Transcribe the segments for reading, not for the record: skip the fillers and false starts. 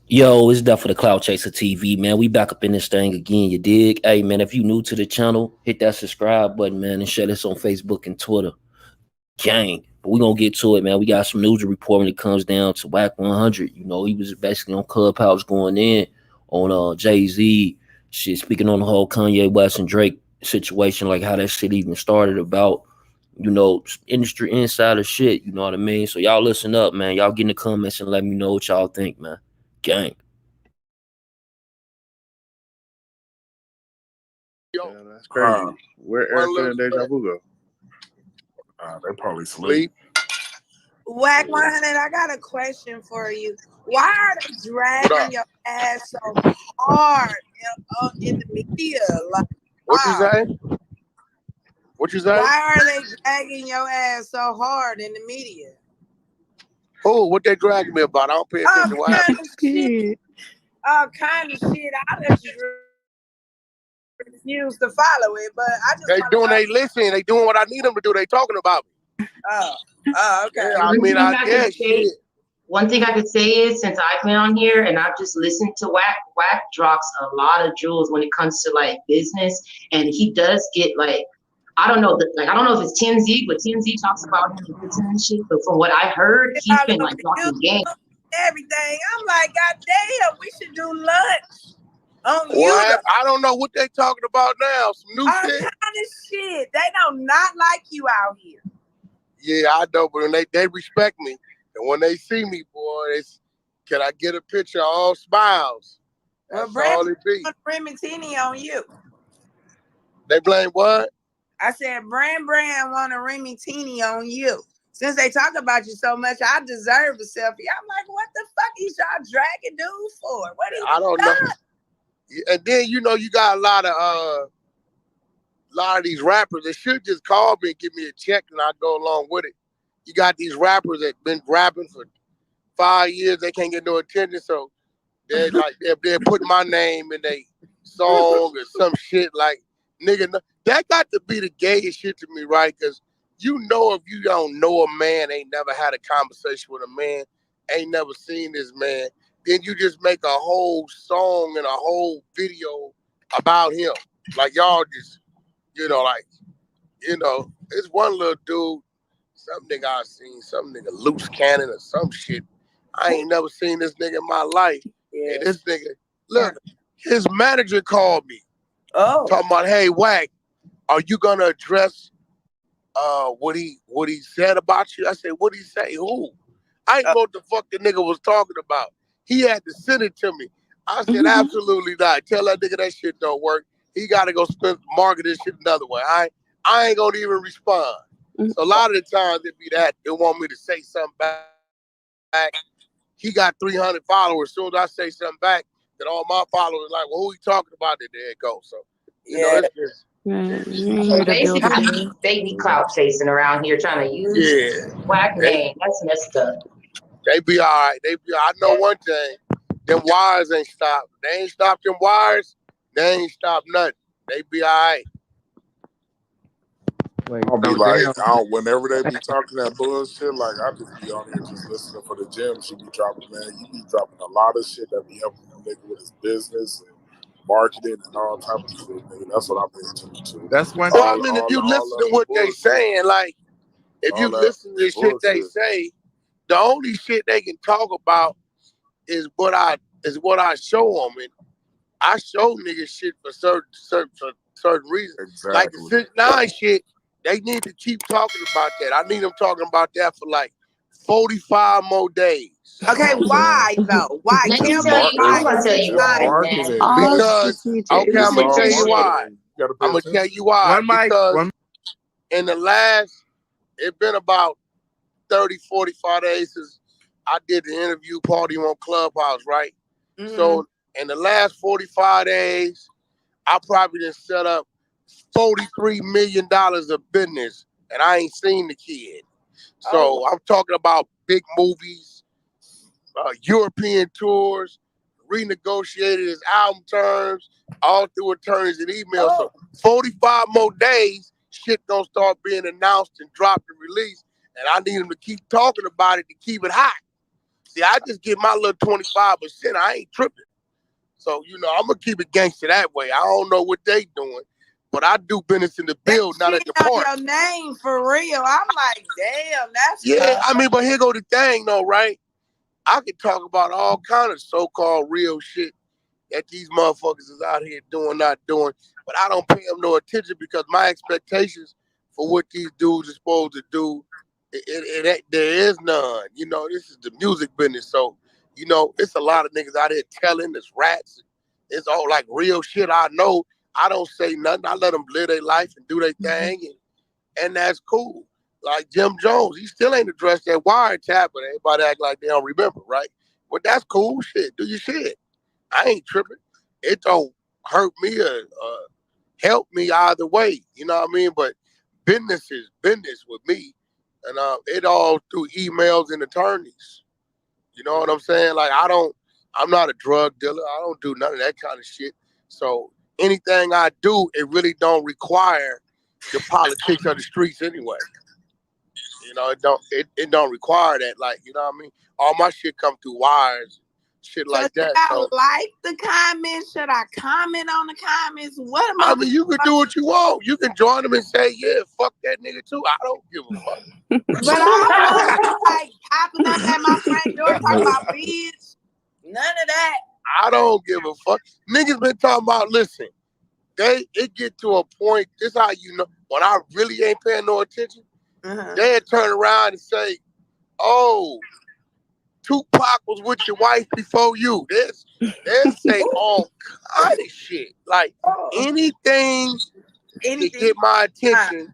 Yo, it's Duff for the Cloud Chaser TV, man. We back up in this thing again, you dig? Hey, man, if you new to the channel, hit that subscribe button, man, and share this on Facebook and Twitter. Gang. But we gonna get to it, man. We got some news to report when it comes down to Wack 100. You know, he was basically on Clubhouse going in on Jay-Z, shit, speaking on the whole Kanye West and Drake situation, like how that shit even started about, industry insider shit, you know what I mean? So y'all listen up, man. Y'all get in the comments and let me know what y'all think, man. Gang. Yo, yeah, that's crazy. Where Erica and Deja Vu go? They probably sleep. Wack 100, I got a question for you. Why are they dragging your ass so hard in the media? Like, what you say? What you say? Why are they dragging your ass so hard in the media? Oh, what they dragging me about? I don't pay attention. All kind of shit. All kind of shit. I just refuse to follow it, but I just they listening. They doing what I need them to do. They talking about me. Oh, okay. Yeah, I mean, I guess shit. One thing I could say is, since I've been on here and I've just listened to Wack drops a lot of jewels when it comes to like business, and he does get like, I don't know if it's TMZ, but TMZ talks about him and puts him and shit. But from what I heard, he's been like dropping game. Everything. I'm like, God damn, we should do lunch on what? I don't know what they talking about now. Some new shit. All kind of shit. They don't not like you out here. Yeah, I know, but when they respect me, and when they see me, boy, can I get a picture of all smiles? That's all it be. Remitini on you. They blame what? I said, Brand want a Remitini on you. Since they talk about you so much, I deserve a selfie. I'm like, what the fuck is y'all dragging dudes for? What is I don't know. And then you got a lot of these rappers that should just call me and give me a check and I'd go along with it. You got these rappers that been rapping for 5 years, they can't get no attention, so they're like they're putting my name in their song or some shit like nigga. That got to be the gayest shit to me, right? Because if you don't know a man, ain't never had a conversation with a man, ain't never seen this man, then you just make a whole song and a whole video about him. Like y'all just, it's one little dude, some nigga I seen, some nigga loose cannon or some shit. I ain't never seen this nigga in my life. Yeah. And this nigga, look, his manager called me. Oh. Talking about, hey, Wack, are you gonna address what he said about you? I said, what he say? Who? I ain't know what the fuck the nigga was talking about. He had to send it to me. I said, absolutely not. Tell that nigga that shit don't work. He gotta go market this shit another way. I ain't gonna even respond. So a lot of the times it be that they want me to say something back. He got 300 followers. As soon as I say something back, then all my followers like, well, who he talking about? Then there it goes. So it's just. So basically, they be clout chasing around here trying to use Wack name. That's messed up. They be all right. I know one thing. Them wires ain't stopped. They ain't stopped them wires. They ain't stopped nothing. They be all right. I'll be like, whenever they be talking that bullshit, like I just be on here just listening for the gems you be dropping, man. You be dropping a lot of shit that be helping the nigga with his business and marketing and all type of shit, nigga. That's what I'm paying attention to. That's one. Well, I mean, if you listen to what they saying, like, if you listen to the shit they say, the only shit they can talk about is what I show them, and I show niggas shit for certain reasons. Exactly. Like the 6ix9ine shit, they need to keep talking about that. I need them talking about that for like 45 more days. Okay, why though? Why? Let me tell you. I'm gonna tell you why. Because I'm gonna tell you why. I'm gonna tell you why. Because in the last, it's been about 30, 45 days since I did the interview party on Clubhouse, right? So in the last 45 days, I probably done set up $43 million of business, and I ain't seen the kid. So I'm talking about big movies, European tours, renegotiated his album terms, all through attorneys and emails. So 45 more days, shit gonna start being announced and dropped and released, and I need him to keep talking about it to keep it hot. See, I just get my little 25%. I ain't tripping. So, you know, I'm going to keep it gangster that way. I don't know what they doing, but I do business in the build, not at the park. Your name for real. I'm like, damn, that's yeah. I mean, but here go the thing, though, right? I could talk about all kind of so-called real shit that these motherfuckers is out here doing, not doing, but I don't pay them no attention because my expectations for what these dudes are supposed to do, there is none. You know, this is the music business, so you know, it's a lot of niggas out here telling, there's rats. It's all like real shit. I know. I don't say nothing. I let them live their life and do their thing, and that's cool. Like Jim Jones, he still ain't addressed that wiretap, but everybody act like they don't remember, right? But that's cool shit. Do your shit. I ain't tripping. It don't hurt me or help me either way. You know what I mean? But business is business with me, and it all through emails and attorneys. You know what I'm saying? Like I'm not a drug dealer. I don't do none of that kind of shit. So anything I do, it really don't require the politics of the streets anyway. You know, it don't require that. Like, you know what I mean? All my shit come through wires, shit like that. I like the comments. Should I comment on the comments? What am I mean, you can do what you want. You can join them and say, yeah, fuck that nigga too. I don't give a fuck. But I don't like popping up at my front door talking about bitch. None of that. I don't give a fuck. Niggas been talking about, listen, it get to a point, this how you know, when I really ain't paying no attention, they'll turn around and say, oh, Tupac was with your wife before you. They'll say all kind of shit. Like anything to get my attention.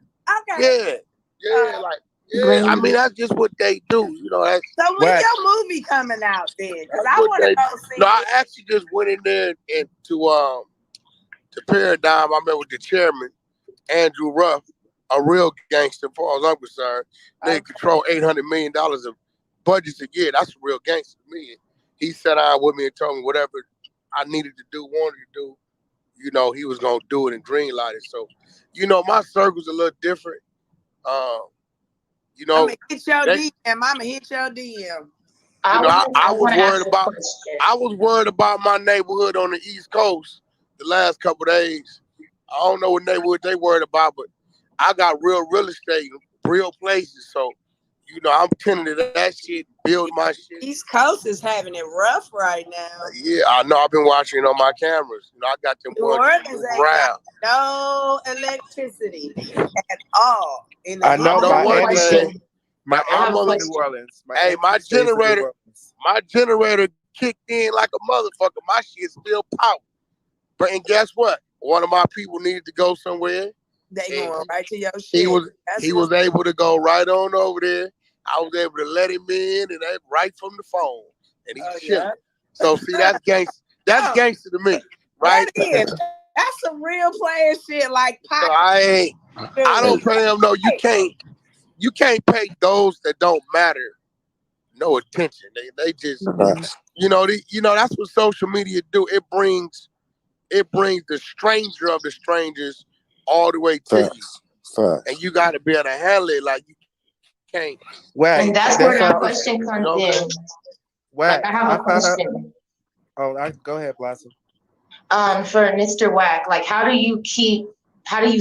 Okay. Yeah. I mean, that's just what they do. You know, that's so when's your movie coming out then? Because I want to go see it. No, I actually just went in there and to Paradigm. I met with the chairman, Andrew Ruff, a real gangster, as far as I'm concerned. They control $800 million of budgets a year. That's a real gangster to me. He sat down with me and told me whatever I needed to do, wanted to do, you know, he was going to do it and greenlight it. So, you know, my circle's a little different. You know, I'm gonna hit your DM. You know, I was worried about my neighborhood on the East Coast the last couple of days. I don't know what neighborhood they worried about, but I got real estate, real places. So, you know, I'm tending to that shit, build my shit. East Coast is having it rough right now. Yeah, I know. I've been watching it on my cameras. You know, I got them around. No electricity at all. I know I'm on New Orleans. My generator kicked in like a motherfucker. My shit still power. But and guess what? One of my people needed to go somewhere. They going right to your shit. He was able to go right on over there. I was able to let him in and right from the phone. And he's chilling. Yeah. So see, that's gangster. That's gangster to me, right? That's some real player shit like Pop. So I don't pay him. No, you can't pay those that don't matter no attention. They just you know that's what social media do. It brings the stranger of the strangers all the way to you. And you got to be able to handle it. Like you can't. And that's where my question comes in. Wack, I have a question. Go ahead, Blossom. For Mr. Wack, like how do you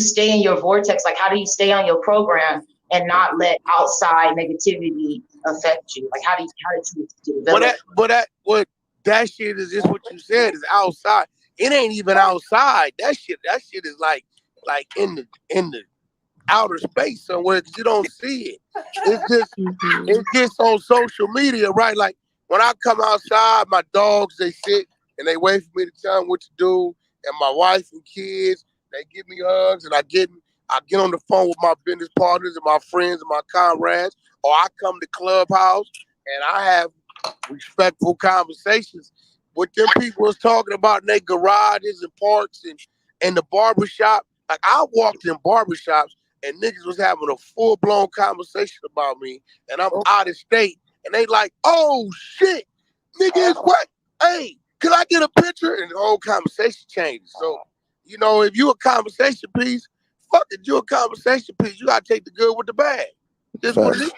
stay in your vortex? Like how do you stay on your program and not let outside negativity affect you? Like how do you develop? What that shit is just what you said is outside. It ain't even outside. That shit is like in the outer space somewhere because you don't see it. It's just on social media, right? Like when I come outside, my dogs, they sit and they wait for me to tell them what to do. And my wife and kids, they give me hugs and I get on the phone with my business partners and my friends and my comrades. Or I come to Clubhouse and I have respectful conversations with them people was talking about in their garages and parks and the barbershop. Like I walked in barbershops and niggas was having a full-blown conversation about me and I'm out of state. And they like, oh shit, nigga is what? Hey, could I get a picture? And the whole conversation changes. So, you know, if you a conversation piece, fuck it, you a conversation piece. You gotta take the good with the bad. That's what it is.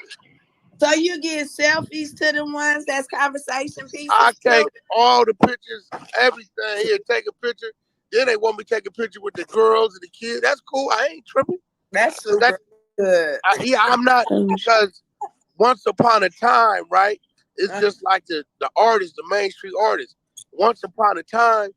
So you get selfies to the ones that's conversation pieces? I take all the pictures, everything. Here, take a picture. Then they want me to take a picture with the girls and the kids. That's cool. I ain't tripping. That's super good. I'm not, because once upon a time, right? It's just like the artists, the mainstream artists. Once upon a time,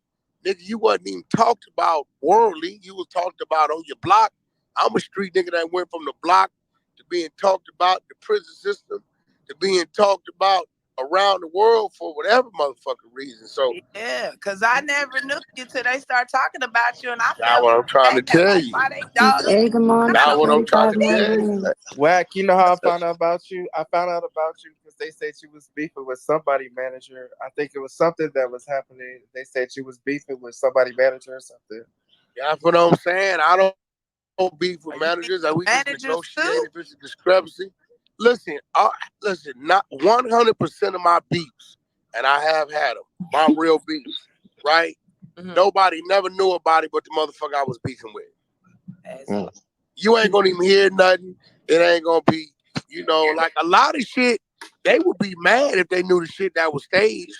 nigga, you wasn't even talked about worldly. You was talked about on your block. I'm a street nigga that went from the block to being talked about, the prison system, to being talked about around the world for whatever motherfucking reason. So yeah, because I never knew you till they start talking about you, and I that's what I'm trying to tell you. That's what I'm trying to tell you. Wack, you know how I found out about you? I found out about you because they said you was beefing with somebody manager. I think it was something that was happening. They said you was beefing with somebody manager or something. Yeah, that's what I'm saying. I don't beef with managers. We just negotiate if it's a discrepancy. Listen, not 100% of my beefs, and I have had them, my real beefs, right? Mm-hmm. Nobody never knew about it but the motherfucker I was beefing with. You ain't gonna even hear nothing. It ain't gonna be, like a lot of shit, they would be mad if they knew the shit that was staged.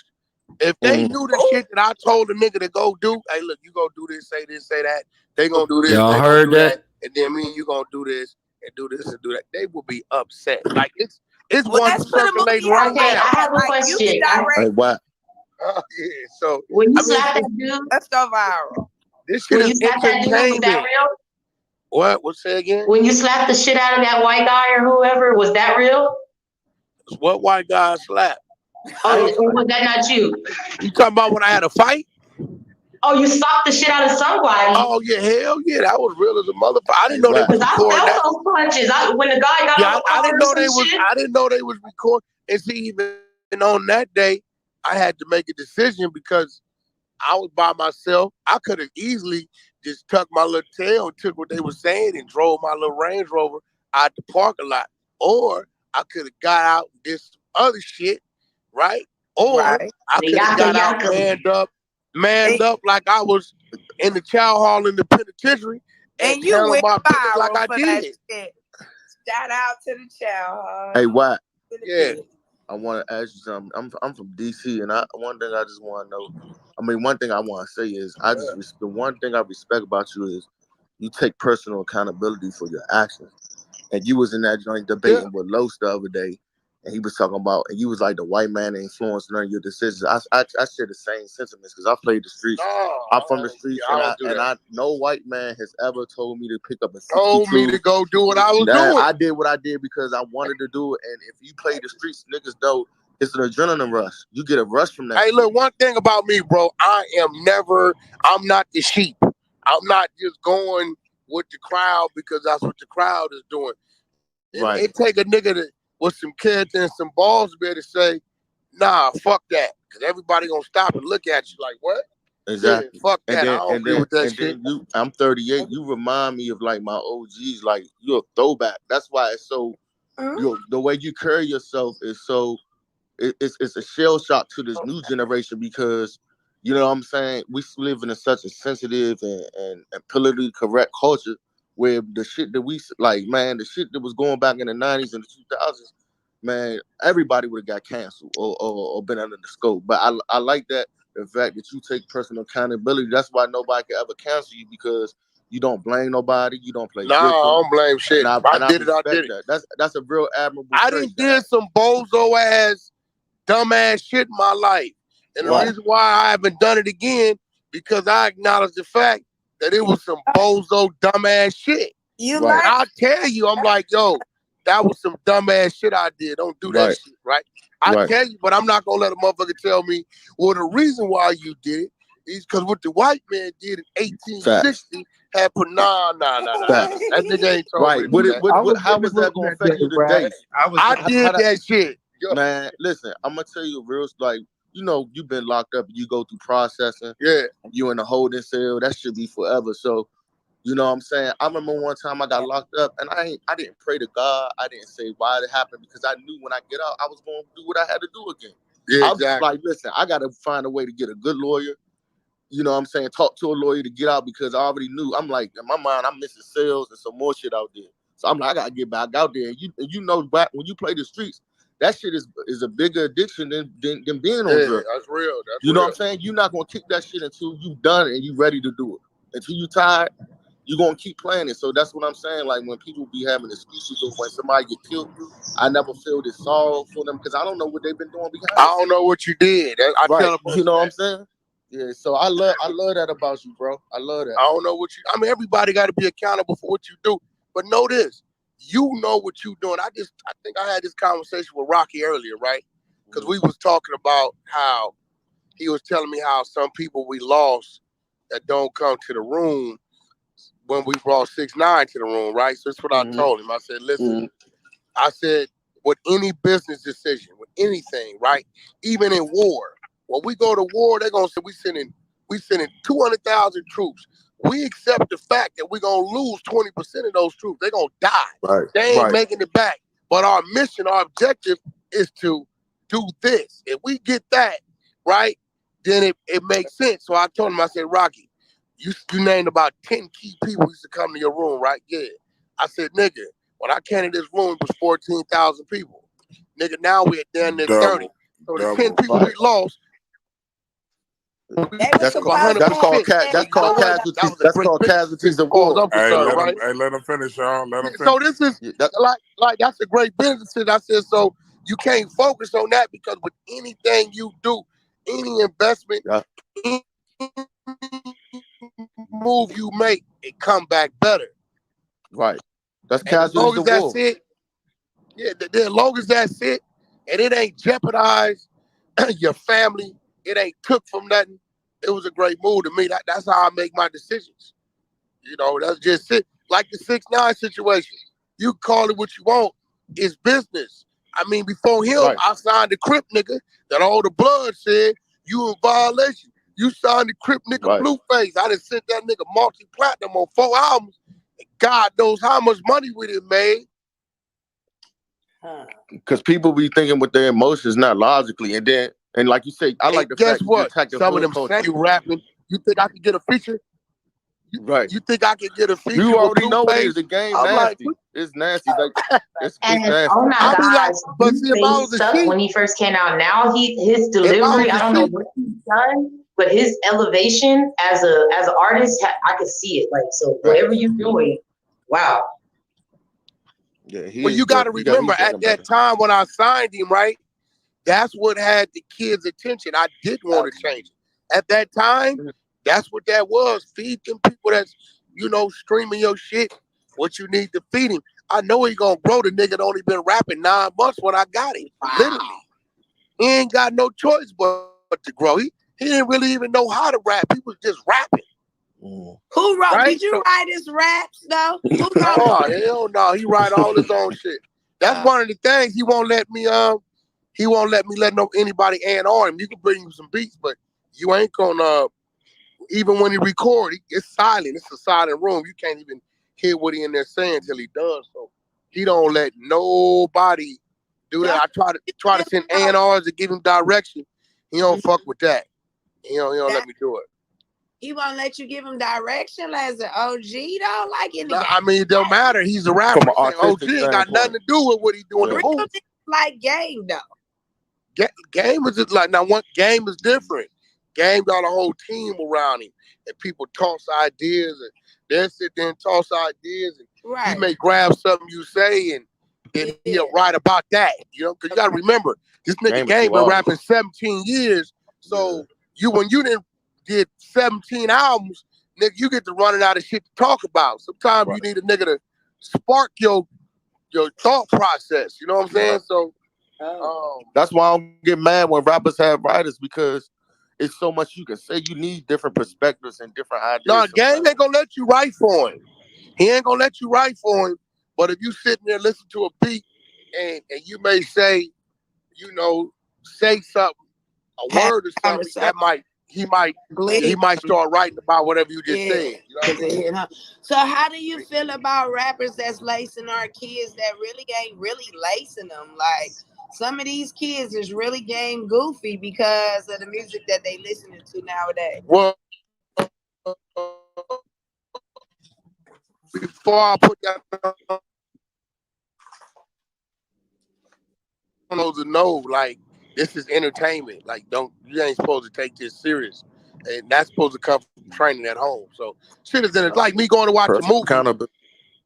If they knew the shit that I told the nigga to go do, hey, look, you go do this, say that, they gonna do this. Y'all heard that? And then me and you gonna do this and do this and do that. They will be upset. Like it's well, one circulating right now. I have a question. Hey, what? Oh yeah. So when you slap that dude, let's go viral. This shit is entertainment. Was that real? What? What? Say again? When you slapped the shit out of that white guy or whoever, was that real? What white guy slapped? Oh, was that not you? You talking about when I had a fight? Oh, you stopped the shit out of somebody. Oh yeah, hell yeah, that was real as a motherfucker. I didn't know they was recording that. Those punches. When the guy got I didn't know they was. I didn't know they was recording. And see, even on that day, I had to make a decision because I was by myself. I could have easily just tucked my little tail and took what they were saying and drove my little Range Rover out the parking lot, or I could have got out and did some other shit, right? Or I could have got out, manned up like I was in the chow hall in the penitentiary and you went my business like I did. Shout out to the chow hall. Hey, Wack. Yeah. I want to ask you something. I'm from DC, and one thing I just want to know. I mean, one thing I want to say is the one thing I respect about you is you take personal accountability for your actions. And you was in that joint debating with Los the other day, and he was talking about, and you was like the white man influenced none of your decisions. I share the same sentiments because I played the streets. I'm from the streets, and no white man has ever told me to pick up a 62. Told me to go do what I was doing. I did what I did because I wanted to do it. And if you play the streets, niggas know it's an adrenaline rush. You get a rush from that. Hey, look, one thing about me, bro, I'm not the sheep. I'm not just going with the crowd because that's what the crowd is doing. It take a nigga with some character and some balls to be able to say, nah, fuck that. Because everybody gonna stop and look at you like, what? Exactly. Yeah, fuck that. I don't agree with that shit. I'm 38. You remind me of like my OGs. Like you're a throwback. That's why it's so. The way you carry yourself is so. It's a shell shock to this new generation because you know what I'm saying. We live in such a sensitive and politically correct culture where the shit that we like, man, the shit that was going back in the 90s and the 2000s, man, everybody would have got canceled or been under the scope. But I like that. The fact that you take personal accountability, that's why nobody can ever cancel you because you don't blame nobody. You don't play. No, I don't blame shit. I did it. That's a real admirable I did some bozo ass, dumbass shit in my life. And the reason why I haven't done it again, because I acknowledge the fact that it was some bozo, dumbass shit. I'll tell you, I'm like, yo, that was some dumbass shit I did. Don't do that shit, right? I tell you, but I'm not gonna let a motherfucker tell me, well, the reason why you did it is because what the white man did in 1860 had put nah. That nigga ain't told me. How was that gonna affect you today? I did that shit. Man, listen, I'm gonna tell you real, like, you know, you've been locked up, you go through processing. Yeah. You in a holding cell, that should be forever. So, you know what I'm saying? I remember one time I got locked up and I didn't pray to God. I didn't say why it happened because I knew when I get out, I was going to do what I had to do again. Yeah, I was like, listen, I got to find a way to get a good lawyer. You know what I'm saying? Talk to a lawyer to get out because I already knew. I'm like, in my mind, I'm missing sales and some more shit out there. So I'm like, I got to get back out there. And you know, back when you play the streets, that shit is a bigger addiction than being on drugs. That's real. You know what I'm saying? You're not gonna kick that shit until you done and you ready to do it. Until you tired, you're gonna keep playing it. So that's what I'm saying. Like when people be having excuses or when somebody get killed, I never feel this sorrow for them because I don't know what they've been doing behind. I don't know what you did. I tell them, you know what I'm saying? Yeah. So I love that about you, bro. I love that. I don't know what you. I mean, everybody got to be accountable for what you do. But know this, you know what you doing. I think I had this conversation with Rocky earlier, right? Because we was talking about how he was telling me how some people we lost that don't come to the room when we brought 6ix9ine to the room, right? So that's what I told him. I said, listen, I said, with any business decision, with anything, right? Even in war, when we go to war, they're gonna say we sending 200,000 troops. We accept the fact that we're gonna lose 20% of those troops. They're gonna die. Right. They ain't making it back. But our mission, our objective is to do this. If we get that, right, then it makes sense. So I told him, I said, Rocky, you named about 10 key people who used to come to your room, right? Yeah. I said, nigga, when I came in this room, it was 14,000 people. Nigga, now we're down there 30. So the 10 people we lost. That's called casualties of war. Hey, let them finish, y'all. Let them finish. So this is like that's a great business. I said, so you can't focus on that because with anything you do, any investment, any move you make, it come back better. Right. That's casualties of war. As long as that's it, as long as that's it, and it ain't jeopardized your family, it ain't took from nothing. It was a great move to me. That's how I make my decisions. You know, that's just it. Like the 6ix9ine situation. You call it what you want. It's business. I mean, before him, I signed the Crip nigga that all the blood said you in violation. You signed the Crip nigga Blueface. I done sent that nigga multi-platinum on 4 albums. God knows how much money we done made. Because people be thinking with their emotions, not logically. And like you say, I like the fact what? Some of them say you rapping. You think I could get a feature? You think I could get a feature? You already know what it is. The game nasty. It's nasty. Like, it's nasty. Oh my God! But see, if I was a sheep, when he first came out, now his delivery. I don't know what he's done, but his elevation as an artist, I could see it. Like, so whatever you're doing, wow. Yeah, well, you got to remember at that time when I signed him, right? That's what had the kids' attention. I did want to change it. At that time, that's what that was. Feed them people that's, streaming your shit, what you need to feed him. I know he gonna grow. The nigga only been rapping 9 months when I got him. Wow. Literally. He ain't got no choice but to grow. He didn't really even know how to rap. He was just rapping. Who wrote? Right? Did you write his raps though? Who wrote? Oh, hell no. He write all his own shit. That's one of the things he won't let me let anybody on him. You can bring him some beats, but you ain't gonna even when he record, it's silent. It's a silent room. You can't even hear what he in there saying till he does. So he don't let nobody do that. I try to send A&Rs to give him direction. He don't fuck with that. He don't let me do it. He won't let you give him direction as an OG though? Like in the game? I mean, it don't matter. He's a rapper. OG ain't got nothing to do with what he's doing. Real like Game though. Game is just like, now one Game is different. Game got a whole team around him, and people toss ideas, and they'll sit there and toss ideas, and he may grab something you say, and then he'll write about that, because you got to remember, this nigga Game been rapping 17 years, so when you did 17 albums, nigga, you get to running out of shit to talk about. Sometimes you need a nigga to spark your thought process, you know what I'm saying? So that's why I don't get mad when rappers have writers, because it's so much you can say. You need different perspectives and different ideas. No, Game ain't gonna let you write for him. He ain't gonna let you write for him. But if you sitting there listen to a beat and you may say, say something, a word or something, he might start writing about whatever you just said. You know? So how do you feel about rappers that's lacing our kids that really ain't really lacing them? Like, some of these kids is really game goofy because of the music that they listening to nowadays. Well, before I put that supposed to know, like, this is entertainment. Like, you ain't supposed to take this serious. And that's supposed to come from training at home. So shit is in it. Like me going to watch a movie.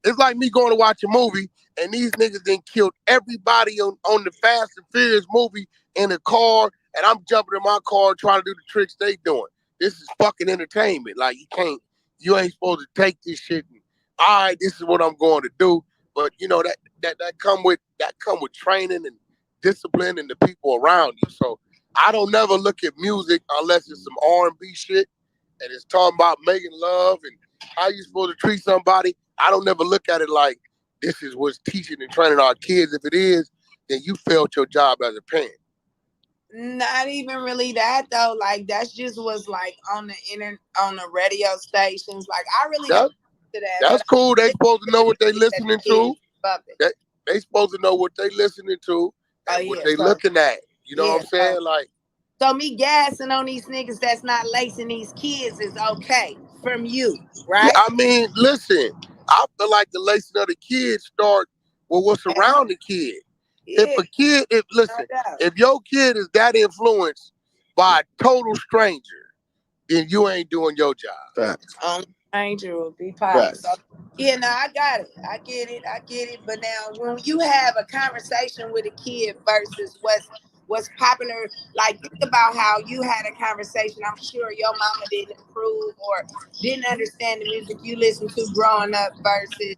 It's like me going to watch a movie and these niggas then killed everybody on the Fast and Furious movie in a car, and I'm jumping in my car trying to do the tricks they doing. This is fucking entertainment. Like, you ain't supposed to take this shit and, all right, this is what I'm going to do. But you know that come with training and discipline and the people around you. So I don't never look at music unless it's some R&B shit and it's talking about making love and how you supposed to treat somebody. I don't never look at it like this is what's teaching and training our kids. If it is, then you failed your job as a parent. Not even really that though. Like that's just what's like on the radio stations. Like I really don't to that. That's cool. They supposed to know what they listening to. They supposed to know what they listening to and what they looking at. You know what I'm saying? Like, so me gassing on these niggas that's not lacing these kids is okay from you, right? Yeah, I mean, listen, I feel like the lacing of the kids start with what's around the kid. Yeah. If your kid is that influenced by a total stranger, then you ain't doing your job. Stranger will be popping. So, yeah, no, I got it. I get it. But now, when you have a conversation with a kid versus what's popular, like think about how you had a conversation. I'm sure your mama didn't approve or didn't understand the music you listened to growing up versus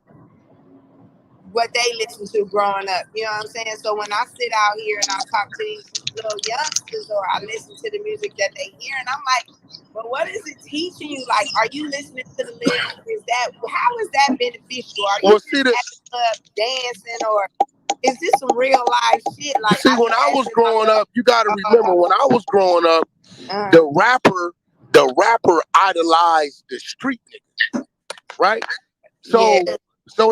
what they listen to growing up. You know what I'm saying? So when I sit out here and I talk to these little youngsters or I listen to the music that they hear, and I'm like, but what is it teaching you? Like, are you listening to the lyrics? How is that beneficial? Are you dancing or is this some real life shit? Like, when I was growing up, you got to remember when I was growing up, the rapper idolized the street nigga, right? So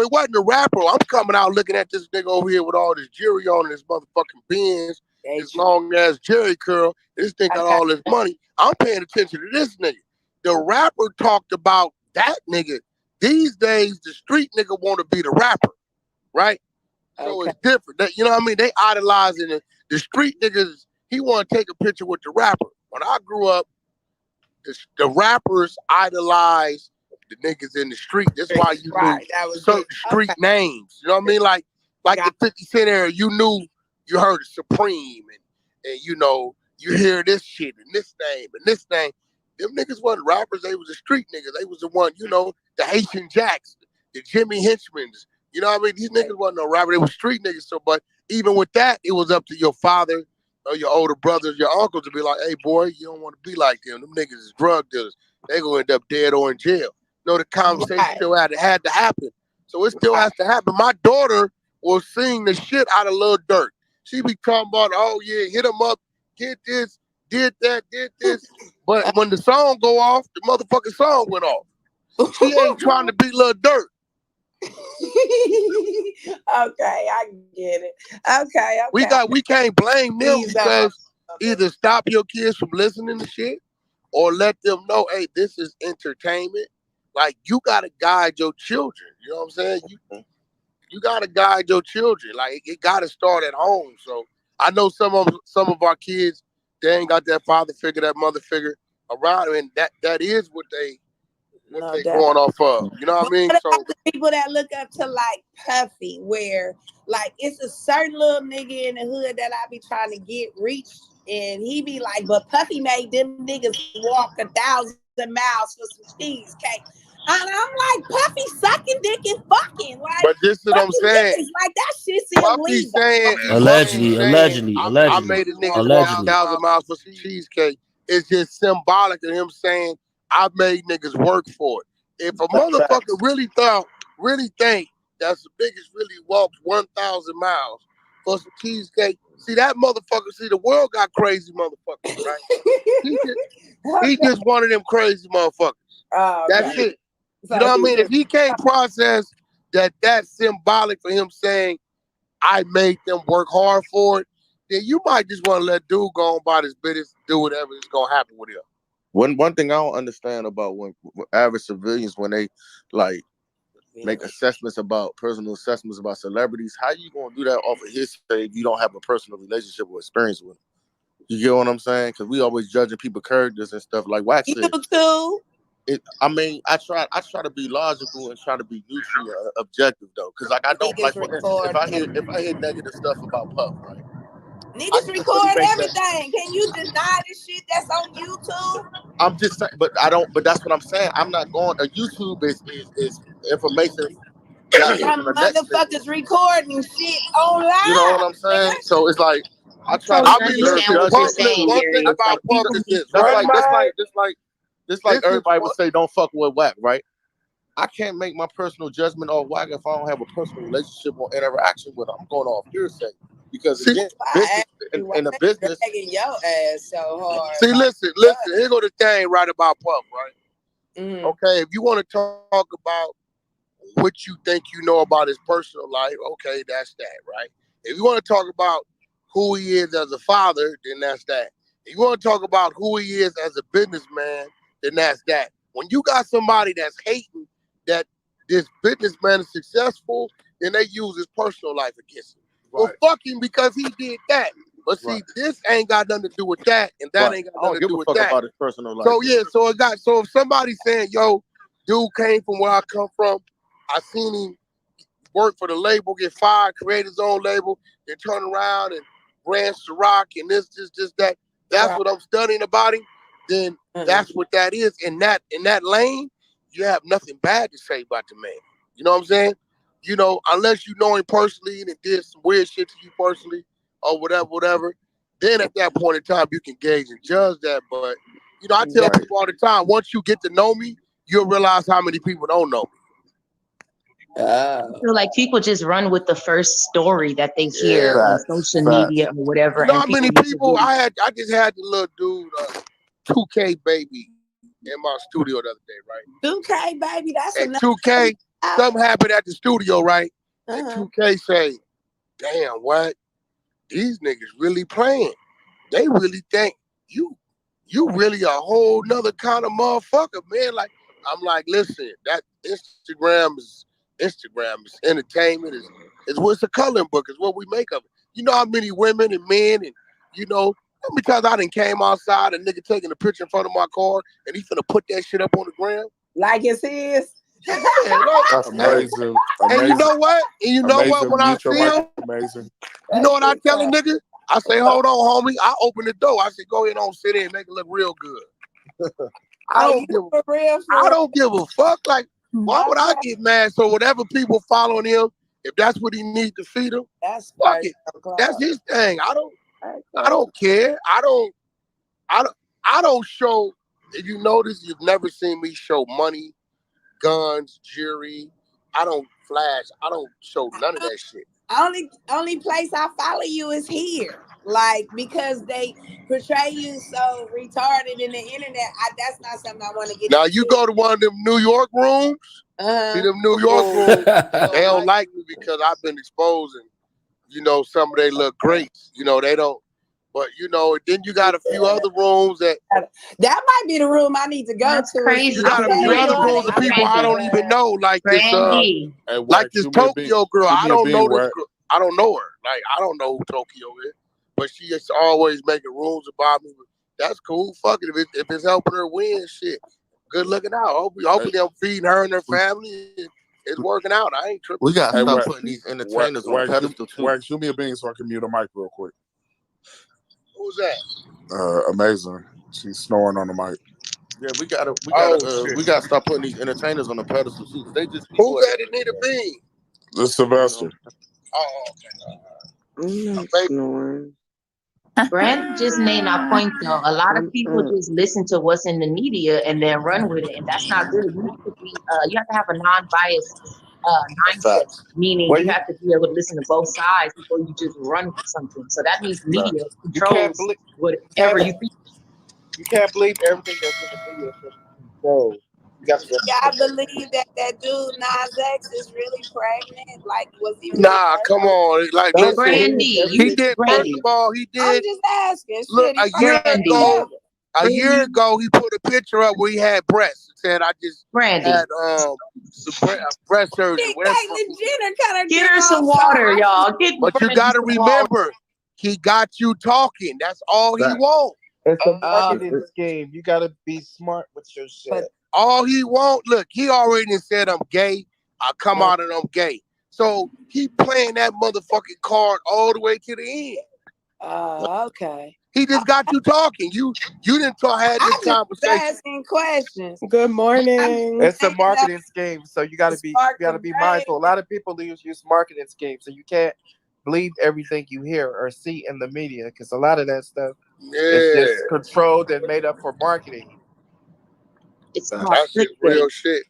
it wasn't a rapper. I'm coming out looking at this nigga over here with all this jewelry on and his motherfucking Benz, his long ass Jerry curl. This nigga got all this money. I'm paying attention to this nigga. The rapper talked about that nigga. These days, the street nigga want to be the rapper, right? So it's different. You know what I mean? They idolizing the street niggas. He want to take a picture with the rapper. When I grew up, the rappers idolized the niggas in the street. That's why you knew certain street names. You know what I mean? Like the 50 Cent era, you heard Supreme and you know, you hear this shit and this name and this name. Them niggas wasn't rappers, they was the street niggas. They was the one, you know, the Haitian Jacks, the Jimmy Henchmans. You know what I mean? These niggas wasn't no rapper, they was street niggas. So, but even with that, it was up to your father or your older brothers, your uncles to be like, hey boy, you don't want to be like them. Them niggas is drug dealers. They gonna end up dead or in jail. No, the conversation still had to happen. So it still has to happen. My daughter will sing the shit out of Lil Durk. She be talking about, oh yeah, hit him up, get this, did that, did this. But when the song go off, the motherfucking song went off. She ain't trying to be Lil Durk. Okay, I get it. Okay. We can't blame them because either stop your kids from listening to shit or let them know, hey, this is entertainment. Like, you gotta guide your children. You know what I'm saying? You gotta guide your children. Like, it gotta start at home. So I know some of our kids, they ain't got that father figure, that mother figure around them, and that is what they going off of. You know what I mean? So the people that look up to like Puffy, where like it's a certain little nigga in the hood that I be trying to get reached, and he be like, but Puffy made them niggas walk 1,000 miles for some cheesecake. And I'm like, Puffy sucking dick and fucking. Like, but this is what I'm saying. Like, that shit's illegal. Allegedly. I made a nigga walk 1,000 miles for some cheesecake. It's just symbolic of him saying, I made niggas work for it. If a motherfucker really think that's the biggest really walked 1,000 miles for some cheesecake, see that motherfucker, the world got crazy motherfuckers, right? He just one of them crazy motherfuckers. That's it. You know what I mean? If he can't process that's symbolic for him saying, I made them work hard for it, then you might just want to let dude go on about his business, do whatever is going to happen with him. One thing I don't understand about when average civilians, when they like make assessments about personal assessments about celebrities. How you gonna do that off of history if you don't have a personal relationship or experience with them? You get what I'm saying? Because we always judging people's characters and stuff like Wack said. You too. I mean, I try to be logical and try to be neutral, objective though, because like I don't like if I hear negative stuff about Puff, right? Niggas record everything. Can you deny this shit that's on YouTube? I'm just saying, but I don't. But that's what I'm saying. I'm not going. YouTube is information. Some motherfuckers recording shit online. You know what I'm saying? So it's like I try to understand what you're saying. One thing about Puff is this. Just like everybody would say, don't fuck with Wack, right? I can't make my personal judgment on Wack if I don't have a personal relationship or interaction with him. I'm going off hearsay. Because again, in a business, taking your ass so hard. See, listen. Here go the thing right about Puff, right? Mm-hmm. Okay, if you want to talk about what you think you know about his personal life, okay, that's that, right? If you want to talk about who he is as a father, then that's that. If you want to talk about who he is as a businessman, then that's that. When you got somebody that's hating that this businessman is successful, then they use his personal life against him. Right. Well, fuck him because he did that. But see, this ain't got nothing to do with that, and that ain't got nothing to do with that. About his personal life. So yeah, so if somebody's saying, yo, dude came from where I come from, I seen him work for the label, get fired, create his own label, then turn around and ran Ciroc and this, that. That's what I'm studying about him. Then that's what that is. In that lane, you have nothing bad to say about the man. You know what I'm saying? You know, unless you know him personally and it did some weird shit to you personally or whatever, then at that point in time, you can gauge and judge that. But, you know, I tell people all the time, once you get to know me, you'll realize how many people don't know me. I feel like people just run with the first story that they hear on social media or whatever. You know how many people I just had the little dude, 2K baby, in my studio the other day, right? 2K baby, that's and 2K. Something happened at the studio, right? And 2K say, "Damn, what? These niggas really playing? They really think you really a whole nother kind of motherfucker, man." Like I'm like, listen, that Instagram is entertainment, is what's a coloring book, is what we make of it. You know how many women and men and you know, because I done came outside, a nigga taking a picture in front of my car and he finna put that shit up on the ground. Like it's his. Yeah, that's amazing. And you know what? And you know what? When I see him, you know what I tell a nigga? I say, hold on, homie. I open the door. I say, go ahead on, sit in and make it look real good. I don't give a fuck. Like, why would I get mad? So whatever people following him, if that's what he needs to feed him, that's fuck it. That's his thing. I don't care. I don't show. If you notice, you've never seen me show money, guns, jewelry. I don't flash. I don't show none of that shit. Only place I follow you is here. Like, because they portray you so retarded in the internet. That's not something I want to get now into. You go to one of them New York rooms. See them New York rooms. They don't like me because I've been exposing, you know, some of they look great. You know, they don't. But you know, then you got a few other rooms that might be the room I need to go to. Crazy. You got a few other rooms of people I don't even know, like this, like this Tokyo girl. I don't know this girl. I don't know her. Like I don't know who Tokyo is, but she is always making rooms about me. That's cool. Fuck it. If it's helping her win, shit. Good looking out. Hopefully they're feeding her and her family. It's working out. I ain't tripping. We got to stop putting these entertainers on pedestal too. Wack, shoot me a bean so I can mute a mic real quick. Who's that? Amazing. She's snoring on the mic. Yeah, we gotta stop putting these entertainers on the pedestal too. They just who's that that need a bean? This is Sylvester. Okay. Brand just made my point though. A lot of people just listen to what's in the media and then run with it, and that's not good. You have to be, you have to have a non-biased mindset, meaning you have to be able to listen to both sides before you just run with something. So that means media controls whatever you think. You can't believe everything that's in the media. So y'all believe that dude Nas X is really pregnant? Like, was he? Really pregnant? Come on, like listen, Brandy, he did. First of all, he did. I'm just asking. Look, a year ago, he put a picture up where he had breasts. said I just Brandy. had breast surgery. Get her some water, y'all. But you gotta remember, he got you talking. That's all he wants. It's a marketing scheme. You gotta be smart with your shit. All he want, look, he already said I'm gay. I come out and I'm gay. So he playing that motherfucking card all the way to the end. Okay. He just got you talking. You didn't had this conversation. Asking questions. Good morning. It's a marketing scheme, so you gotta be mindful. A lot of people use marketing schemes, so you can't believe everything you hear or see in the media because a lot of that stuff is just controlled and made up for marketing. It's called clickbait. Real shit.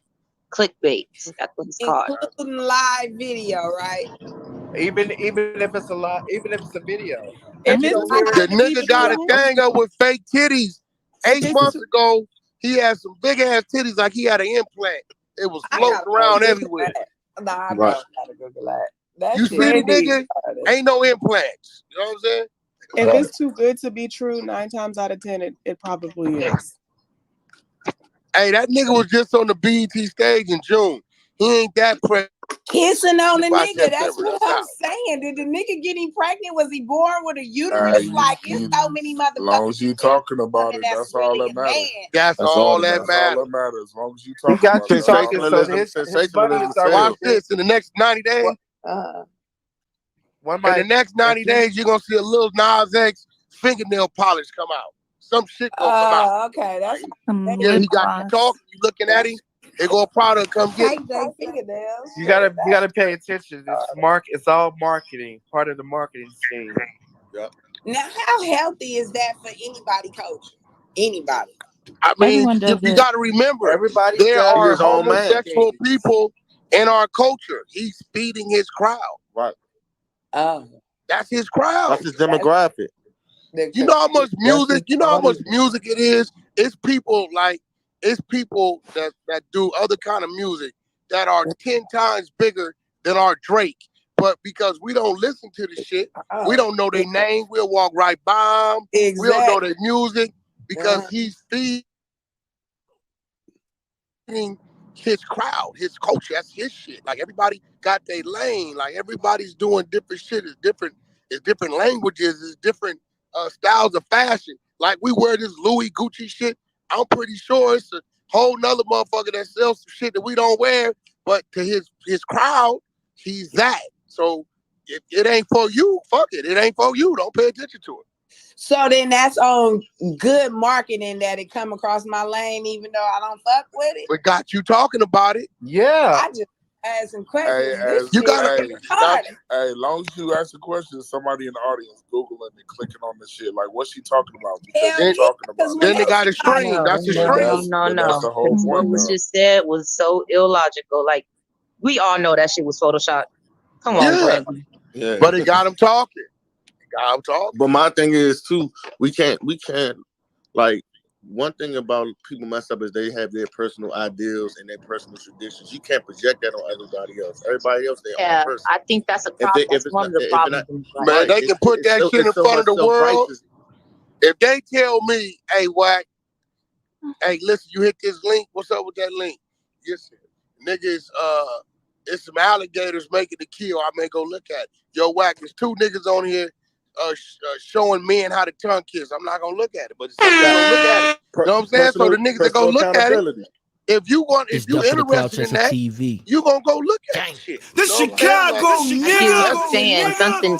Clickbait. That's what it's called. Including live video, right? Even if it's a lot, even if it's a video. The nigga got a thing up with fake titties. 8 months ago, he had some big ass titties like he had an implant. It was floating around everywhere. Nah, I gotta Google that. You see the nigga? Ain't no implants. You know what I'm saying? If it's too good to be true, 9 times out of 10, it probably is. Hey, that nigga was just on the BET stage in June. He ain't that pregnant. Kissing on the nigga. That's what I'm saying. Did the nigga get him pregnant? Was he born with a uterus? It's so many motherfuckers. As long as you talking about it, that's all that matters. That's all that matters. As long as you talking about it. Watch this. In the next 90 days, in the next 90 days, you're going to see a little Nas X fingernail polish come out. Some shit gonna come out. Okay, that's he got you talking. You looking at him. They go product come get you. You gotta pay attention. It's all marketing. Part of the marketing scheme. Yep. Now, how healthy is that for anybody, coach? Anybody? I mean, you got to remember, there are homosexual people in our culture. He's feeding his crowd. Right. That's his crowd. That's his demographic. You know how much music? You know how much music it is? It's people that do other kind of music that are 10 times bigger than our Drake. But because we don't listen to the shit, we don't know their name. We'll walk right by them. Exactly. We don't know their music because he's feeding his crowd, his culture. That's his shit. Like everybody got their lane. Like everybody's doing different shit. It's different languages. It's different styles of fashion. Like we wear this Louis Gucci shit. I'm pretty sure it's a whole nother motherfucker that sells some shit that we don't wear. But to his crowd, he's that. So if it ain't for you, fuck it. It ain't for you. Don't pay attention to it. So then that's on good marketing that it come across my lane, even though I don't fuck with it. We got you talking about it. Yeah. I just ask some questions. As long as you ask a question, somebody in the audience Googling and clicking on the shit. Like, what's she talking about? Then they got a stream. That's a stream. No. That's the whole point. What was just said was so illogical. Like, we all know that shit was Photoshopped. Come on, Brandy. Yeah. But it got him talking. But my thing is too, we can't like one thing about people mess up is they have their personal ideals and their personal traditions. You can't project that on everybody else. Everybody else, their own person. I think that's a problem. That's one of the problems. Man, they can put that shit in front of the world. If they tell me, hey, Wack, hey, listen, you hit this link. What's up with that link? Yes, niggas, it's some alligators making the kill. I may go look at it. Yo, Wack, there's 2 niggas on here showing men how to tongue kiss. I'm not gonna look at it, but it's gonna look at it. You know what I'm saying? So the niggas that go look at it. If you interested in that, you gonna go look at that shit. The Chicago nigga.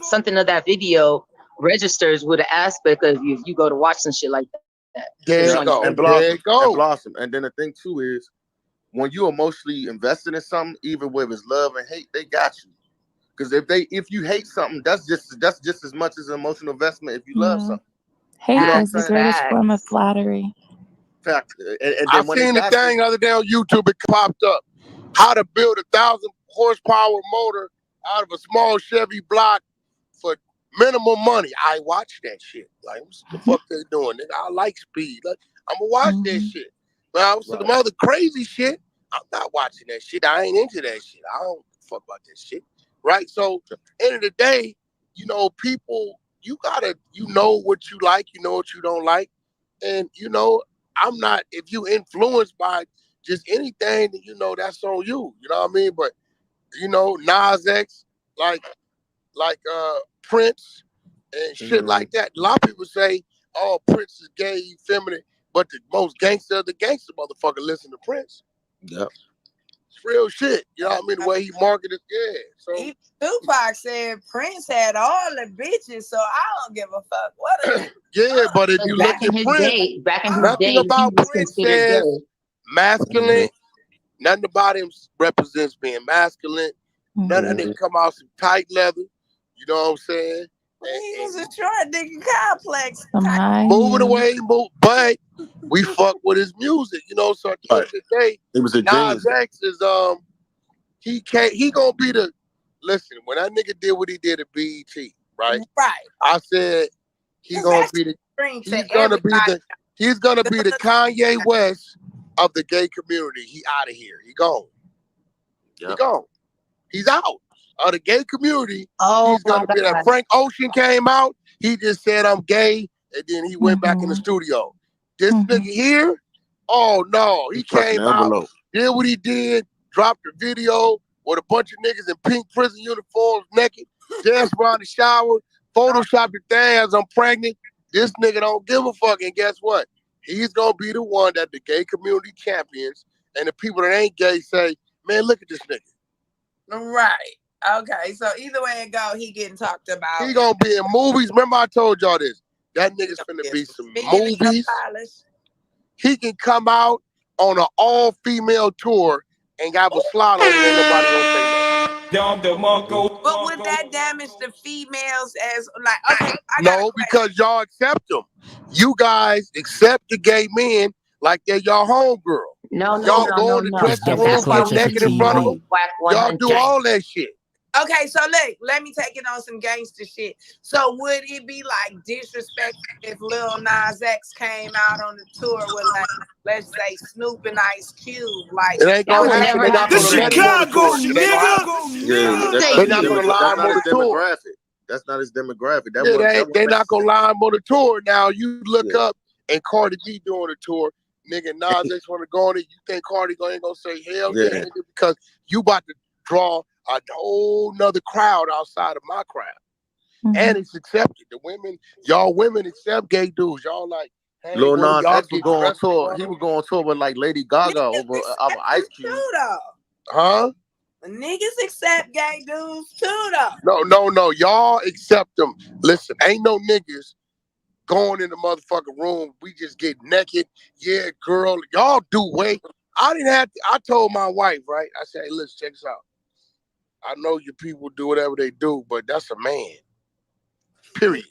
Something of that video registers with an aspect of if you go to watch some shit like that. There you go. And blossom. And then the thing too is, when you emotionally invested in something, even whether it's love and hate, they got you. Because if you hate something, that's just as much as an emotional investment. If you love something, hate is the greatest form of flattery. Fact. And I seen the thing the other day on YouTube. It popped up how to build 1,000 horsepower motor out of a small Chevy block for minimum money. I watch that shit. Like, what the fuck they doing? Nigga, I like speed. Like, I'm gonna watch that shit. Now, some other crazy shit, I'm not watching that shit. I ain't into that shit. I don't fuck about that shit. Right? So, end of the day, you know, people, you know what you like, you know what you don't like. And, you know, I'm not. If you influenced by just anything, then you know that's on you. You know what I mean? But you know, Nas X, like Prince and shit like that. A lot of people say, "Oh, Prince is gay, feminine," but the most gangster of the gangster motherfucker listen to Prince. Yep. It's real shit. You know what I mean? The way he marketed, yeah. So even Tupac said Prince had all the bitches, so I don't give a fuck. What? Yeah, but if you look at Prince, nothing about Prince says masculine. Nothing about him represents being masculine. None of them come out some tight leather. You know what I'm saying? He was a short nigga complex. Moving away, but we fuck with his music. You know, so at the end of the day, it was a Nas X is he gonna be the listen. When that nigga did what he did at BET, right? Right. I said he's gonna be the Kanye West of the gay community. He out of here. He gone. Yep. He gone. He's out of the gay community. He's gonna be that. Frank Ocean came out. He just said I'm gay, and then he went back in the studio. This nigga here, oh no, he came out, did what he did, dropped a video with a bunch of niggas in pink prison uniforms, naked, danced around the shower, photoshopped the thing as I'm pregnant. This nigga don't give a fuck, and guess what? He's gonna be the one that the gay community champions, and the people that ain't gay say, man, look at this nigga. Right. Okay. So either way it go, he getting talked about. He gonna be in movies. Remember I told y'all this. That nigga's finna be some movies. He can come out on an all-female tour and have a slot on it. Ain't nobody gonna say nothing. But would that damage the females as like? Okay, no, because y'all accept them. You guys accept the gay men like they're y'all homegirl. Y'all go in the dressing room, get naked in front of them. Y'all do all that shit. Okay, so look, let me take it on some gangster shit. So would it be like disrespect if Lil Nas X came out on the tour with like, let's say Snoop and Ice Cube? Like it ain't gonna happen. They're not gonna let him on the tour. They're not gonna lie him on the tour. That's not his demographic. They're not gonna lie him on the tour. Now you look up and Cardi B doing the tour. Nigga, Nas X want to go on it. You think Cardi ain't gonna say hell yeah? Because you about to draw a whole nother crowd outside of my crowd. And it's accepted. The women, y'all women accept gay dudes. Y'all like, hey, Lil Nas X would go on tour. He would go on tour with like Lady Gaga over Ice Cube. Huh? Niggas accept gay dudes too though. No. Y'all accept them. Listen, ain't no niggas going in the motherfucking room. We just get naked. Yeah, girl. Y'all do wait. I told my wife, right? I said, hey, listen, check this out. I know your people do whatever they do, but that's a man. Period.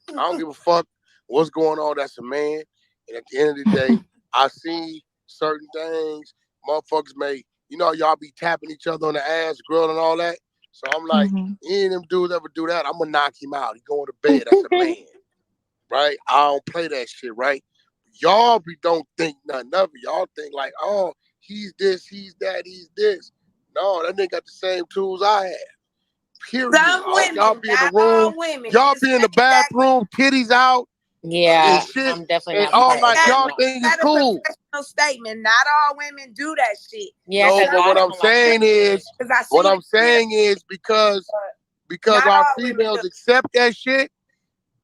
I don't give a fuck what's going on. That's a man. And at the end of the day, I see certain things motherfuckers may, y'all be tapping each other on the ass, girl and all that. So I'm like, any of them dudes ever do that, I'm going to knock him out. He going to bed. That's a man. Right? I don't play that shit, right? Y'all don't think nothing of it. Y'all think like, oh, he's this, he's that, he's this. No, that nigga got the same tools I have. Period. Y'all be in the room. Y'all be in the bathroom, titties out. Yeah, shit, I'm definitely not. All like y'all think it's cool. Statement. Not all women do that shit. Yeah, no, but what I'm saying is, because our females accept that shit,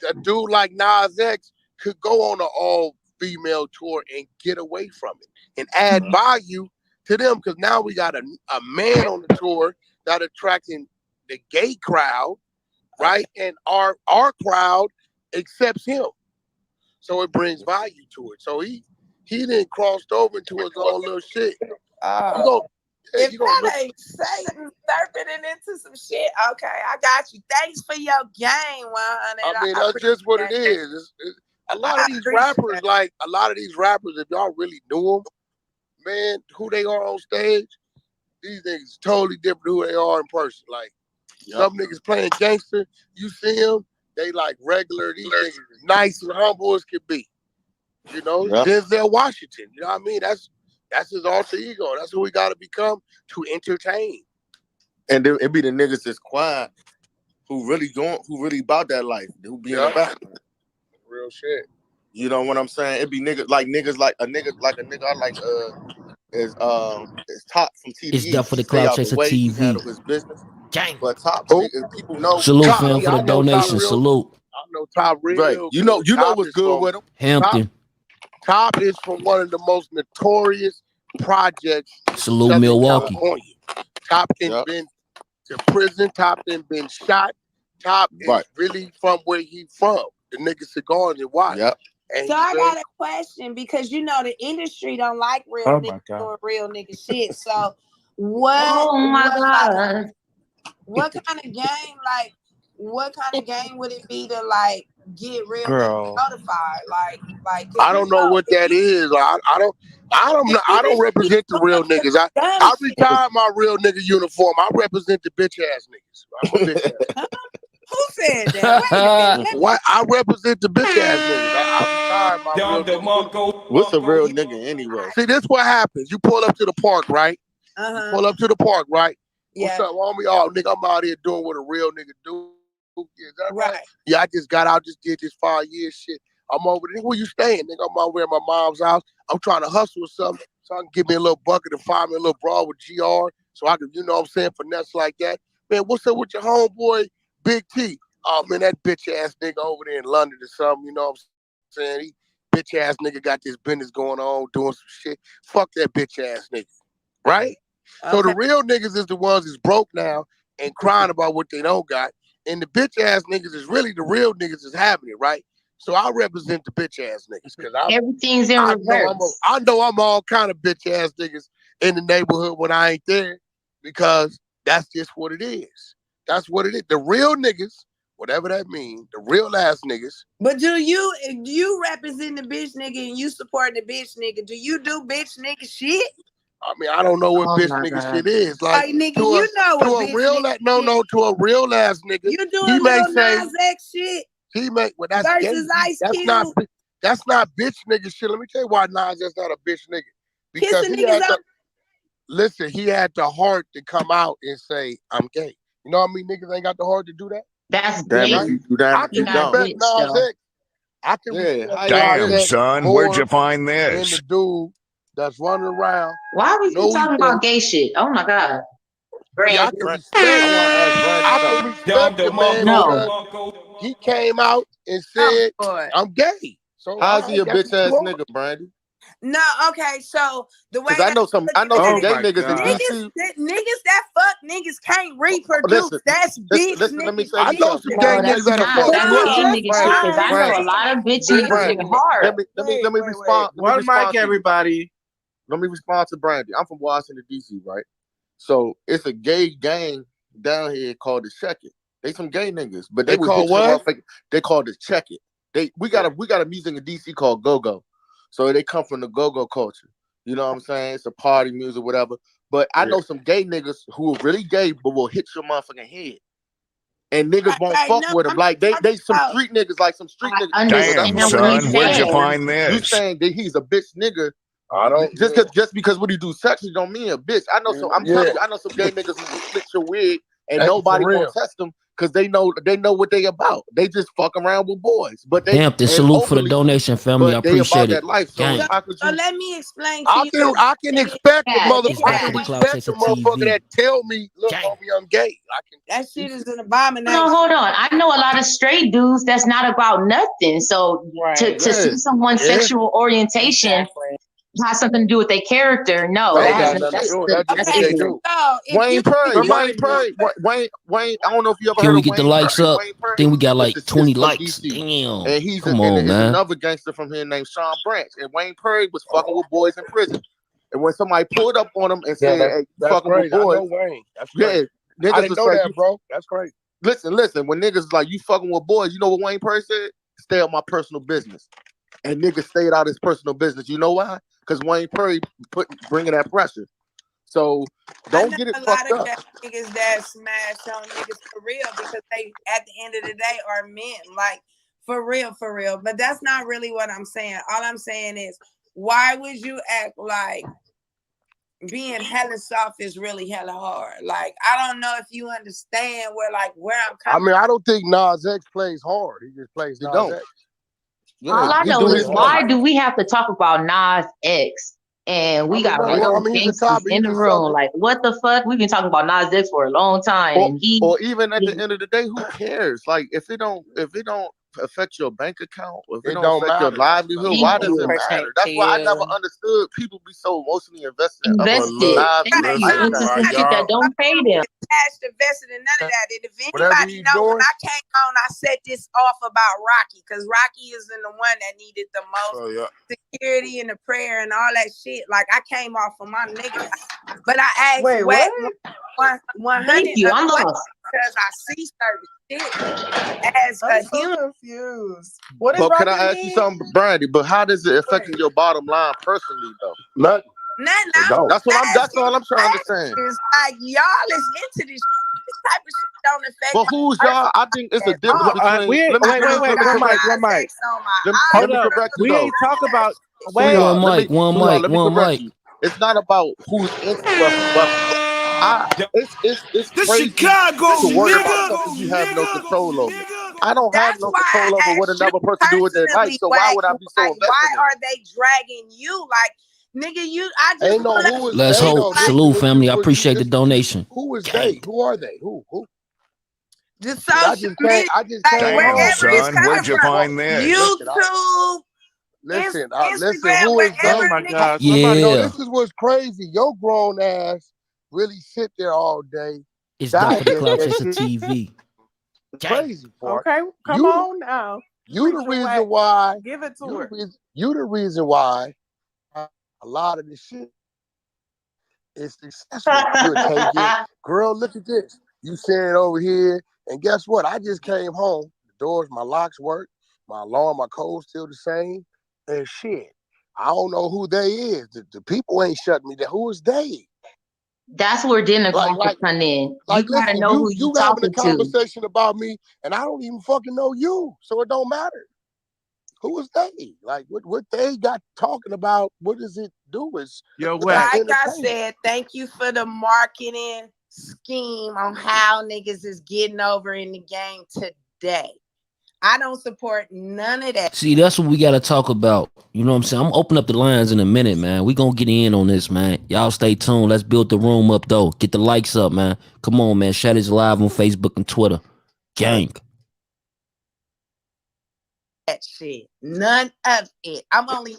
a dude like Nas X could go on an all-female tour and get away from it and add value to them, because now we got a man on the tour that attracting the gay crowd, right? And our crowd accepts him, so it brings value to it. So he then crossed over into his own little shit. If that ain't Satan serpent into some shit, okay, I got you. Thanks for your game, 100. I mean, that's just what it is. A lot of these rappers, if y'all really knew them, man, who they are on stage, these niggas totally different who they are in person. Like, some niggas playing gangster, you see them, they like regular. These niggas is nice and humble as can be. Denzel Washington, you know what I mean? That's his alter ego. That's who we got to become to entertain. And it be the niggas that's quiet who really about that life, who be in the back. Real shit. You know what I'm saying? It'd be niggas like a nigga I like is Top from TDE. It's definitely Stay Cloud out the Chaser way. He TV. handle his business. Gang. But Top, people know. Salute, Top, fam, for the donation. Salute. I know Top real. Right. You know Top what's good with him. Hampton. Top is from one of the most notorious projects. Salute, Southern Milwaukee. California. Top been to prison. Top been shot. Top is really from where he from. The nigga cigars and watch. Yep. And so I got a question because you know the industry don't like real niggas doing real nigga shit. So what? Oh my god! What kind of game? Like, what kind of game would it be to like get real niggas notified? Like I don't know what that is. I don't represent the real niggas. I retired my real nigga uniform. I represent the bitch ass niggas. I'm a bitch ass. Who said that? Wait a minute. What? I represent the bitch ass niggas. I retired my real nigga. What's a real nigga anyway? See, this what happens. You pull up to the park, right? You pull up to the park, right? Yeah. What's up, homie? Oh, nigga, I'm out here doing what a real nigga do. Is that right? Yeah, I just got out, just did this 5 year shit. I'm over there. Where you staying, nigga? I'm over at my mom's house. I'm trying to hustle or something so I can give me a little bucket and find me a little broad with GR so I can, you know what I'm saying, finesse like that. Man, what's up with your homeboy, Big T? Oh, man, that bitch ass nigga over there in London or something, you know what I'm saying? He bitch ass nigga got this business going on, doing some shit. Fuck that bitch ass nigga, right? So the real niggas is the ones that's broke now and crying about what they don't got. And the bitch ass niggas is really the real niggas that's having it, right? So I represent the bitch ass niggas because everything's in reverse. I know I'm all kind of bitch ass niggas in the neighborhood when I ain't there because that's just what it is. That's what it is. The real niggas, whatever that means, the real ass niggas. But do you represent the bitch nigga and you support the bitch nigga? Do you do bitch nigga shit? I mean, I don't know what bitch nigga shit is. Like, nigga, you know what bitch nigga to a real ass nigga. You doing little Nas X shit? He may, well, that's versus Ice Cube. That's not bitch nigga shit. Let me tell you why Nas is not a bitch nigga. Because listen, he had the heart to come out and say, I'm gay. You know what I mean? Niggas ain't got the heart to do that. That's gay. I can respect Nas X. I can respect Damn, son, where'd you find this? And the dude that's running around. Why are we talking about gay shit? Oh my god. Yeah, I can respect the man. No. He came out and said, I'm gay. So how's he a bitch ass nigga, Brandy? No, okay, so the way I know some gay niggas in DC. Niggas that fuck niggas can't reproduce. That's bitch niggas. Let me say I know some gay niggas that fuck niggas because I know a lot of bitch niggas get hard. Let me respond. One mic, everybody. Let me respond to Brandy. I'm from Washington, D.C., right? So it's a gay gang down here called the Check It. They some gay niggas, but they call what? They call the Check It. We got a music in DC called Go-Go. So they come from the go-go culture. You know what I'm saying? It's a party music, whatever. But I know some gay niggas who are really gay, but will hit your motherfucking head. And niggas won't fuck with them. Like they some street niggas, like some street niggas. Damn, son, where'd you find this? You saying that he's a bitch nigga? I don't just because what he do sexually don't mean a bitch. I know some. I'm telling you, I know some gay niggas who will split your wig and nobody won't test them because they know what they about. They just fuck around with boys. But they Hampton, salute for the donation, family. I appreciate it. Life, so let me explain to you. I can expect the motherfucker that tell me, look, homie, I'm gay. That shit is an abomination. No, hold on. I know a lot of straight dudes that's not about nothing. So to see someone's sexual orientation has something to do with their character. No, that's ignorant. Wayne Perry. Wayne. I don't know if you ever Can heard we of get the likes up? Then we got like 20 likes. Damn. And he's Come on, man. another gangster from here named Sean Branch. And Wayne Perry was fucking with boys in prison. And when somebody pulled up on him and said, "Hey, fucking with boys," niggas I didn't know that, bro. That's crazy. Listen. When niggas like you fucking with boys, you know what Wayne Perry said? Stay out my personal business. And niggas stayed out his personal business. You know why? Because Wayne Perry bringing that pressure. So don't get it fucked up. A lot of niggas that smash on niggas for real because they, at the end of the day, are men. Like, for real. But that's not really what I'm saying. All I'm saying is, why would you act like being hella soft is really hella hard? Like, I don't know if you understand where I'm coming from. I mean, I don't think Nas X plays hard. He just plays Nas X. All I know is why do we have to talk about Nas X? And we got real gangsters in the room. Like, what the fuck? We've been talking about Nas X for a long time, and or even at the end of the day, who cares? Like, if it don't affect your bank account, or if it don't affect your livelihood, why does it matter? That's why I never understood people be so emotionally invested in other lives. That don't pay them. Cash invested in none of that. And if anybody knows, when I came on, I set this off about Rocky, because Rocky is the one that needed the most security and the prayer and all that shit. Like, I came off of my nigga, but I asked, wait, 100. Thank you. I'm lost because I see certain shit as a human. Confused. What is but Rocky can I ask you something, Brandy? But how does it affect your bottom line personally, though? Nothing. That's all I'm trying to say. It's like y'all is into this type of shit don't affect. But who's y'all? I think it's a difference between. Wait, one mic. Let me correct you. We ain't talk about. One mic. It's not about who's into us, but it's crazy Chicago, to worry about something you have no control over. I don't have no control over what another person do with their life, so why would I be so invested? Why are they dragging you? Like, nigga, I just ain't know who is. Let's hope. Salute, family. I appreciate the donation. Who is they? Who are they? Who? The social media. I just came home, son. Where'd you find this? YouTube. Listen. Who is they? Oh my God. Yeah. No, this is what's crazy. Your grown ass really sit there all day. It's definitely Cloud Chaser TV. Crazy part. Okay, come on now. You the reason why. Give it to her. You the reason why a lot of this shit is successful. You take it, girl. Look at this. You sitting over here, and guess what? I just came home. The doors, my locks work. My alarm, my code's still the same. And shit, I don't know who they is. The people ain't shutting me down. Who is they? That's where demographics come in. You gotta know who you talking to. Having a conversation about me, and I don't even fucking know you, so it don't matter. Who is they? Like, what they got talking about? What does it do? Like I said, thank you for the marketing scheme on how niggas is getting over in the game today. I don't support none of that. See, that's what we got to talk about. You know what I'm saying? I'm open up the lines in a minute, man. We going to get in on this, man. Y'all stay tuned. Let's build the room up, though. Get the likes up, man. Come on, man. Shut is live on Facebook and Twitter. Gang. That shit. None of it. I'm only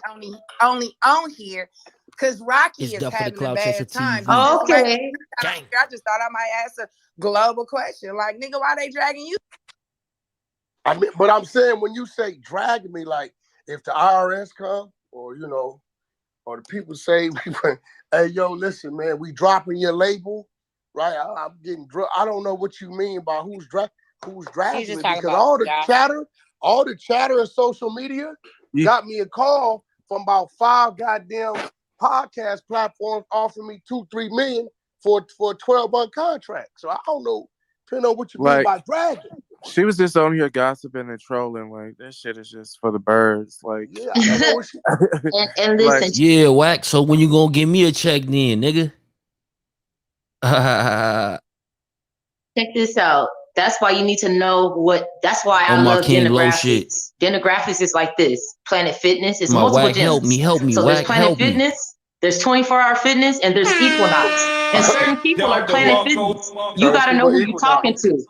on here because Rocky is having a bad time. Okay. I just thought I might ask a global question. Like, nigga, why they dragging you? I mean, but I'm saying when you say dragging me, like if the IRS come or or the people say, hey, yo, listen, man, we dropping your label, right? I'm getting I don't know what you mean by who's dragging me, because all the chatter in social media got me a call from about 5 goddamn podcast platforms offering me $2-3 million for a 12-month contract. So I don't know, depending on what you mean by dragging. She was just on here gossiping and trolling. Like, that shit is just for the birds. Like, yeah, I know what and listen. Like, yeah, Wack. So when you gonna give me a check then, nigga? Check this out. That's why you need to know what. That's why I love demographics. Demographics is like this. Planet Fitness is multiple Wack, gyms. help me. So Wack, there's Planet Fitness. There's 24-hour fitness, and there's Equinox. And certain people are Planet Fitness. You gotta know who you're talking to.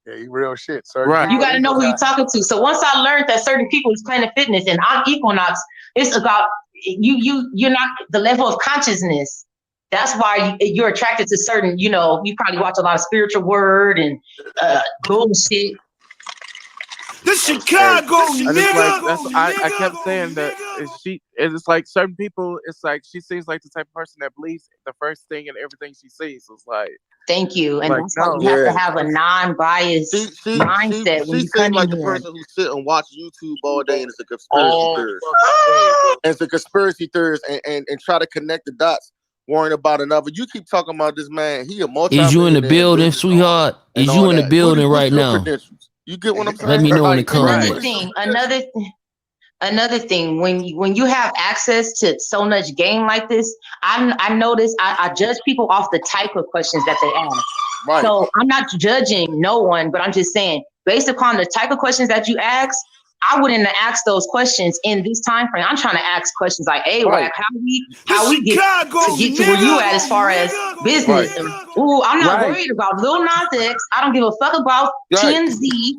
Yeah, you real shit, sir. Right. You got to know who you're talking to. So once I learned that certain people is Planet Fitness and I'm Equinox, it's about you're not the level of consciousness. That's why you're attracted to certain, you probably watch a lot of spiritual word and bullshit. The Chicago nigga. I kept saying that it's like certain people, it's like she seems like the type of person that believes the first thing and everything she sees. It's like, thank you. And that's why you have to have a non-biased mindset when you come like in the person who sit and watch YouTube all day and it's a conspiracy theorist. It's a conspiracy theorist and try to connect the dots, worrying about another. You keep talking about this man. He a multi-millionaire. Is you in the building, sweetheart? Is you in the building right now? You get what I'm saying? Let me know in the comments. Another thing, when you have access to so much game like this, I notice I judge people off the type of questions that they ask. Right. So I'm not judging no one, but I'm just saying, based upon the type of questions that you ask, I wouldn't have asked those questions in this time frame. I'm trying to ask questions like, "Hey, Wack, how we get to where you at as far as business?" And I'm not worried about Lil Nas X. I don't give a fuck about TMZ.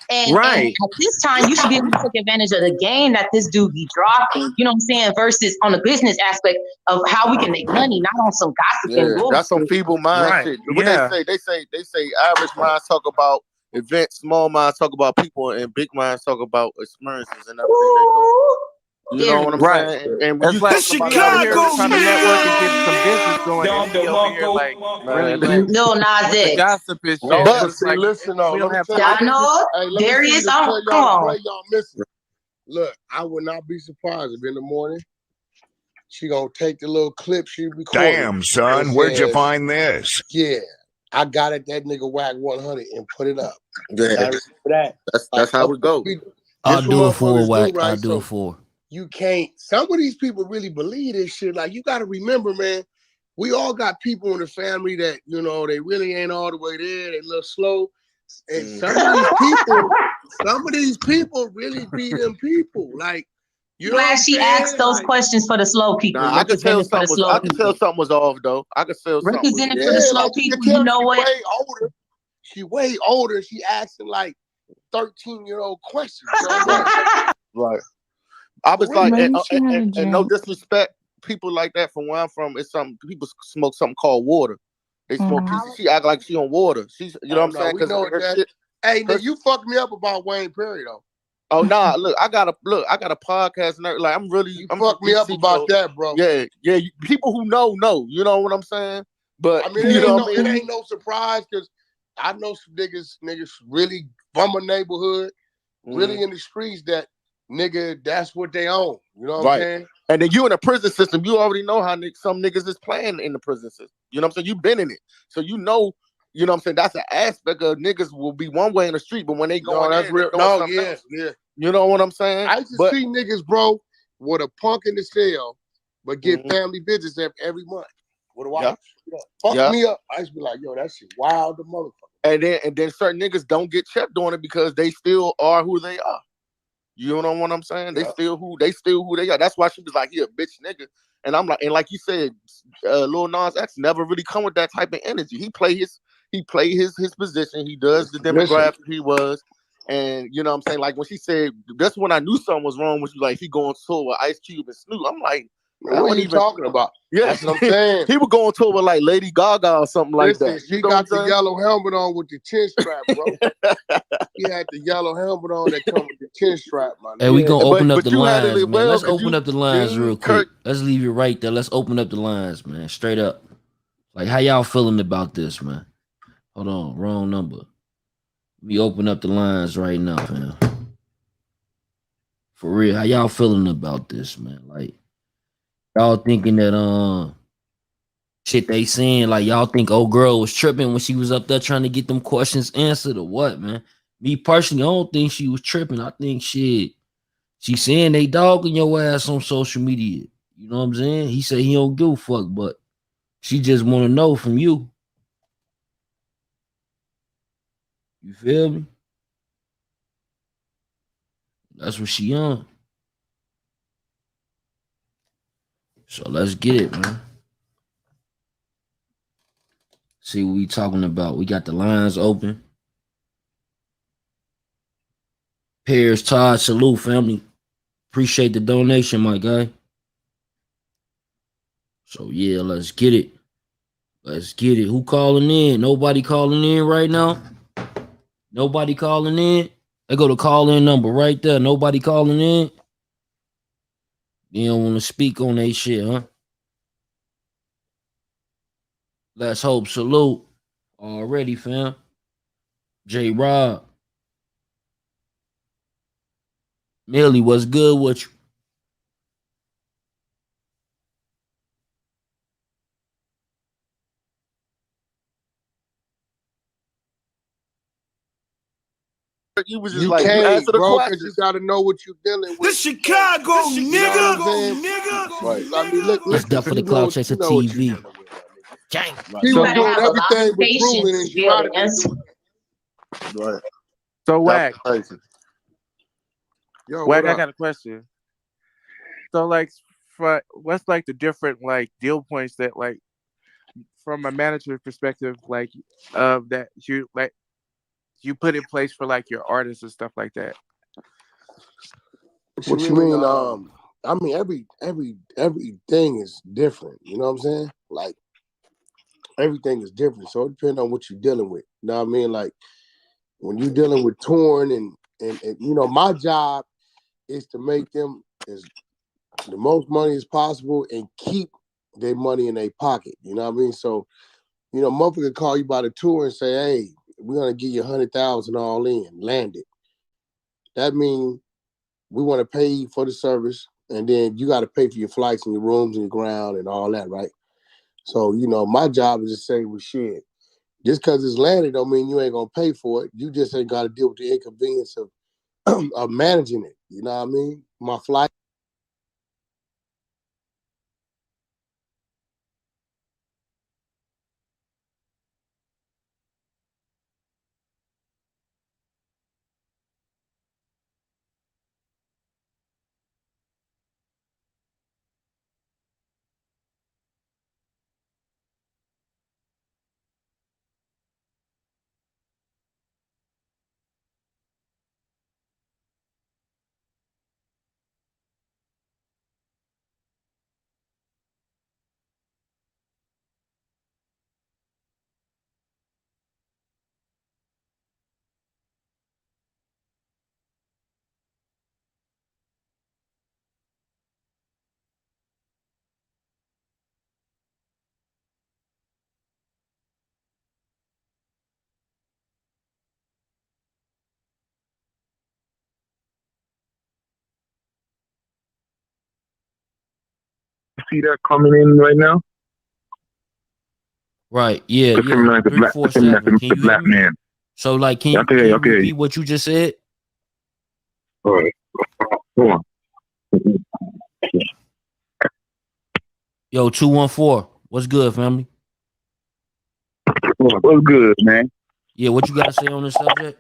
And at this time, you should be able to take advantage of the game that this dude be dropping. You know what I'm saying? Versus on the business aspect of how we can make money, not on some gossip and bullshit. That's some feeble mind shit. What they say average minds talk about events, small minds talk about people, and big minds talk about experiences and everything they do. You know what I'm saying? And when it's like Chicago trying to network and get some business going, and he over here like really like Lil Nas X. Gossip is shit. But see, like, listen, we don't have I know. Darius, come on. Y'all missing. Look, I would not be surprised if in the morning she gonna take the little clip she recorded. Damn, son, where'd you find this? Yeah, I got it. That nigga Wack 100 and put it up. Yeah, that's how it goes. I'll do it for Wack. I'll do it for. You can't. Some of these people really believe this shit. Like, you got to remember, man. We all got people in the family that, you know, they really ain't all the way there. They a little slow. And some of these people really be them people. Like, you know, glad she asked those questions for the slow people. Nah, I could tell something was off though. I could tell something. Representing for the slow people. You know what? She way older. She asking like 13-year-old questions. Right. I was like, and no disrespect, people like that from where I'm from, it's something people smoke something called water. They smoke. She act like she on water. She's, you know what I'm saying? Hey, nigga, you fucked me up about Wayne Perry though. Oh nah, look, I got a podcast and like I'm fucked me up about that, bro. Yeah. People who know, you know what I'm saying? But I mean, it ain't no surprise because I know some niggas really from a neighborhood, really in the streets that nigga, that's what they own. You know what I'm saying? And then you in the prison system, you already know how some niggas is playing in the prison system. You know what I'm saying? You've been in it. So you know what I'm saying? That's an aspect of niggas will be one way in the street, but when they go that's real. No, yeah. You know what I'm saying? I used to see niggas, bro, with a punk in the cell, but get family visits every month with a wife. Fuck me up. I used to be like, yo, that shit wild the motherfucker. And then certain niggas don't get checked on it because they still are who they are. You know what I'm saying? They still who they are. That's why she was like, he a bitch nigga. And I'm like, and like you said, Lil Nas X never really come with that type of energy. He play his position. He does the demographic he was. And you know what I'm saying? Like when she said, that's when I knew something was wrong, when she was like, he going tour with Ice Cube and Snoop. I'm like, what are you talking about? Yeah, that's what I'm saying. He was going tour with like Lady Gaga or something like that. She got the yellow helmet on with the chin strap, bro. He had the yellow helmet on that come with the chin strap, man. Hey, we gonna open up the lines, man. Let's open up the lines real quick. Let's leave it right there. Let's open up the lines, man. Straight up. Like, how y'all feeling about this, man? Hold on, wrong number. We open up the lines right now, man. For real, how y'all feeling about this, man? Like, y'all thinking that shit they saying, like y'all think old girl was tripping when she was up there trying to get them questions answered or what, man? Me personally, I don't think she was tripping. I think she saying they dogging your ass on social media. You know what I'm saying? He said he don't give a fuck, but she just want to know from you. You feel me? That's what she on. So let's get it, man. See what we talking about. We got the lines open. Pears, Todd, salute, family. Appreciate the donation, my guy. So yeah, let's get it. Let's get it. Who calling in? Nobody calling in right now? Nobody calling in? They go to call-in number right there. Nobody calling in? You don't want to speak on that shit, huh? Let's hope. Salute. Already, fam. J Rob. Millie, what's good with you? You was just like, you answer the question. You gotta know what you're dealing with. The Chicago nigga. Right. I mean, look, that's stuff for the Cloud Chaser TV. Gang. He was doing everything but ruling and she might have been doing. Right. So Wack. Yo, Wack, I got a question. So, like, what's like the different like deal points that like from a manager perspective, like that you put in place for like your artists and stuff like that? What you mean? I mean, everything is different. You know what I'm saying? Like, everything is different. So it depends on what you're dealing with. You know what I mean? Like, when you're dealing with touring and you know, my job is to make them as the most money as possible and keep their money in their pocket. You know what I mean? So, you know, motherfucker could call you by the tour and say, hey, we're gonna give you 100,000 all in, land it. That means we want to pay you for the service, and then you got to pay for your flights and your rooms and your ground and all that, right? So, you know, my job is to say, well, shit, just because it's landed don't mean you ain't going to pay for it. You just ain't got to deal with the inconvenience of managing it. You know what I mean? My flight. See that coming in right now? Right. Yeah. The Yeah. the black, 347. Can the you hear black me? man. So, like, can you repeat what you just said? All right. Go on. Yo, 214. What's good, family? What's good, man? Yeah, what you got to say on this subject?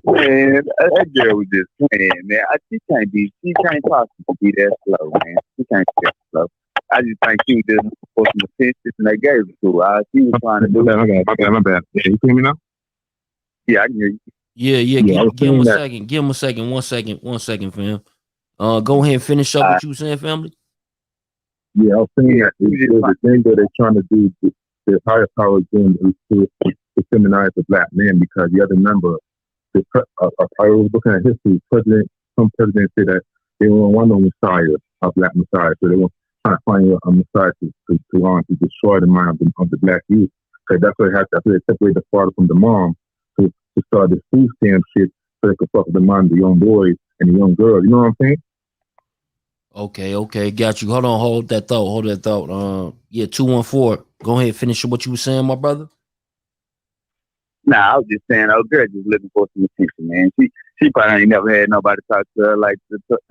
Man, that girl was just playing, man. She can't possibly be that slow, man. She can't be that slow. I just think she was just for some attention and they gave it to her. She was trying to do it. My bad. Yeah, you hear me now? Yeah, I can hear you. Yeah. Give him a second. Give him a second. 1 second. 1 second, fam. Go ahead and finish up what you were saying, family. Yeah, I was saying that the thing that they're trying to do, the higher power doing is to feminize the black man, because you have to remember, I was looking at history. Some presidents say that they don't want no messiah, a black messiah, so they want to find a messiah to destroy the mind of the black youth. Because that's what they separate the father from the mom to start this food stamp shit, so they can fuck with the mind of the young boys and the young girls. You know what I'm saying? Okay, got you. Hold that thought. Yeah, 214. Go ahead, finish what you were saying, my brother. Nah, I was just saying, girl just looking for some attention, man. She probably ain't never had nobody talk to her like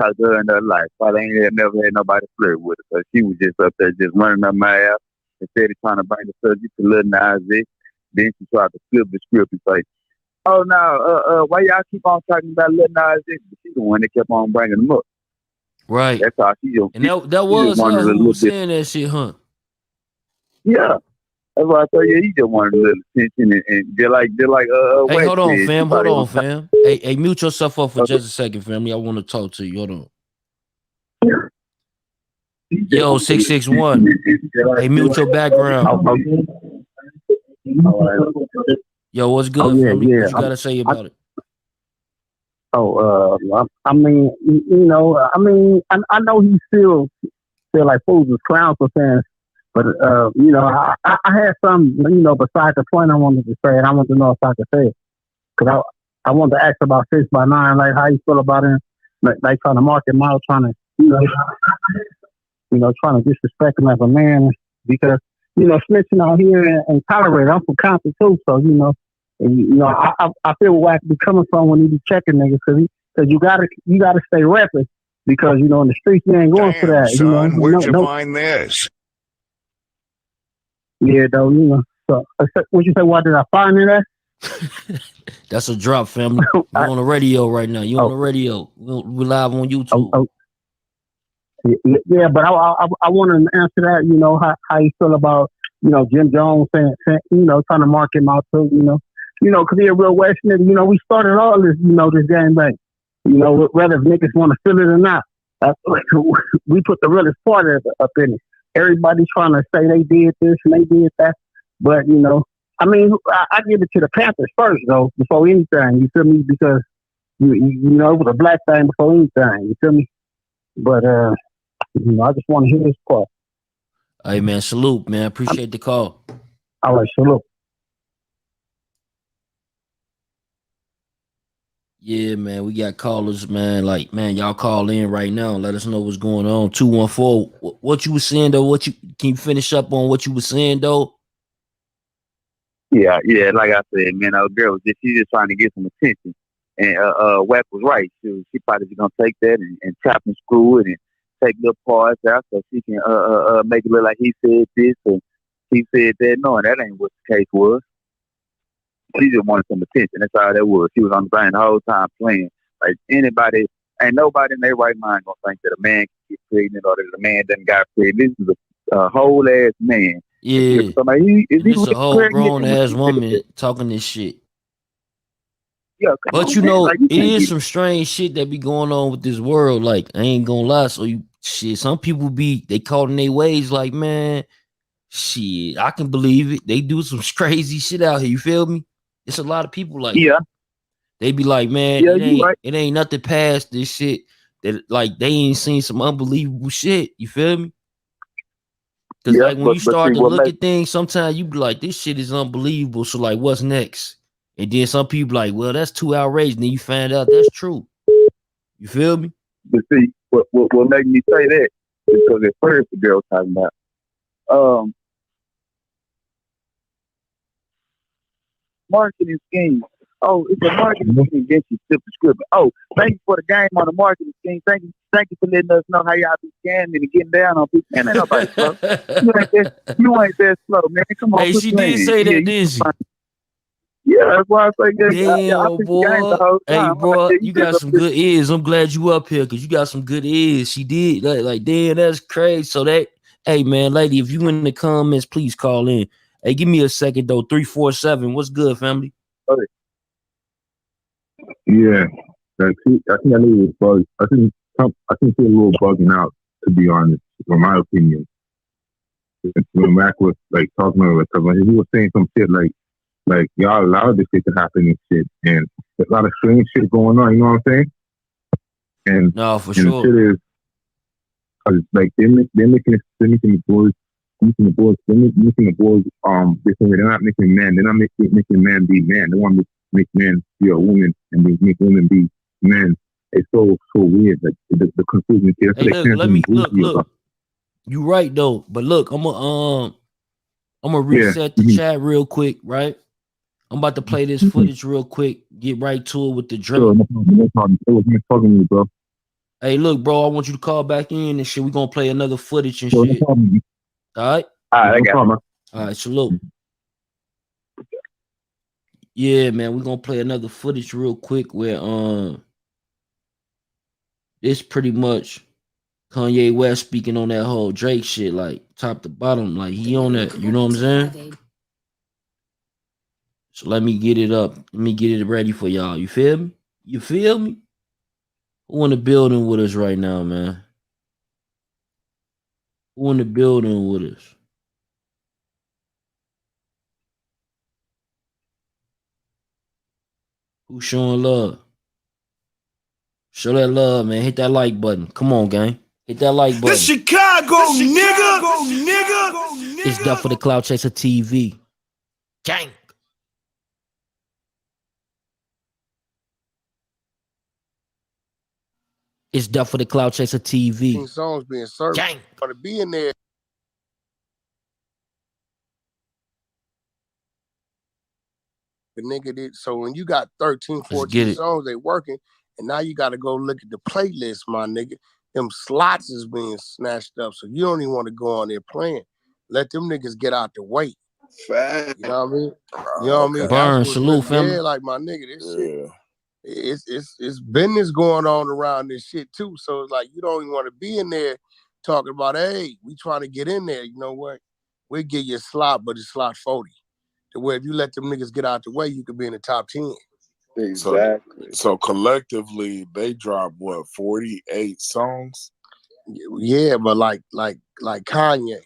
talk to her in her life. Probably ain't never had nobody flirt with her. So she was just up there just running her mouth instead of trying to bring the subject to Lil Nas X. Then she tried to flip the script and say, "Oh no, why y'all keep on talking about Lil Nas X?" But she's the one that kept on bringing them up. Right. That's how she just. And that was her who was saying that shit, huh? Yeah. That's why I tell you, he just wanted a little attention and just like hey, hold on, said, fam. Hold on, fam. Hey, mute yourself up for just a second, family. I want to talk to you. Hold on. Yo, 661. Hey, mute your background. Yo, what's good, family? What you gotta say about it? I mean, you know, I know he still like fools and clowns for saying, but you know, I had some, you know, besides the point I wanted to say, and I want to know if I could say it, because I wanted to ask about 6ix9ine, like how you feel about him, like trying to market model, trying to, trying to disrespect him as a man, because you know, snitching out here and tolerate. I'm from Compton too, so you know. And, I feel Wack be coming from when he be checking niggas, because you gotta stay reckless, because you know in the streets you ain't going for that. Son, where'd you find this? Yeah, though, you know. So what you say? Why did I find it at? That's a drop, family. You on the radio right now. You on the radio. We live on YouTube. Yeah, but I want to answer that. You know how you feel about Jim Jones saying trying to mark him out too. Because he's a real West nigga. We started all this this game bang. Whether niggas want to feel it or not, we put the realest part up in it. Everybody trying to say they did this and they did that, but I mean, I give it to the Panthers first though before anything. You feel me? Because it was a black thing before anything. You feel me? But I just want to hear this part. Hey man, salute, man. Appreciate the call. All right, salute. Yeah, man, we got callers, man. Like, man, y'all call in right now. Let us know what's going on. 214. What you was saying though? Can you finish up on what you was saying though? Yeah. Like I said, man, our girl was just trying to get some attention, and Wack was right. She probably just gonna take that and chop and screw it and take little parts out so she can make it look like he said this or he said that. No, that ain't what the case was. She just wanted some attention. That's all that was. She was on the brain the whole time playing. Like ain't nobody in their right mind gonna think that a man can get pregnant or that a man doesn't got pregnant. This is a whole ass man. Yeah. It's a whole grown ass woman talking this shit. Yeah, but it is some strange shit that be going on with this world. Like, I ain't gonna lie. So some people they caught in their ways like, man, shit, I can believe it. They do some crazy shit out here. You feel me? It's a lot of people like that. They be like, man, it ain't nothing past this shit that like they ain't seen some unbelievable shit. You feel me? Because like when you start to look at things, sometimes you be like, this shit is unbelievable. So like, what's next? And then some people like, well, that's too outrageous. And then you find out that's true. You feel me? But see, what made me say that is because at first the girl was talking about marketing scheme. Oh, it's a marketing scheme against you, subscription. Oh, thank you for the game on the marketing scheme. Thank you for letting us know how y'all be scamming and getting down on people. Man, ain't nobody slow. You ain't that slow, man. Come on. Hey, she did say that, didn't she? Yeah, that's why I say that. Damn, boy. Hey, bro, you got some good ears. I'm glad you up here because you got some good ears. She did. Like, damn, that's crazy. So hey, man, lady, if you in the comments, please call in. Hey, give me a second, though. 347. What's good, family? Okay. Yeah. I think I knew it was bug. I think she's a little bugging out, to be honest, in my opinion. When Wack was, like, talking about it, because he was saying some shit like y'all allowed this shit to happen and shit, and there's a lot of strange shit going on. You know what I'm saying? And no, for sure. The shit is, cause like they're making the boys. They're not making men. They're not making man be man. They want to make men be a woman and make women be men. It's so weird. Like the confusion. Hey, look. You right though, but look, I'm gonna reset the chat real quick, right? I'm about to play this footage real quick. Get right to it with the drink. Sure, no problem. It was me talking to you, bro. Hey, look, bro, I want you to call back in and shit. We're gonna play another footage and shit. No problem. All right? All right, I got it. All right, salute. Yeah, man, we're gonna play another footage real quick where it's pretty much Kanye West speaking on that whole Drake shit, like top to bottom, like he on that, you know what I'm saying? So let me get it up. Let me get it ready for y'all. You feel me? You feel me? Who in the building with us right now, man? Who in the building with us? Who's showing love? Show that love, man. Hit that like button. Come on, gang. Hit that like button. This Chicago, nigga. It's Death for the Cloud Chaser TV. Gang. It's Death for the Cloud Chaser TV. Songs being served. Gang. To be in there. The nigga did. So when you got 13, 14 songs, they working, and now you got to go look at the playlist, my nigga. Them slots is being snatched up, so you don't even want to go on there playing. Let them niggas get out the way. Fact. You know what I mean? You know what I mean? Burn, salute, family. Yeah, like my nigga, this shit. It's business going on around this shit too. So it's like you don't even want to be in there talking about, hey, we trying to get in there. You know what? We'll give you a slot, but it's slot 40. The way if you let them niggas get out the way, you could be in the top 10. Exactly. So collectively, they dropped what 48 songs. Yeah, but like Kanye,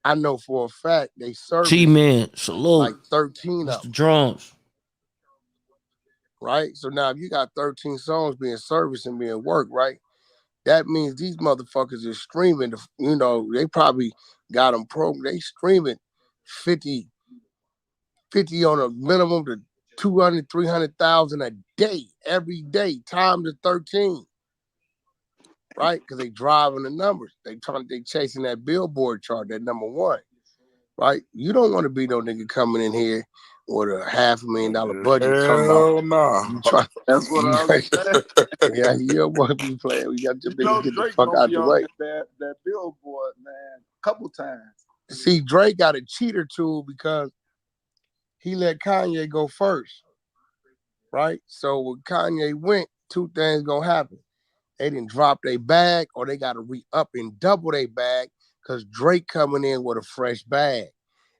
I know for a fact they serviced T-Man, salute. like 13 That's of the them. drums. Right? So now if you got 13 songs being serviced and being worked, right? That means these motherfuckers are streaming, you know, they probably got them programmed. They streaming 50 on a minimum to 200, 300,000 a day, every day, times the 13. Right? Because they driving the numbers. They chasing that Billboard chart, that number one. Right? You don't want to be no nigga coming in here with a $500,000 budget. Hell no. That's what I was saying. Yeah, you don't want to be playing. We got your niggas get Drake the fuck out the way. That Billboard, man, a couple times. See, Drake got a cheater tool because he let Kanye go first. Right? So when Kanye went, two things gonna happen. They didn't drop their bag, or they got to re-up and double their bag because Drake coming in with a fresh bag.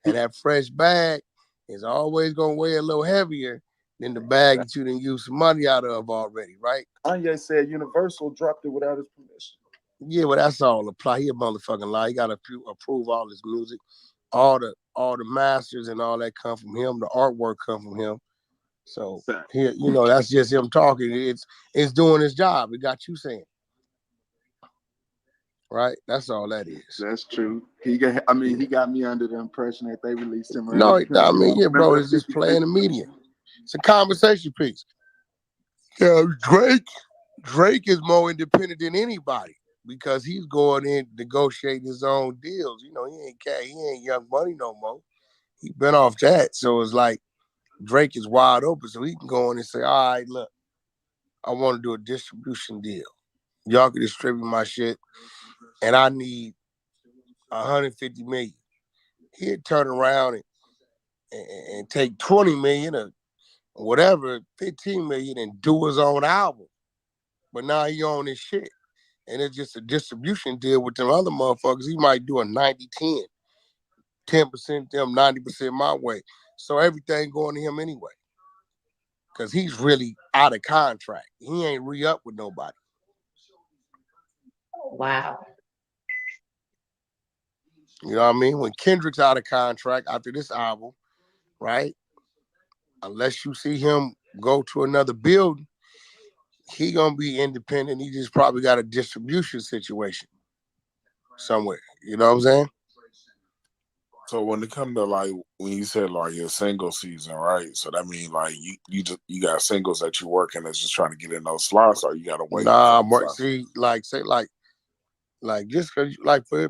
And that fresh bag is always going to weigh a little heavier than the bag that you didn't use some money out of already, right? Kanye said Universal dropped it without his permission. Yeah, well, that's all apply. He a motherfucking lie. He got to approve all his music. All the masters and all that come from him. The artwork come from him. So here, you know, that's just him talking. It's doing his job. It got you saying. Right? That's all that is. That's true. He got me under the impression that they released him. No, I mean, yeah, bro, it's just playing the media. It's a conversation piece. Yeah, Drake is more independent than anybody because he's going in negotiating his own deals. You know, he ain't Young Money no more. He been off that. So it's like Drake is wide open. So he can go in and say, all right, look, I want to do a distribution deal. Y'all can distribute my shit. And I need 150 million. He'd turn around and take 20 million or whatever, 15 million and do his own album. But now he own his shit. And it's just a distribution deal with them other motherfuckers. He might do a 90-10. 10% them, 90% my way. So everything going to him anyway. Because he's really out of contract. He ain't re-up with nobody. Wow. You know what I mean? When Kendrick's out of contract after this album, right? Unless you see him go to another building, he gonna be independent. He just probably got a distribution situation somewhere. You know what I'm saying? So when it comes to like when you said like your single season, right? So that means like you got singles that you're working that's just trying to get in those slots, or you gotta wait. Nah, see, like just cause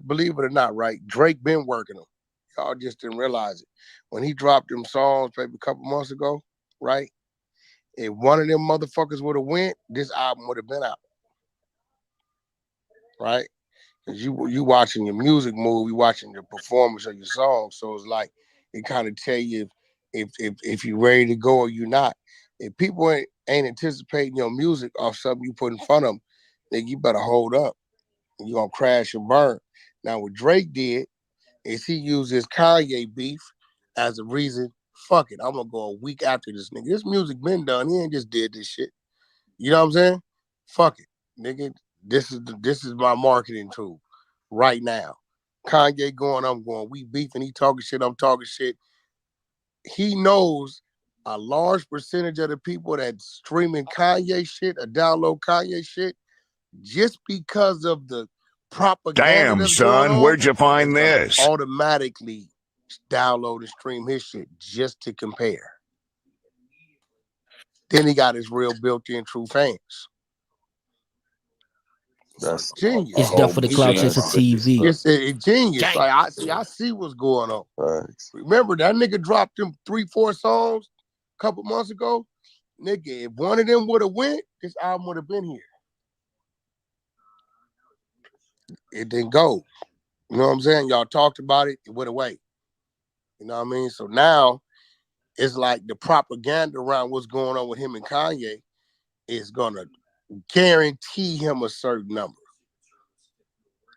believe it or not, right? Drake been working them. Y'all just didn't realize it. When he dropped them songs maybe a couple months ago, right? If one of them motherfuckers would have went, this album would have been out. Right? Because you watching your music move, you watching your performance of your song. So it's like it kind of tell you if you're ready to go or you're not. If people ain't anticipating your music off something you put in front of them, then you better hold up. You're gonna crash and burn. Now what Drake did is he used his Kanye beef as a reason. Fuck it, I'm gonna go a week after this nigga. This music been done. He ain't just did this shit. You know what I'm saying? Fuck it, nigga. This is my marketing tool right now. Kanye going, I'm going. We beefing. He talking shit. I'm talking shit. He knows a large percentage of the people that streaming Kanye shit or download Kanye shit just because of the propaganda. Damn, that's son, going on, where'd you find this? Automatically download and stream his shit just to compare. Then he got his real built-in true fans. That's genius. It's there for the clout chaser TV. It's genius. Like I see what's going on. Thanks. Remember that nigga dropped them 3-4 songs a couple months ago. Nigga, if one of them would have went, this album would have been here. It didn't go. You know what I'm saying? Y'all talked about it. It went away. You know what I mean? So now it's like the propaganda around what's going on with him and Kanye is gonna guarantee him a certain number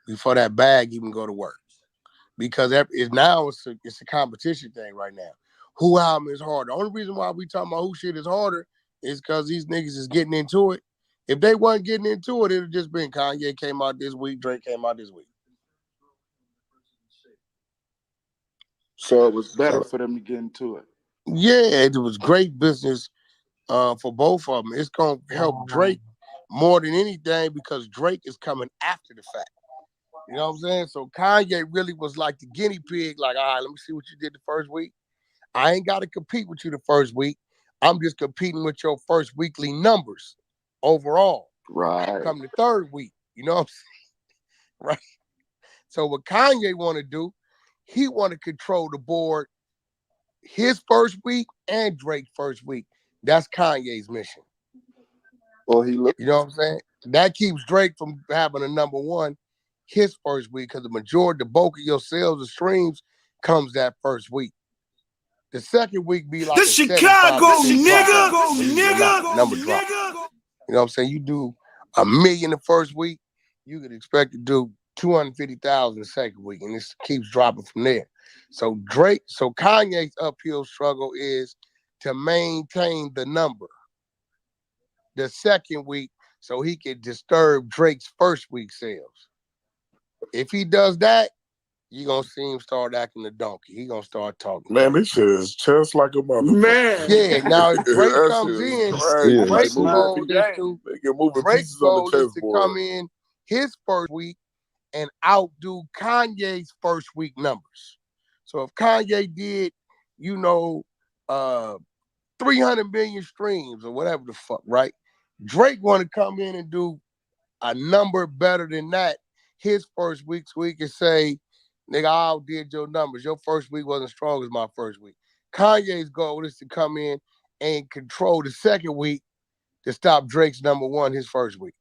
before that bag even go to work. Because it's a competition thing right now. Who album is harder? The only reason why we talking about who shit is harder is because these niggas is getting into it. If they wasn't getting into it, it would just been Kanye came out this week, Drake came out this week. So it was better for them to get into it. Yeah, it was great business for both of them. It's going to help Drake more than anything because Drake is coming after the fact. You know what I'm saying? So Kanye really was like the guinea pig, like, all right, let me see what you did the first week. I ain't got to compete with you the first week. I'm just competing with your first weekly numbers overall. Right. Come the third week. You know what I'm saying? Right. So what Kanye want to do, he want to control the board his first week and Drake's first week. That's Kanye's mission. Well, you know what I'm saying? That keeps Drake from having a number one his first week because the bulk of your sales and streams comes that first week. The second week be like the Chicago nigga, number drop. You know what I'm saying? You do $1 million the first week, you could expect to do 250,000 the second week, and this keeps dropping from there. So Kanye's uphill struggle is to maintain the number the second week so he can disturb Drake's first week sales. If he does that, you're going to see him start acting a donkey. He going to start talking. Man, this shit is just like a motherfucker. Man. Yeah, now if Drake comes in, Drake's goal is to come in his first week and outdo Kanye's first week numbers. So if Kanye did, 300 million streams or whatever the fuck, right? Drake want to come in and do a number better than that his first week so he can say, nigga, I outdid your numbers. Your first week wasn't as strong as my first week. Kanye's goal is to come in and control the second week to stop Drake's number one his first week.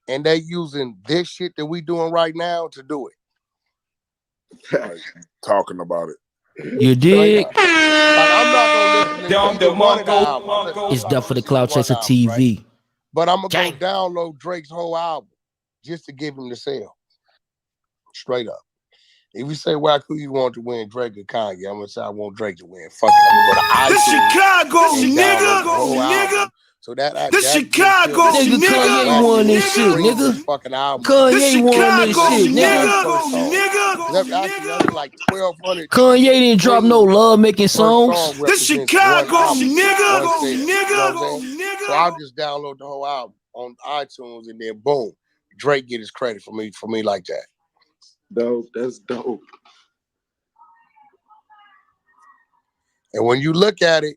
And they using this shit that we doing right now to do it. Like, talking about it. You dig? Like, I'm not gonna listen to one of the albums. It's done for the Cloud Chaser TV. Right? But I'm gonna go download Drake's whole album just to give him the sale. Straight up. If you say, Wack, who you want to win, Drake or Kanye? I'm going to say I want Drake to win. Fuck it. I'm going to go to the iTunes. Chicago nigga. So that the Chicago nigga. Kanye won this shit, nigga. Fucking album. Kanye won this shit, nigga. Actually, that's like 1,200. Kanye didn't drop no love making songs. The Chicago nigga. So I'll just download the whole album on iTunes and then boom, Drake get his credit for me like that. Dope, that's dope. And when you look at it,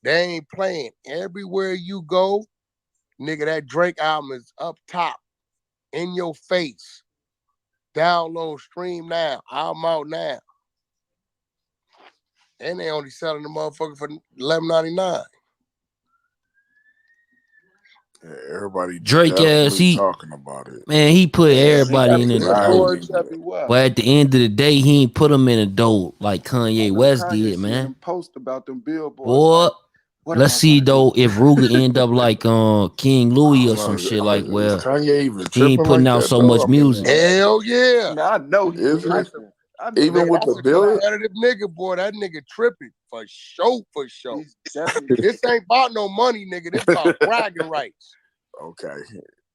they ain't playing. Everywhere you go, nigga, that Drake album is up top, in your face. Download, stream now, album out now. And they only selling the motherfucker for $11.99. Yeah, everybody Drake ass, he talking about it. Man, he put everybody in the dope. But at the end of the day, he ain't put them in a dope like Kanye West did, man. Post about them billboards. Boy, let's see though if Ruger end up like King Louis or some shit like Kanye even he ain't putting out so much music. Hell yeah. Now, I know he is. Even with the bill, competitive nigga, boy, that nigga tripping for show. This ain't about no money, nigga. This about bragging rights. Okay.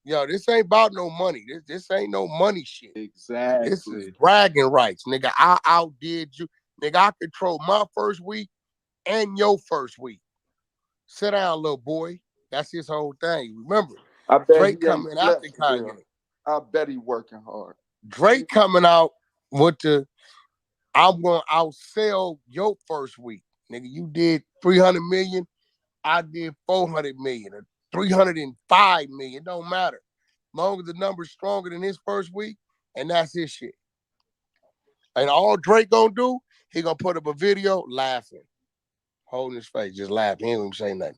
Yo, this ain't about no money. This ain't no money shit. Exactly. This is bragging rights, nigga. I outdid you. Nigga, I control my first week and your first week. Sit down, little boy. That's his whole thing. Remember, Drake coming after Kanye. I bet he working hard. Drake coming out with I'm going to outsell your first week. Nigga, you did 300 million. I did 400 million or 305 million. It don't matter. As long as the number's stronger than his first week, and that's his shit. And all Drake gonna do, he gonna put up a video laughing, holding his face, just laughing. He ain't gonna say nothing.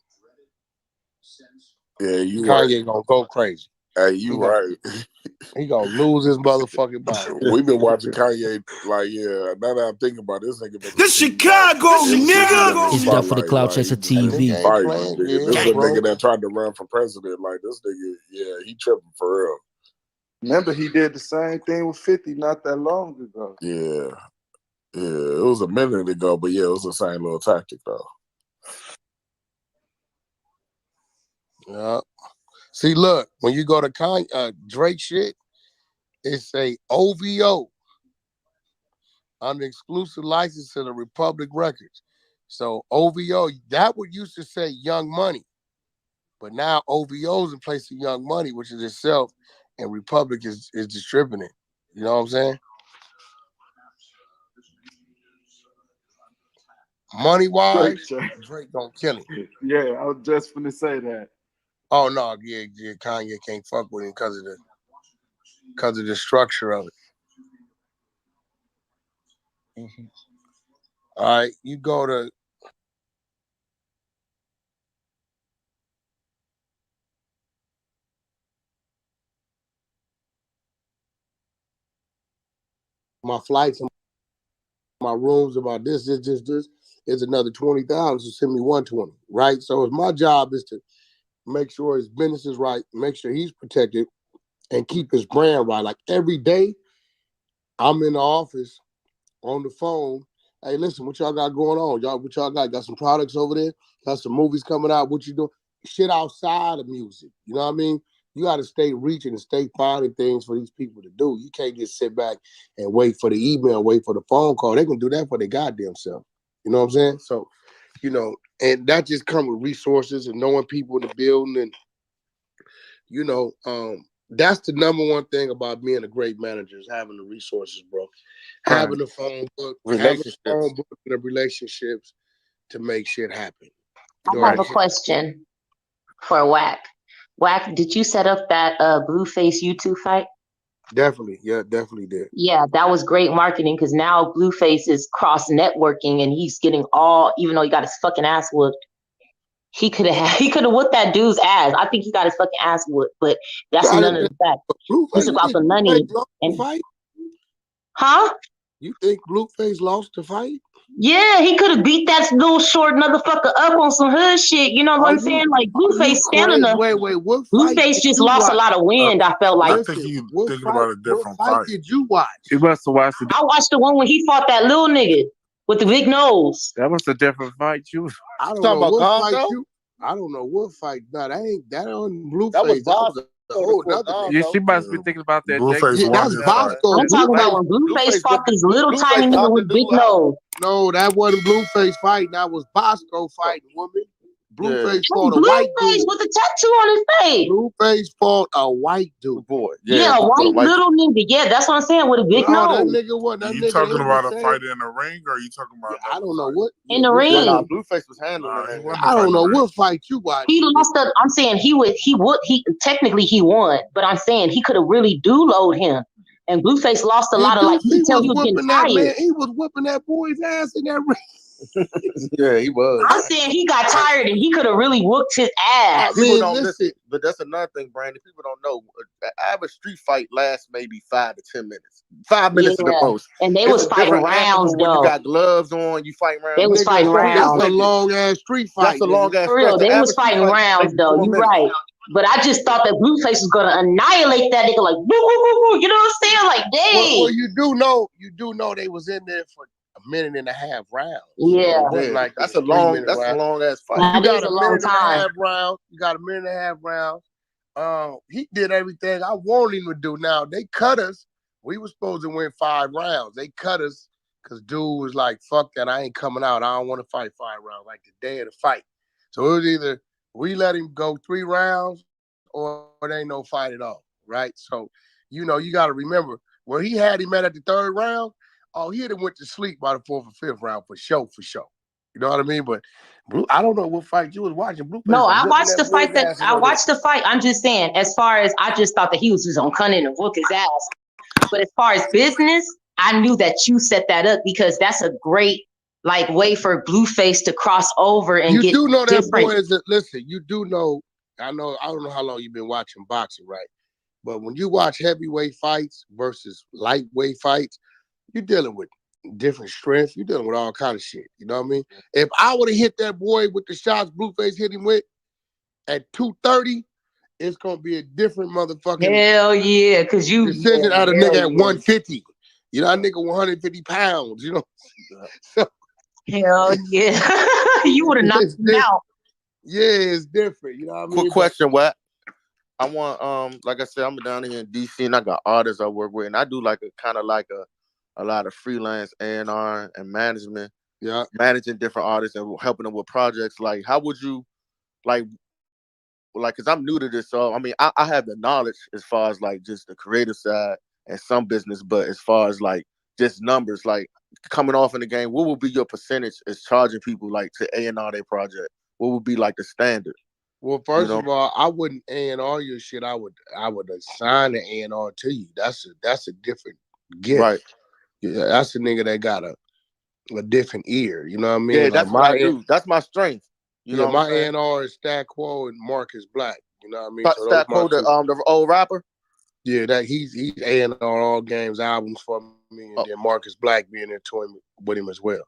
Yeah, you Kanye gonna go crazy. Hey, you right. He gonna lose his motherfucking mind. We've been watching Kanye, like, yeah, now that I'm thinking about this nigga. This Chicago, nigga! It's done for the Cloud Chaser TV. Right, nigga. This is a nigga that tried to run for president. Like, this nigga, yeah, he tripping for real. Remember, he did the same thing with 50 not that long ago. Yeah. Yeah, it was a minute ago, but yeah, it was the same little tactic, though. Yeah. See, look, when you go to Drake shit, it's a OVO under exclusive license to the Republic Records. So OVO, that would used to say Young Money, but now OVO is in place of Young Money, which is itself, and Republic is distributing it. You know what I'm saying? Money-wise, Drake don't kill him. Yeah, I was just finna say that. Oh, no, yeah, Kanye can't fuck with him because of the structure of it. Mm-hmm. All right, you go to my flights and my rooms about this is another 20,000, so send me 120, right? So it's my job is to make sure his business is right, make sure he's protected, and keep his brand right. Like every day, I'm in the office on the phone. Hey, listen, what y'all got going on? What y'all got some products over there? Got some movies coming out? What you doing? Shit outside of music. You know what I mean? You got to stay reaching and stay finding things for these people to do. You can't just sit back and wait for the email, wait for the phone call. They can do that for their goddamn self. You know what I'm saying? So, you know, and that just comes with resources and knowing people in the building. And, you know, that's the number one thing about being a great manager is having the resources, bro. Having the phone book, and the relationships to make shit happen. I have a question for Wack. Wack, did you set up that Blueface YouTube fight? Definitely, yeah, definitely did. Yeah, that was great marketing because now Blueface is cross networking and he's getting even though he got his fucking ass whooped, he could have whooped that dude's ass. I think he got his fucking ass whooped, but that's none of the fact. It's about the money. Huh? You think Blueface lost the fight? Yeah, he could have beat that little short motherfucker up on some hood shit. You know what I'm saying? Like Blueface stamina. Wait, what Blueface just lost a lot of wind. I felt like. I think you thinking about a different fight. Did you watch? You must have watched I watched the one when he fought that little nigga with the big nose. That was a different fight. I don't know what fight you. I don't know what fight. No, that on Blueface. That was Bosco. She must be thinking about that. That's Bosco. I'm talking about when Blueface fought this little tiny nigga with big nose. No, that wasn't Blueface fighting. That was Bosco fighting, woman. Blueface fought a white dude with a tattoo on his face. Blueface fought a white dude. Boy, yeah, a white little nigga. Yeah, that's what I'm saying with a big nose. That nigga wasn't. You talking about a fight in the ring, or are you talking about? I don't know what in the ring. Nah, Blueface was handling it. I don't know what fight you watched. He lost. I'm saying he technically he won, but I'm saying he could have really do-load him. And Blueface lost a lot of like. You could tell he was getting tired. He was whooping that boy's ass in that ring. Yeah, he was. I'm saying he got tired and he could have really whooped his ass. People don't listen, but that's another thing, Brandon. People don't know. An average street fight lasts maybe 5 to 10 minutes. 5 minutes at the most. And they was fighting rounds, though. You got gloves on, you fight rounds. They was fighting rounds. That's a long ass street fight. That's a long ass. For real, they was fighting rounds, though. You're right. But I just thought that Blueface was gonna annihilate that nigga, like woo, woo, woo, woo. You know what I'm saying? Like, dang. Well, you do know they was in there for a minute and a half rounds. Yeah, like that's a long ass fight. You got a minute and a half round. You got a minute and a half round. He did everything I wanted him to do. Now they cut us. We were supposed to win 5 rounds. They cut us because dude was like, "Fuck that! I ain't coming out. I don't want to fight 5 rounds." Like the day of the fight. So it was either we let him go 3 rounds or it ain't no fight at all, right? So, you know, you got to remember where he had him at the 3rd round. Oh, he had went to sleep by the 4th or 5th round for sure. You know what I mean? But I don't know what fight you was watching. No, I watched the fight I watched the fight. I'm just saying, as far as I just thought that he was just on cunning and whoop his ass. But as far as business, I knew that you set that up because that's a great like way for Blueface to cross over and get different. You do know that boy is listen, you do know, I don't know how long you've been watching boxing, right? But when you watch heavyweight fights versus lightweight fights, you're dealing with different strength. You're dealing with all kind of shit. You know what I mean? If I would have hit that boy with the shots Blueface hit him with at 230, it's gonna be a different motherfucking hell yeah, because you decision out of nigga at 150. You know, that nigga 150 pounds. You know, so hell yeah, you would have knocked him out. Yeah, it's different. You know what I mean? Quick question, Wack. I want like I said, I'm down here in DC and I got artists I work with, and I do like a lot of freelance A&R and management. Yeah, managing different artists and helping them with projects. Like, how would you like because I'm new to this, so I mean I have the knowledge as far as like just the creative side and some business, but as far as like just numbers, like coming off in the game, what would be your percentage as charging people like to A&R their project? What would be like the standard? Well, first of all, I wouldn't A&R your shit. I would assign the A&R to you. That's a different gift. Right. Yeah, that's a nigga that got a different ear. You know what I mean? Yeah, like that's what I do. That's my strength. You know my A&R is Stat Quo and Marcus Black. You know what I mean? So Stat Quo, the old rapper. Yeah, that he's A&R all games albums for me, and then Marcus Black being there with him as well.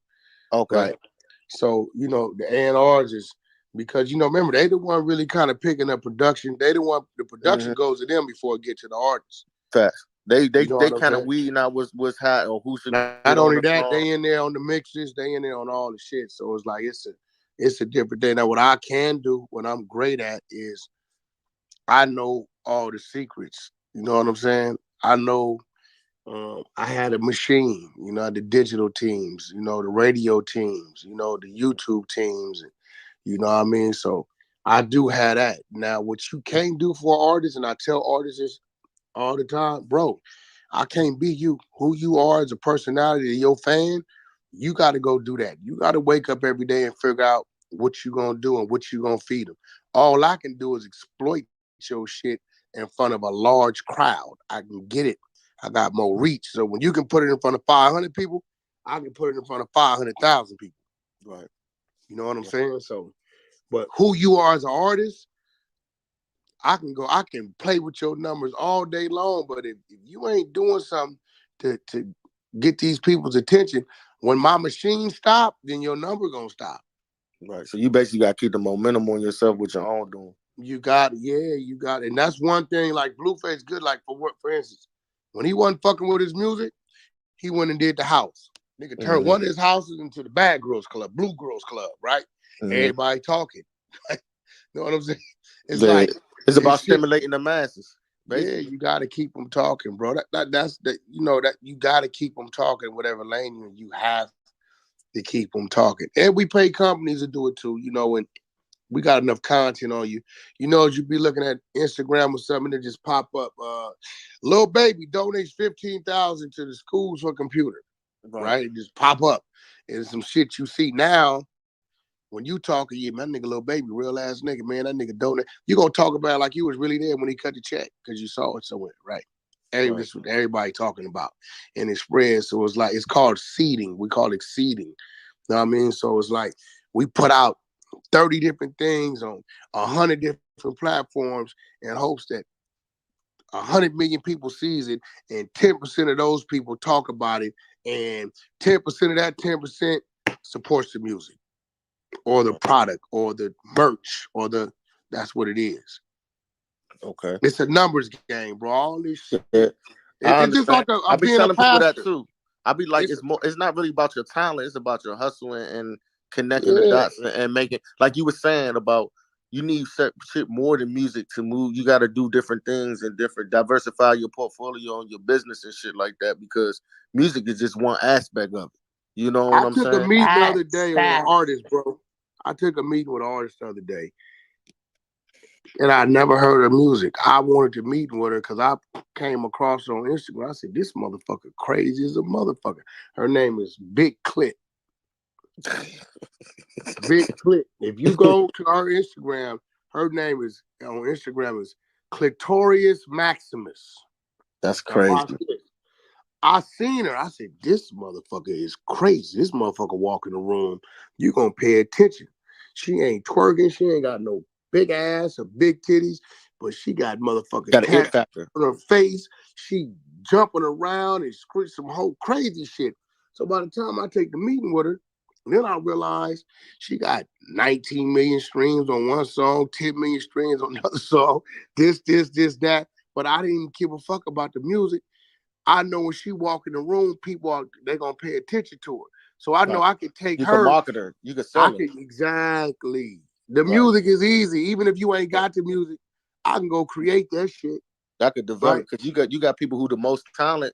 Okay. Right. So the A&Rs is because remember they the one really kind of picking up production. They the one the production goes to them before it gets to the artists. Facts. They kind of weeding out what's hot or who should. Not only that, they in there on the mixes. They in there on all the shit. So it's like it's a different thing. Now what I can do, what I'm great at is I know all the secrets. You know what I'm saying? I know. I had a machine, the digital teams, the radio teams, the YouTube teams, you know what I mean? So I do have that. Now, what you can't do for artists, and I tell artists all the time, bro, I can't be you. Who you are as a personality to your fan, you got to go do that. You got to wake up every day and figure out what you going to do and what you going to feed them. All I can do is exploit your shit in front of a large crowd. I can get it. I got more reach. So when you can put it in front of 500 people, I can put it in front of 500,000 people. Right. You know what I'm saying? So, but who you are as an artist, I can play with your numbers all day long. But if you ain't doing something to get these people's attention, when my machine stop, then your number gonna stop. Right. So you basically got to keep the momentum on yourself with your own doing. You got it. Yeah, you got it. And that's one thing, like Blueface good, like for instance, when he wasn't fucking with his music, he went and did the house. Nigga turned one of his houses into the Bad Girls Club, Blue Girls Club, right? Everybody talking. You know what I'm saying? It's about stimulating the masses. Basically. Yeah, you got to keep them talking, bro. That's that you got to keep them talking. Whatever lane you have to keep them talking, and we pay companies to do it too. And we got enough content on you. As you be looking at Instagram or something that just pop up. Lil Baby donates $15,000 to the schools for computer. Right? It just pop up. And some shit you see now. When you talking, yeah, man, nigga Lil Baby, real ass nigga, man, that nigga donate. You gonna talk about it like you was really there when he cut the check because you saw it somewhere, right? That's what everybody talking about, and it spreads. So it's called seeding. We call it seeding. You know what I mean? So it's like we put out 30 different things on 100 different platforms in hopes that 100 million people sees it, and 10% of those people talk about it, and 10% of that 10% supports the music or the product or the merch or that's what it is. Okay. It's a numbers game, bro. All this shit. I just like I be telling people that too. I be like, it's not really about your talent, it's about your hustling and connecting the dots and making, like you were saying about, you need shit more than music to move. You got to do different things and diversify your portfolio and your business and shit like that, because music is just one aspect of it. You know what I'm saying? I took a meeting the other day with an artist, bro. I took a meeting with an artist the other day, and I never heard her music. I wanted to meet with her because I came across her on Instagram. I said, this motherfucker crazy as a motherfucker. Her name is Big Clit. Big Clit. If you go to her Instagram, her name is on Instagram is Clitorius Maximus. That's crazy. I seen her. I said, this motherfucker is crazy. This motherfucker walk in the room, you gonna pay attention. She ain't twerking. She ain't got no big ass or big titties. but she got motherfucking got an it tats factor on her face. She jumping around and screaming some whole crazy shit. So by the time I take the meeting with her, then I realize she got 19 million streams on one song, 10 million streams on another song, this, that. But I didn't give a fuck about the music. I know when she walk in the room, they're gonna pay attention to her. So I know I can take her. You can market her. You can sell her. Exactly. The music is easy. Even if you ain't got the music, I can go create that shit. That could develop because you got people who the most talented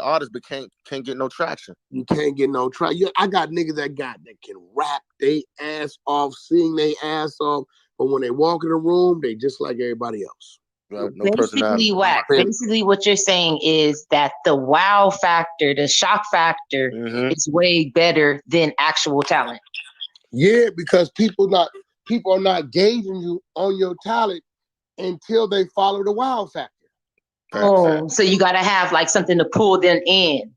artists, but can't get no traction. You can't get no traction. I got niggas that can rap they ass off, sing they ass off, but when they walk in the room, they just like everybody else. Right, no personality. Wack. Basically, what you're saying is that the wow factor, the shock factor, is way better than actual talent. Yeah, because people are not gauging you on your talent until they follow the wow factor. Oh, so you got to have like something to pull them in.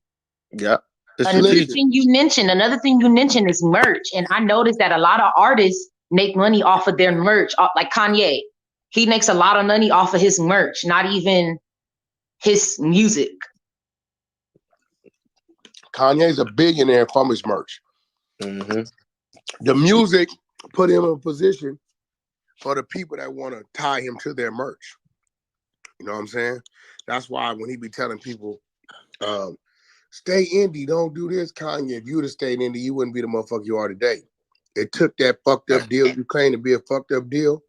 Yeah. Another thing you mentioned is merch, and I noticed that a lot of artists make money off of their merch, like Kanye. He makes a lot of money off of his merch, not even his music. Kanye's a billionaire from his merch. The music put him in a position for the people that want to tie him to their merch. You know what I'm saying? That's why when he be telling people, stay indie, don't do this, Kanye. If you would have stayed indie, you wouldn't be the motherfucker you are today. It took that fucked up deal you claim to be a fucked up deal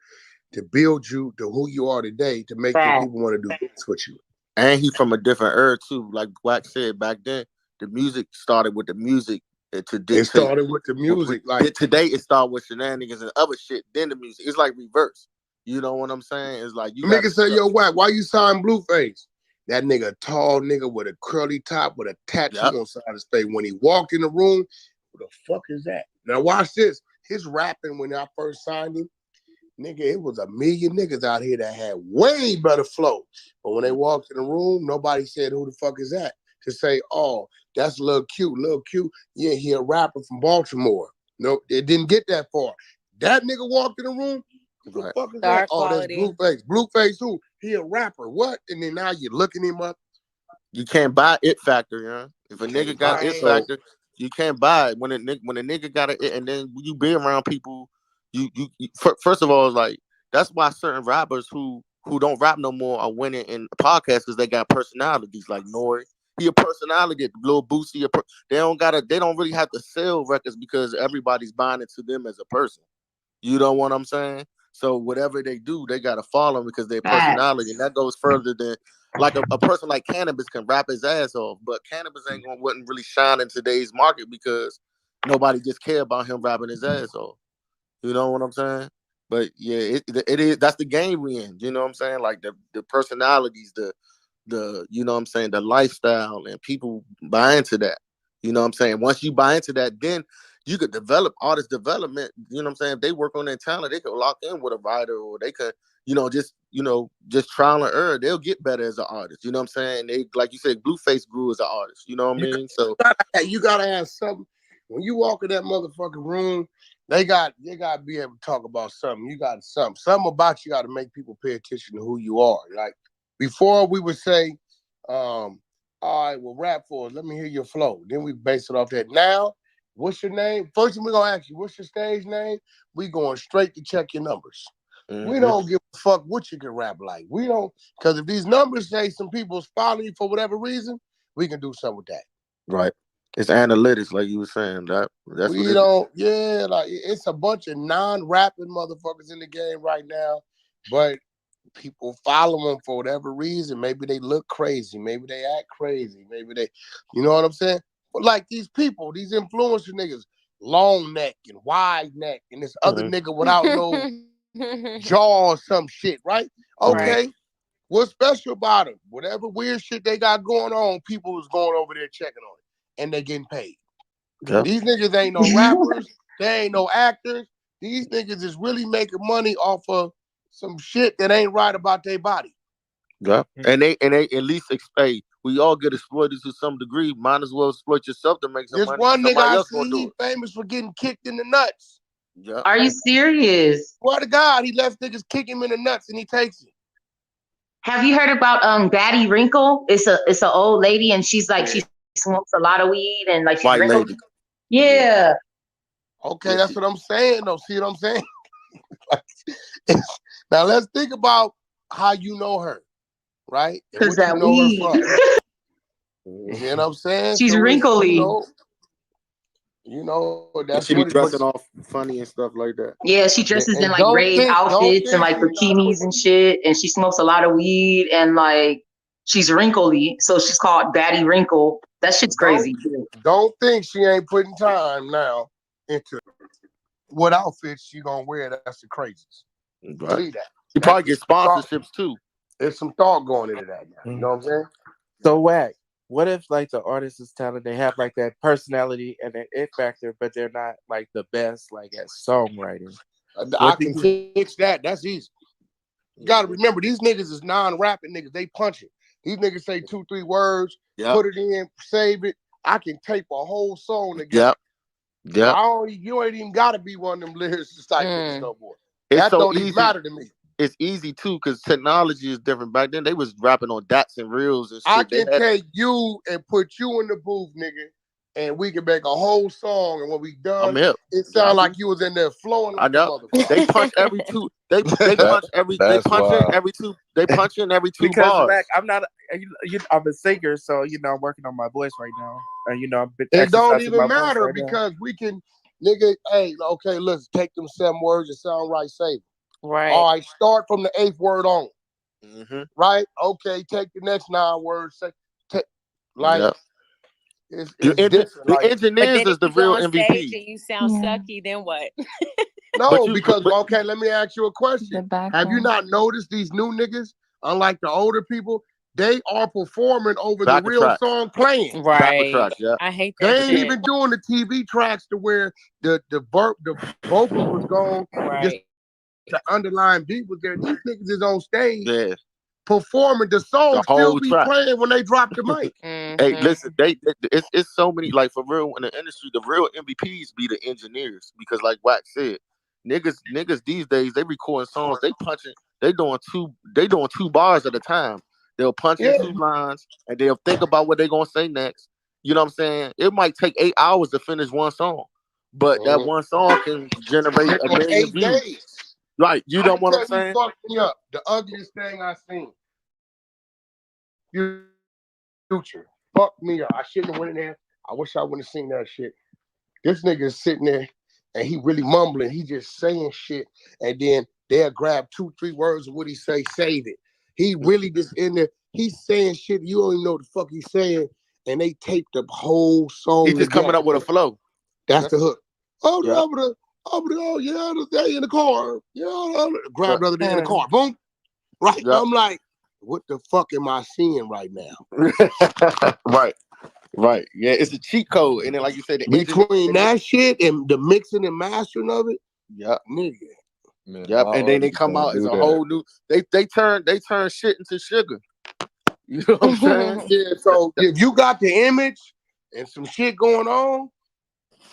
to build you to who you are today, to make people want to do business with you. And he from a different era too. Like Wack said back then, the music started with the music to dictate. It started with the music. Like today, it started with shenanigans and other shit. Then the music. It's like reverse. You know what I'm saying? It's like you. Nigga say, yo, Wack, why you sign Blueface? That nigga, tall nigga with a curly top with a tattoo on the side of his face. When he walked in the room, what the fuck is that? Now watch this. His rapping when I first signed him, nigga, it was a million niggas out here that had way better flow. But when they walked in the room, nobody said, who the fuck is that? To say, oh, that's Lil Q. Lil Q, yeah, he a rapper from Baltimore. No, it didn't get that far. That nigga walked in the room, who the fuck is that? Oh, that's Blueface. Blueface who? He a rapper. What? And then now you're looking him up. You can't buy it factor, you know? If a nigga got it factor, you can't buy it. When a nigga got it, and then you be around people, you first of all, like that's why certain rappers who don't rap no more are winning in podcasts because they got personalities. Like Nori, he a personality. Lil Boosie, they don't really have to sell records because everybody's buying into them as a person. You know what I'm saying? So whatever they do, they gotta follow them because their personality, and that goes further than like a person like Cannabis can rap his ass off, but Cannabis wouldn't really shine in today's market because nobody just care about him rapping his ass off. You know what I'm saying? But yeah, it is. That's the game we in. You know what I'm saying? Like the personalities, the you know what I'm saying, the lifestyle, and people buy into that. You know what I'm saying? Once you buy into that, then you could develop artist development. You know what I'm saying? If they work on their talent, they could lock in with a writer, or they could, just trial and error. They'll get better as an artist. You know what I'm saying? They, like you said, Blueface grew as an artist. You know what I mean? So you gotta have something. When you walk in that motherfucking room, they gotta be able to talk about something. You got something about you got to make people pay attention to who you are. Like before, we would say, all right, well, rap for us. Let me hear your flow. Then we base it off that. Now, what's your name? First thing we're going to ask you, what's your stage name? We going straight to check your numbers. We don't give a fuck what you can rap like. We don't, because if these numbers say some people's following you for whatever reason, we can do something with that. Right. It's analytics, like you were saying. That's we don't, yeah, like it's a bunch of non-rapping motherfuckers in the game right now, but people follow them for whatever reason. Maybe they look crazy. Maybe they act crazy. Maybe they, you know what I'm saying? But like these people, these influencer niggas, long neck and wide neck, and this other nigga without no jaw or some shit, right? Okay. What's special about them? Whatever weird shit they got going on, people is going over there checking on it, and they getting paid. Yep. These niggas ain't no rappers. They ain't no actors. These niggas is really making money off of some shit that ain't right about their body. Yeah, and they at least we all get exploited to some degree. Might as well exploit yourself to make some money. There's one nigga I see, he famous for getting kicked in the nuts. Yeah. Are you serious? Swear to God, he lets niggas kick him in the nuts and he takes it. Have you heard about Daddy Wrinkle? It's an old lady and she's like she smokes a lot of weed and like she's White wrinkled. lady. Yeah. Okay, that's what I'm saying though. See what I'm saying? Now let's think about how you know her, right? And Because what you that know weed. her from. You know what I'm saying? She's So wrinkly. You know that's she be dressing off funny and stuff like that. Yeah, she dresses in like rave outfits and like bikinis and shit, and she smokes a lot of weed and like she's wrinkly, so she's called Daddy Wrinkle. That shit's crazy. Don't think she ain't putting time now into what outfits she gonna wear. That's the craziest. Right. Believe that. She probably gets sponsorships too. There's some thought going into that now. You know what I'm saying? So Wack, what if like the artist is talented, they have like that personality and that it factor, but they're not like the best like at songwriting? I can fix that. That's easy. You gotta remember these niggas is non-rapping niggas. They punching. These niggas say 2-3 words, put it in, save it. I can tape a whole song together. Yep. You ain't even gotta be one of them lyricists type niggas no more. It's That so don't easy. even matter to me. It's easy too because technology is different. Back then, they was rapping on dots and reels and shit. I can take you and put you in the booth, nigga, and we can make a whole song. And when we done, it sound like you was in there flowing like a motherfucker. They punch every two. They punch every. They punch in every two. They punch in every two because bars. Wack, I'm not. I'm a singer, so I'm working on my voice right now, and it don't even matter because we can, nigga. Hey, okay, let's take them 7 words and sound right. Say, right. All right, start from the 8th word on. Mm-hmm. Right? Okay, take the next 9 words. It's different. The engineers is the real MVP. And you sound sucky, then what? No, because okay, let me ask you a question. Have you not noticed these new niggas, unlike the older people, they are performing over the real song playing. Right. I hate that. They ain't even doing the TV tracks to where the vocals was gone. Just the underlying beat was there. These niggas is on stage performing the song, still be playing when they drop the mic. Hey, listen, it's so many, like, for real, in the industry, the real MVPs be the engineers because, like Wack said, niggas these days, they recording songs, they doing two bars at a time. They'll punch in 2 lines and they'll think about what they're gonna say next. You know what I'm saying? It might take 8 hours to finish one song, but that one song can generate a million views. Days. Right, you know what I'm saying? Fucked me up. The ugliest thing I seen. Future fucked me up. I shouldn't have went in there. I wish I wouldn't have seen that shit. This nigga is sitting there and he really mumbling. He just saying shit, and then they'll grab 2-3 words of what he say, save it. He really just in there. He's saying shit you don't even know what the fuck he's saying, and they tape the whole song. He's just coming up with a flow. That's the hook. They in the car. Grab the other day in the car. Boom. Right. Yeah. I'm like, what the fuck am I seeing right now? Right. Yeah, it's a cheat code. And then, like you said, between that shit and the mixing and mastering of it, nigga. Man, and then they come out as a whole new. They turn shit into sugar. You know what I'm saying? Yeah. So if you got the image and some shit going on,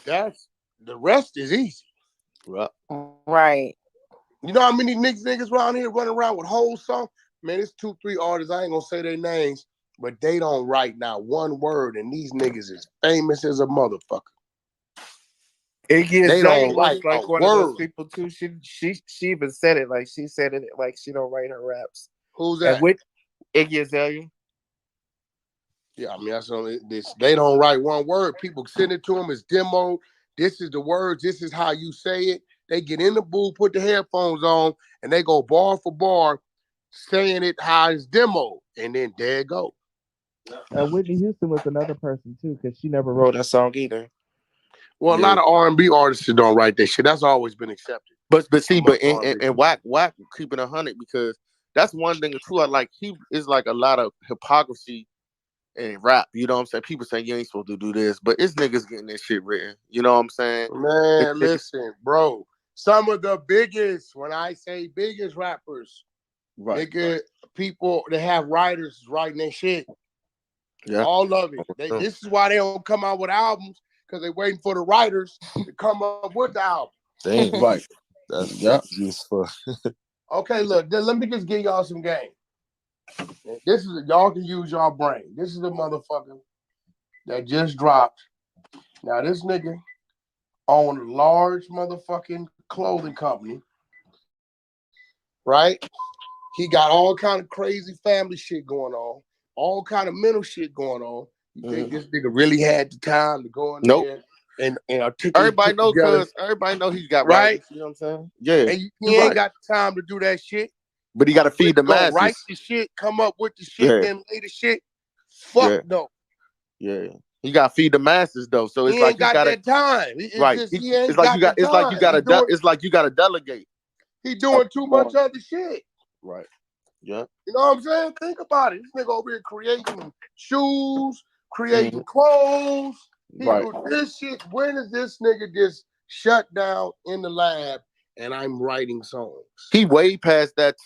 that's the rest is easy. Right. You know how many niggas around here running around with whole songs? Man, it's 2-3 artists. I ain't gonna say their names, but they don't write not one word, and these niggas is famous as a motherfucker. It gets they don't like write one word. of those people too. She even said it like she said it like she don't write her raps. Who's that? And with Iggy Azalea. Yeah, I mean that's only this. They don't write one word. People send it to them as demo. This is the words. This is how you say it. They get in the booth, put the headphones on, and they go bar for bar, saying it how it's demo, and then there it go. Whitney Houston was another person too, because she never wrote a song either. Well, a lot of R&B artists don't write that shit. That's always been accepted. But Wack keeping 100 because that's one thing too. I like he is like a lot of hypocrisy in rap. You know what I'm saying? People say you ain't supposed to do this, but it's niggas getting this shit written. You know what I'm saying? Man, listen, bro. Some of the biggest, when I say biggest rappers, nigga, people that have writers writing their shit. Yeah. All of it. This is why they don't come out with albums, because they're waiting for the writers to come up with the album. Damn. Right. That's just for. Okay, look, let me just give y'all some game. This is y'all can use y'all brain. This is the motherfucker that just dropped. Now this nigga owned a large motherfucking clothing company, right? He got all kind of crazy family shit going on, all kind of mental shit going on. You think this nigga really had the time to go in there and articulate? Everybody know because everybody know he's got right. You know what I'm saying? Yeah. And he ain't got the time to do that shit. But he got to feed the masses. Write the shit, come up with the shit, then lay the shit. Fuck no. Yeah. He got to feed the masses though, so it's he like ain't got that time. It's like you got to delegate. He doing too much other shit. Right. Yeah. You know what I'm saying? Think about it. This nigga over here creating shoes, creating clothes. He do this shit. When is this nigga just shut down in the lab and I'm writing songs? He way past that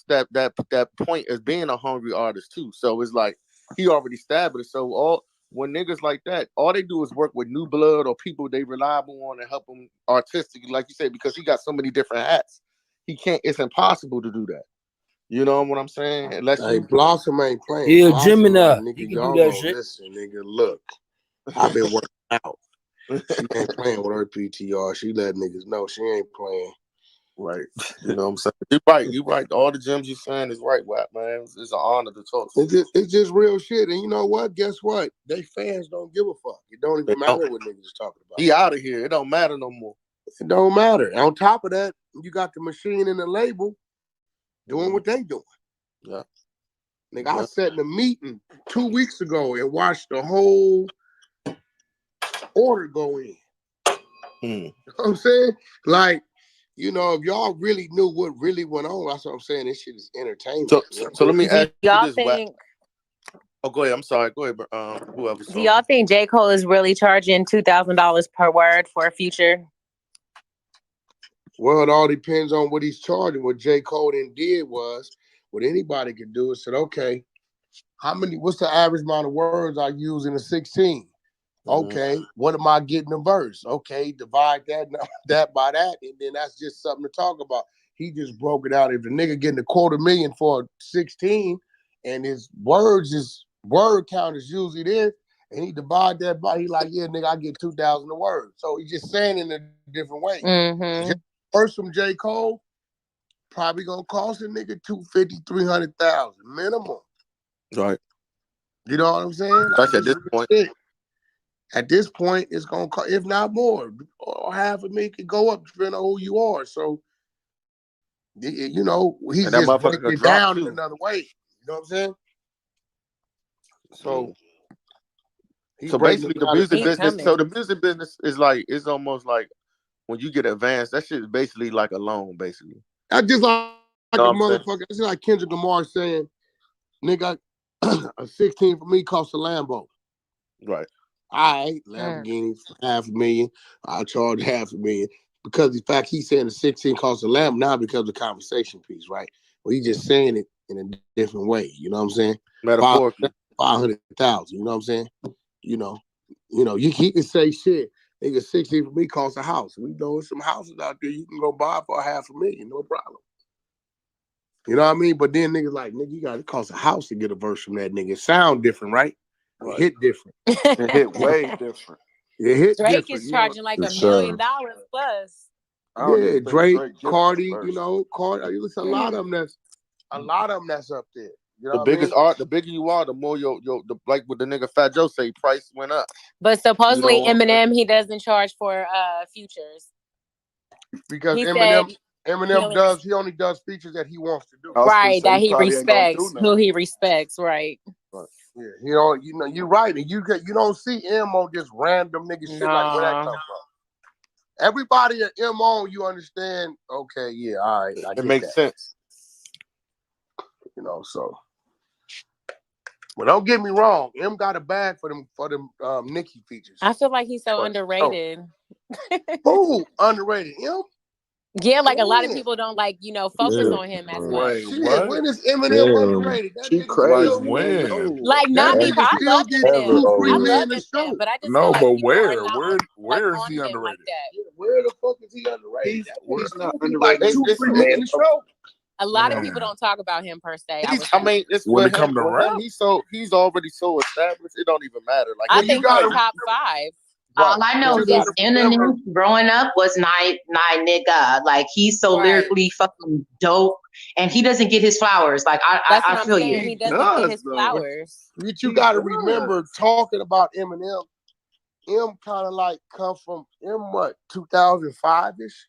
point as being a hungry artist too. So it's like he already established. So when niggas like that, all they do is work with new blood or people they reliable on and help them artistically, like you said, because he got so many different hats. He can't. It's impossible to do that. You know what I'm saying? Unless Blossom ain't playing. Yeah, Blossom, Gemini. nigga, You can y'all do that gonna shit. listen, nigga. Look, I've been working out. She ain't playing with her PTR. She let niggas know she ain't playing. Right. You know what I'm saying? You right. All the gems you saying is right, Wack, man. It's an honor to talk to you. It's just real shit. And you know what? Guess what? They fans don't give a fuck. It don't even matter what niggas is talking about. He out of here. It don't matter no more. It don't matter. On top of that, you got the machine and the label doing what they doing. Yeah. Nigga, I sat in a meeting 2 weeks ago and watched the whole order go in. You know what I'm saying? Like, you know, if y'all really knew what really went on, that's what I'm saying. This shit is entertainment. So let me ask you y'all this, think? Oh, go ahead. I'm sorry. Go ahead. Whoever's Do y'all think J. Cole is really charging $2,000 per word for a feature? Well, it all depends on what he's charging. What J. Cole then did was, what anybody could do is said, okay, what's the average amount of words I use in a 16? Okay, what am I getting a verse? Okay, divide that by that, and then that's just something to talk about. He just broke it out. If the nigga getting $250,000 for a 16 and his word count is usually this, and he divide that by, he like, yeah, nigga, I get 2,000 a word. So he's just saying in a different way. Verse from J. Cole probably gonna cost a nigga $250,000-$300,000 minimum. Right. You know what I'm saying? That's at this point. At this point, it's gonna cost, if not more, or $500,000 could go up depending on who you are. So, you know, he's just breaking it down in another way. You know what I'm saying? So, basically, the music business. So the music business is like, it's almost like when you get advanced, that shit is basically like a loan, basically. That's just like a motherfucker. It's like Kendrick Lamar saying, "Nigga, a 16 for me costs a Lambo." Right. All right, Lamborghini for $500,000. I'll charge $500,000 because in fact he's saying the 16 costs a Lambo now because of the conversation piece, right? Well, he's just saying it in a different way. You know what I'm saying? Metaphorically, 500,000. You know what I'm saying? You know, he can say shit. Nigga, 16 for me costs a house. We know there's some houses out there you can go buy for $500,000, no problem. You know what I mean? But then niggas like, nigga, you got to cost a house to get a verse from that nigga. It sound different, right? It hit different. It hit way different. It hit Drake different. is charging like $1 million plus. Yeah, Drake, Cardi, Cardi. Listen, a lot of them that's up there. You know the biggest art, the bigger you are, the more like what the nigga Fat Joe say, price went up. But supposedly Eminem, he doesn't charge for features. Because Eminem does, he only does features that he wants to do. Right, that he respects, who he respects, right. Yeah, you're right. And you don't see M on just random nigga shit like where that come from. Everybody at M on, you understand, okay, yeah, all right. It makes sense. You know, so. But don't get me wrong, M got a bag for them Nicki features. I feel like he's so underrated. Who underrated? M? Yeah, like a lot of people don't focus on him as much. Shit, when is Eminem underrated? That she nigga crazy. still When? Like not me, I love Eminem. I love Eminem, but I just feel like but people are not where is on he him underrated? like that. Where the fuck is he underrated? He's not Like underrated. 2-3 men in the show. A lot of people don't talk about him per se. I mean, it's when for it come him. to rap, He's already so established. It don't even matter. Like I think he's top 5. All I know is Eminem growing up was nine nigga. Like he's so lyrically fucking dope, and he doesn't get his flowers. Like I feel you. He doesn't get his flowers. But you got to remember talking about Eminem. M kind of like come from what 2005-ish,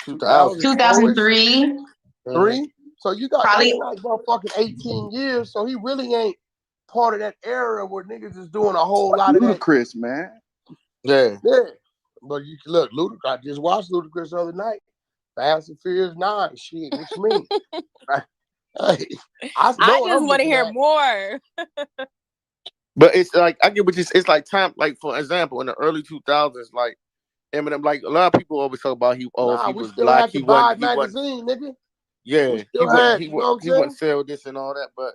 2003. 3. So you got probably like fucking 18 years. So he really ain't part of that era where niggas is doing a whole lot of that. Ludacris, man. Yeah. But you look, Ludacris. I just watched Ludacris the other night. Fast and Furious 9. Shit, what you mean? I just want to hear more. But it's like I get what you. It's like time. Like for example, in the early 2000s, like Eminem, like a lot of people always talk about he was black. He wasn't magazine, nigga. Yeah, he wouldn't sell this and all that. But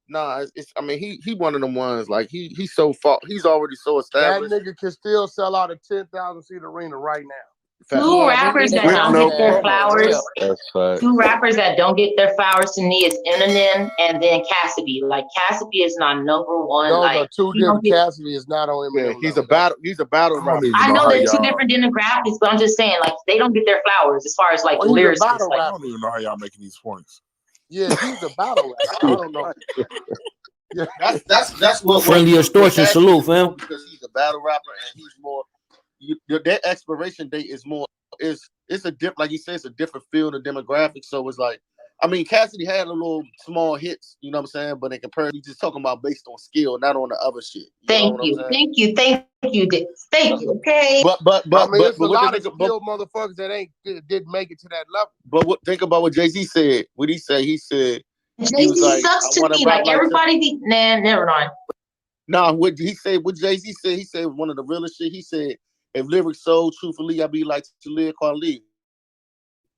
nah, it's I mean he one of them ones. Like he's so far. He's already so established. That nigga can still sell out a 10,000-seat arena right now. 2 rappers that don't get their flowers. That's 2 rappers that don't get their flowers to me is Eminem and then Cassidy. Like Cassidy is not number one. Those like are 2 different. Cassidy is not on Eminem. He's a battle rapper. I know they're 2 different demographics, but I'm just saying, like they don't get their flowers as far as like lyrics. I don't even know how y'all making these points. Yeah, he's a battle rapper. I don't know. Yeah, that's what friendly extortion. Salute, fam. Because he's a battle rapper and he's more. Their expiration date is more. It's a like you said, it's a different field of demographics. So it's like, I mean, Cassidy had a little small hits, you know what I'm saying? But in comparison, he's just talking about based on skill, not on the other shit. Thank you. Okay. But I mean, it's a lot of skilled motherfuckers that didn't make it to that level. But think about what Jay-Z said. What he said? He said Jay-Z sucks to me. Like everybody never mind. Nah, what he said? What Jay-Z said? He said one of the realest shit. He said, if lyrics sold truthfully, I'd be like Talib Kweli.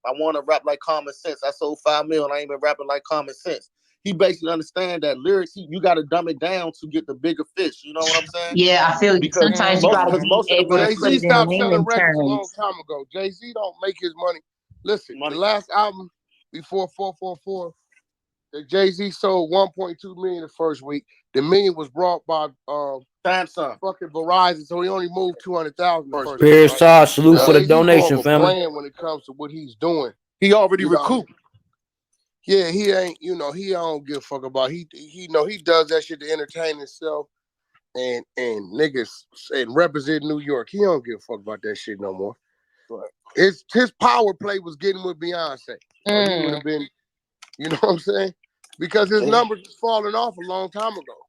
I want to rap like Common Sense. I sold 5 million. I ain't been rapping like Common Sense. He basically understand that lyrics, you got to dumb it down to get the bigger fish. You know what I'm saying? Yeah, I feel you. Because sometimes you got to be able to put it in layman records a long terms. time ago. Jay-Z don't make his money. Listen, the last album before 444, that Jay-Z sold 1.2 million the first week. The million was brought by Samsung, fucking Verizon, so he only moved 200,000 the first Pierce Todd, salute for the donation, family. When it comes to what he's doing, he already recouped. Yeah, he ain't. He don't give a fuck about. He does that shit to entertain himself and niggas and represent New York. He don't give a fuck about that shit no more. His power play was getting with Beyonce. He would have been. You know what I'm saying? Because his numbers was falling off a long time ago.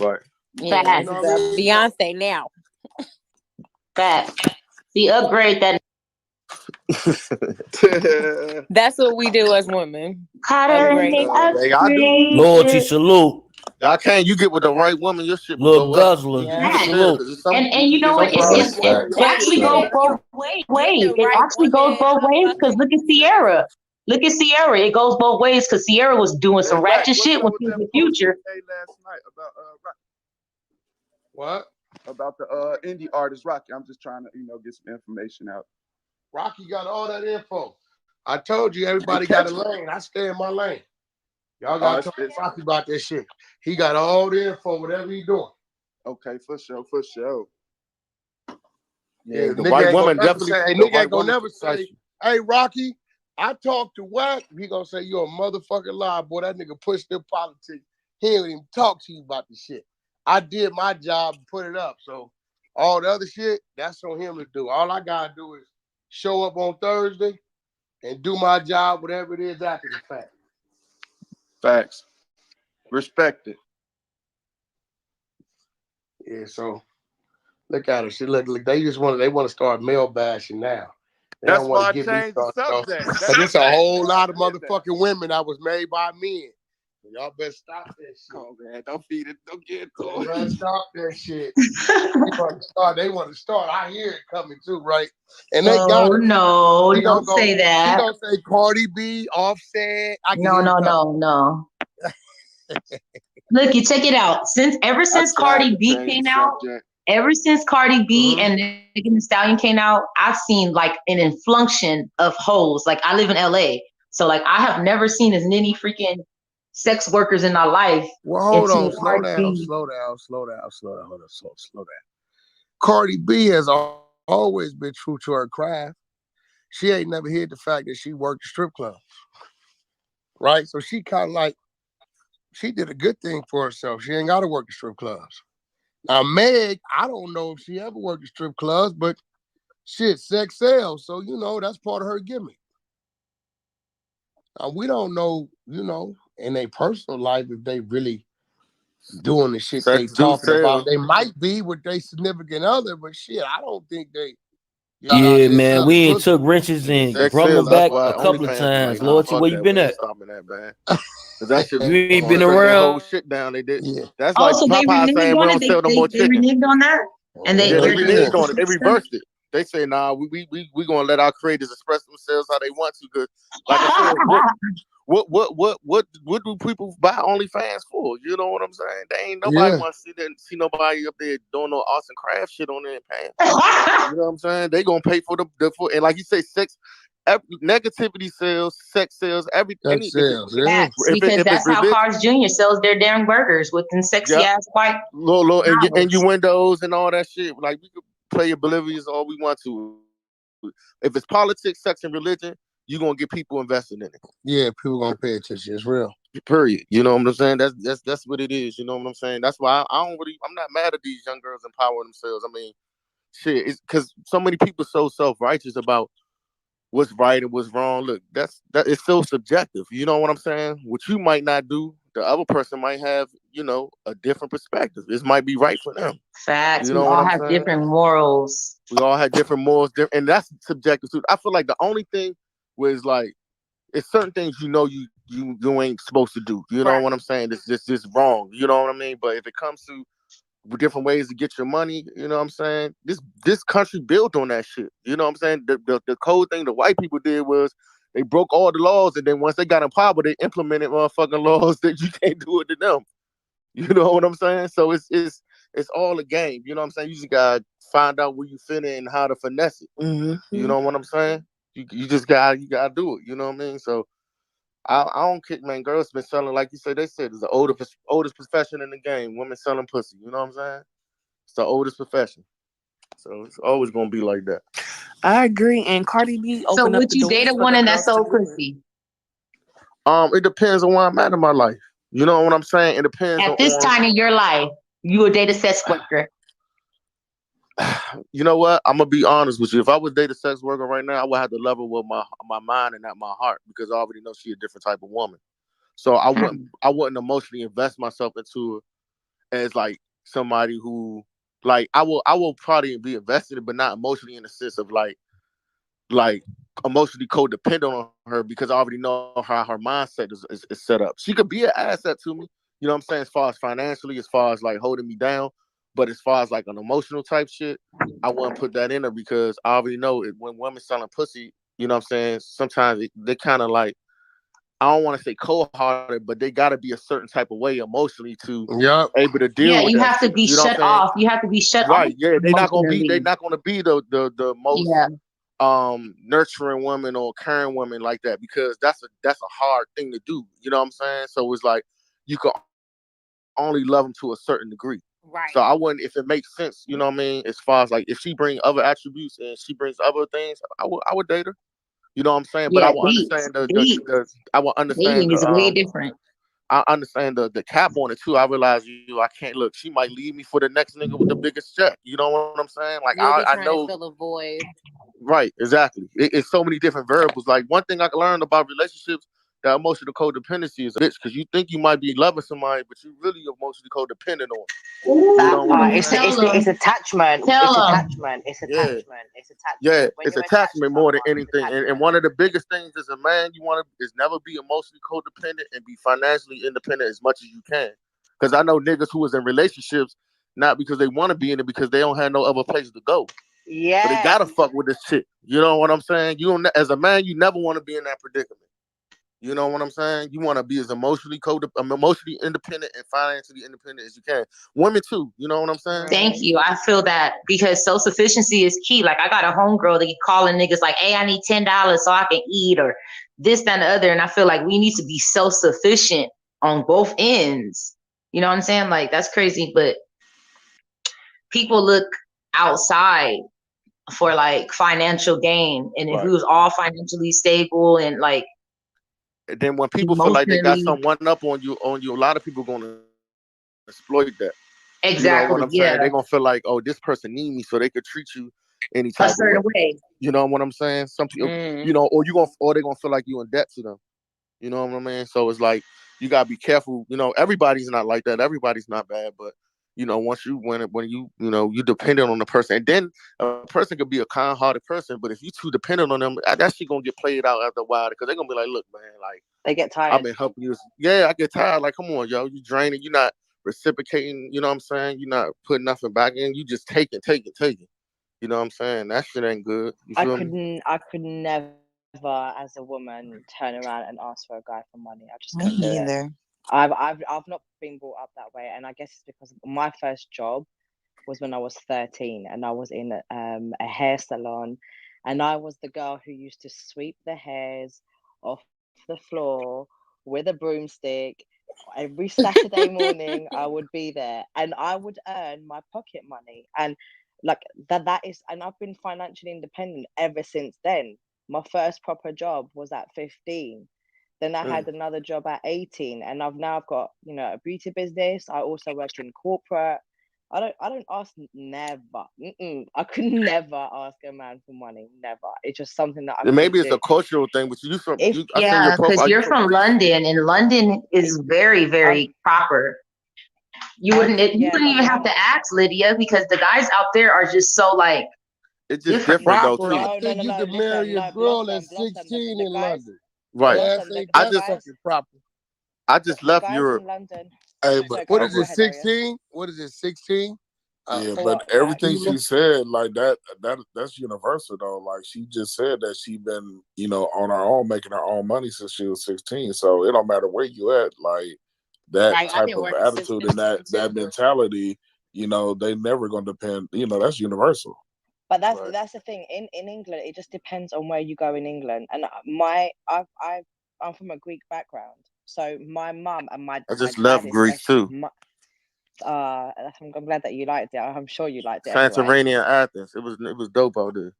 Right. Yeah, you know what I mean? Beyonce now. The upgrade that. That's what we do as women. Loyalty, salute. I can't. You get with the right woman, your shit will go guzzler. And you know what? It actually goes both ways. It actually goes both ways because look at Sierra. Look at Sierra. It goes both ways because Sierra was doing some ratchet shit when she was in the Future. Last night about what? About the indie artist Rocky. I'm just trying to get some information out. Rocky got all that info. I told you everybody got a lane. I stay in my lane. Y'all got to talk to Rocky about that shit. He got all the info, whatever he doing. Okay, for sure. Yeah, the white woman definitely. Nigga ain't gonna never say, "Hey, Rocky, I talked to Wack." He gonna say, "You're a motherfucking lie, boy. That nigga pushed their politics. He ain't even talk to you about the shit. I did my job and put it up. So all the other shit, that's on him to do. All I gotta do is show up on Thursday and do my job, whatever it is after the fact." Facts. Respect it. Yeah, so look at her. She look they want to start male bashing now. They That's why I changed the subject. There's a whole lot of motherfucking women that was made by men. Y'all better stop that shit. Oh man, don't feed it. Don't get it to Y'all him. better stop that shit. They want to start. I hear it coming too, right? And they got it. No, don't say She that. gonna say Cardi B, Offset. No. Look, you check it out. Ever since Cardi B came out, and Megan Thee Stallion came out, I've seen like an influnction of hoes. Like I live in LA, so like I have never seen as many freaking sex workers in my life. Well, hold on, slow down. Cardi B has always been true to her craft. She ain't never hid the fact that she worked strip clubs, right? So she kind of like, she did a good thing for herself. She ain't got to work the strip clubs. Now, Meg, I don't know if she ever worked the strip clubs, but shit, sex sells. So, that's part of her gimmick. Now, we don't know, in their personal life if they really doing the shit they talking about. They might be with their significant other, but shit, I don't think they. Yeah, man, we ain't took wrenches and brought them back a couple of times. Loyalty, where you been at? Stopping that, man. That shit, you ain't been that around. whole shit down. They did. Yeah. That's like Popeye saying we don't sell no more chicken. They reneged on that, and they reneged on it. They reversed it. They say, nah, we gonna let our creators express themselves how they want to. Cause like I said, what do people buy OnlyFans for? You know what I'm saying? They ain't nobody want to see nobody up there doing no arts and craft shit on their pants. You know what I'm saying? They gonna pay for the and like you say, sex. Negativity sells, sex sells, everything. Sells, because that's how Cars Jr. sells their damn burgers with them sexy ass white innuendos and all that shit. Like we could play oblivious all we want to. If it's politics, sex, and religion, you're gonna get people invested in it. Yeah, people gonna pay attention. It's real. Period. You know what I'm saying? That's what it is. You know what I'm saying? That's why I'm not mad at these young girls empowering themselves. I mean, shit, it's because so many people so self-righteous about what's right and what's wrong. Look, that is so subjective. You know what I'm saying? What you might not do, the other person might have, a different perspective. This might be right for them. Facts. You know, we all have different morals. We all have different morals, and that's subjective too. I feel like the only thing was like, it's certain things you ain't supposed to do. You know what I'm saying? It's just wrong. You know what I mean? But if it comes to different ways to get your money, you know what I'm saying? This country built on that shit. You know what I'm saying? The cold thing the white people did was they broke all the laws, and then once they got in power, they implemented motherfucking laws that you can't do it to them. You know what I'm saying? So it's all a game. You know what I'm saying? You just gotta find out where you fit in and how to finesse it. Mm-hmm. You know what I'm saying? You just gotta do it. You know what I mean? So I don't kick, man. Girls been selling, like you said, it's the oldest profession in the game. Women selling pussy. You know what I'm saying? It's the oldest profession. So it's always gonna be like that. I agree. And Cardi B so would you date a woman that sold pussy? It depends on where I'm at in my life. You know what I'm saying? It depends at this time in your life. You would date a sex worker. You know what? I'm gonna be honest with you. If I was date a sex worker right now, I would have to level with my mind and not my heart, because I already know she's a different type of woman. So I wouldn't emotionally invest myself into her as like somebody who, like, I will probably be invested, but not emotionally in the sense of like emotionally codependent on her, because I already know how her mindset is set up. She could be an asset to me, you know what I'm saying, as far as financially, as far as like holding me down. But as far as like an emotional type shit, I wouldn't put that in her, because I already know when women selling pussy, you know what I'm saying, sometimes they kind of like, I don't want to say cold-hearted, but they got to be a certain type of way emotionally to able to deal with that. Yeah, you have to be shut off. You have to be shut off. Right, yeah, they're not gonna be the most nurturing woman or caring woman like that, because that's a hard thing to do. You know what I'm saying? So it's like you can only love them to a certain degree. Right. So I wouldn't, if it makes sense, you know what I mean, as far as like if she brings other attributes and she brings other things, I would date her. You know what I'm saying? But I will understand dating is way different. I understand the cap on it too. I realize I can't look. She might leave me for the next nigga with the biggest check. You know what I'm saying? Like I know. To fill a void. Right, exactly. It's so many different variables. Like one thing I learned about relationships, that emotional codependency is a bitch because you think you might be loving somebody, but you really emotionally codependent on them. You know what I'm saying? It's attachment. It's attachment. Yeah, it's attachment more than anything. And one of the biggest things as a man you want to is never be emotionally codependent and be financially independent as much as you can. Because I know niggas who was in relationships not because they want to be in it, because they don't have no other place to go. Yeah, but they gotta fuck with this shit. You know what I'm saying? You don't, as a man, you never want to be in that predicament. You know what I'm saying? You want to be as emotionally independent and financially independent as you can. Women too. You know what I'm saying? Thank you. I feel that because self-sufficiency is key. Like I got a homegirl that keep calling niggas like, hey, I need $10 so I can eat or this, that, and the other. And I feel like we need to be self-sufficient on both ends. You know what I'm saying? Like that's crazy. But people look outside for like financial gain. And if we was all financially stable and like, and then when people feel like they got someone up on you, a lot of people gonna exploit that. Exactly. You know what I'm saying? They're gonna feel like, oh, this person need me, so they could treat you any type of way. You know what I'm saying? Some people, you know, or they're gonna feel like you in debt to them. You know what I mean? So it's like you gotta be careful. You know, everybody's not like that. Everybody's not bad, but you know, once you when you you dependent on the person, and then a person could be a kind-hearted person, but if you too dependent on them, that shit gonna get played out after a while because they're gonna be like, look, man, like they get tired. I've been helping you. Yeah, I get tired. Like, come on, yo, you draining. You're not reciprocating. You know what I'm saying? You're not putting nothing back in. You just taking. You know what I'm saying? That shit ain't good. You feel me? I could never, as a woman, turn around and ask for a guy for money. I just couldn't do it. I've not been brought up that way, and I guess it's because my first job was when I was 13, and I was in a hair salon, and I was the girl who used to sweep the hairs off the floor with a broomstick. Every Saturday morning, I would be there, and I would earn my pocket money, and like that is, and I've been financially independent ever since then. My first proper job was at 15. Then I had another job at 18, and I've got, a beauty business. I also work in corporate. I don't ask, never. I could never ask a man for money. Never. It's just something that I maybe it's a cultural thing, but because you're from London, and London is very, very proper. You wouldn't even have to ask, Lydia, because the guys out there are just so like. It's just different though too. I think you can marry a girl at 16 in London. Right. I just left Europe. Hey, but what is it, 16? What is it, 16? Yeah, but everything she said, like that's universal though. Like she just said that she been, on her own, making her own money since she was 16. So it don't matter where you at, like that type of attitude and that mentality, they never gonna depend. That's universal. But that's the thing. In England, it just depends on where you go in England. And I'm from a Greek background, so my mum and my I just love Greece too. I'm glad that you liked it. I'm sure you liked it. Santorini and Athens. It was dope out there.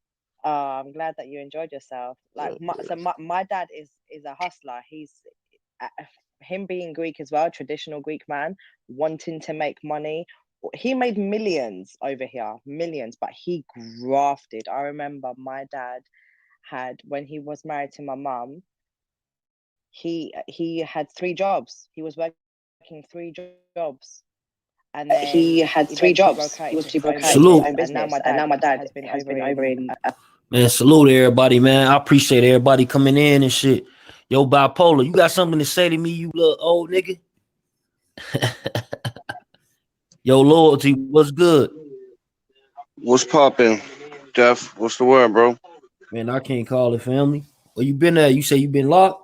I'm glad that you enjoyed yourself. Like, my dad is a hustler. He's him being Greek as well, traditional Greek man, wanting to make money. He made millions over here, millions, but he grafted. I remember my dad when he was married to my mum, he had 3 jobs. He was working 3 jobs. And then he had 3 jobs. He was broke out. Salute. And now my dad has been over in. Man, salute everybody, man. I appreciate everybody coming in and shit. Yo, Bipolar, you got something to say to me, you little old nigga? Yo, Loyalty, what's good? What's poppin', Jeff? What's the word, bro? Man, I can't call it family. Where you been at? You say you been locked?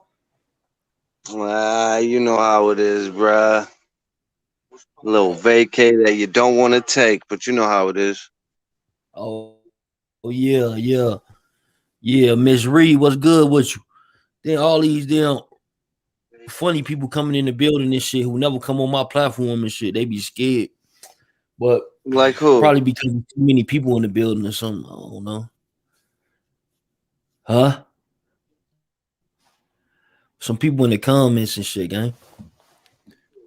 You know how it is, bruh. A little vacay that you don't want to take, but you know how it is. Oh yeah. Miss Reed, what's good with you? Then all these damn funny people coming in the building and shit who never come on my platform and shit. They be scared. But like who? Probably because too many people in the building or something. I don't know. Huh? Some people in the comments and shit, gang.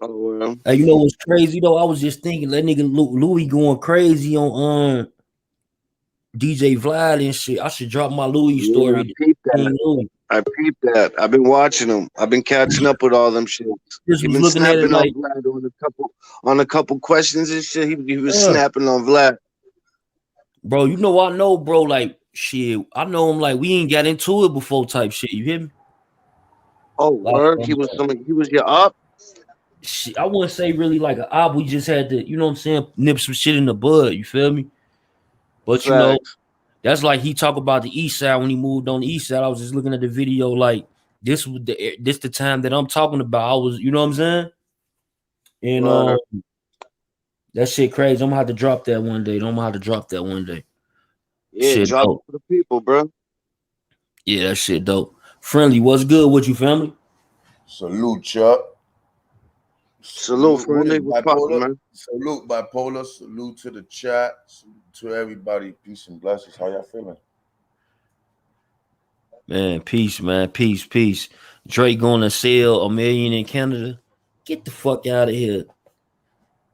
Oh, well. Hey, you know what's crazy though? I was just thinking that nigga Louis going crazy on DJ Vlad and shit. I should drop my Louis story. I I peeped that. I've been watching him. I've been catching up with all them shit. Just He was been looking at it snapping on like, Vlad on a couple questions and shit. He was snapping on Vlad. Bro, you know I know, bro. Like shit, I know him. Like we ain't got into it before, type shit. You hear me? Oh, Like, word. He was your up. Shit, I wouldn't say really like an op. We just had to, you know what I'm saying, nip some shit in the bud. You feel me? But you know, that's like he talk about the east side when he moved on the east side. I was just looking at the video, like this was the time that I'm talking about. I was, you know what I'm saying? And that shit crazy. I'm gonna have to drop that one day. I'm gonna have to drop that one day. Yeah, Shit drop dope. it for the people, bro. Yeah, that shit dope. Friendly, what's good with you, family? Salute, Chuck. Salute, friendly. What's poppin', man? Salute, bipolar. Salute to the chat. Salute to everybody. Peace and blessings. How y'all feeling? Man, peace, man. Peace. Drake gonna sell $1 million in Canada. Get the fuck out of here.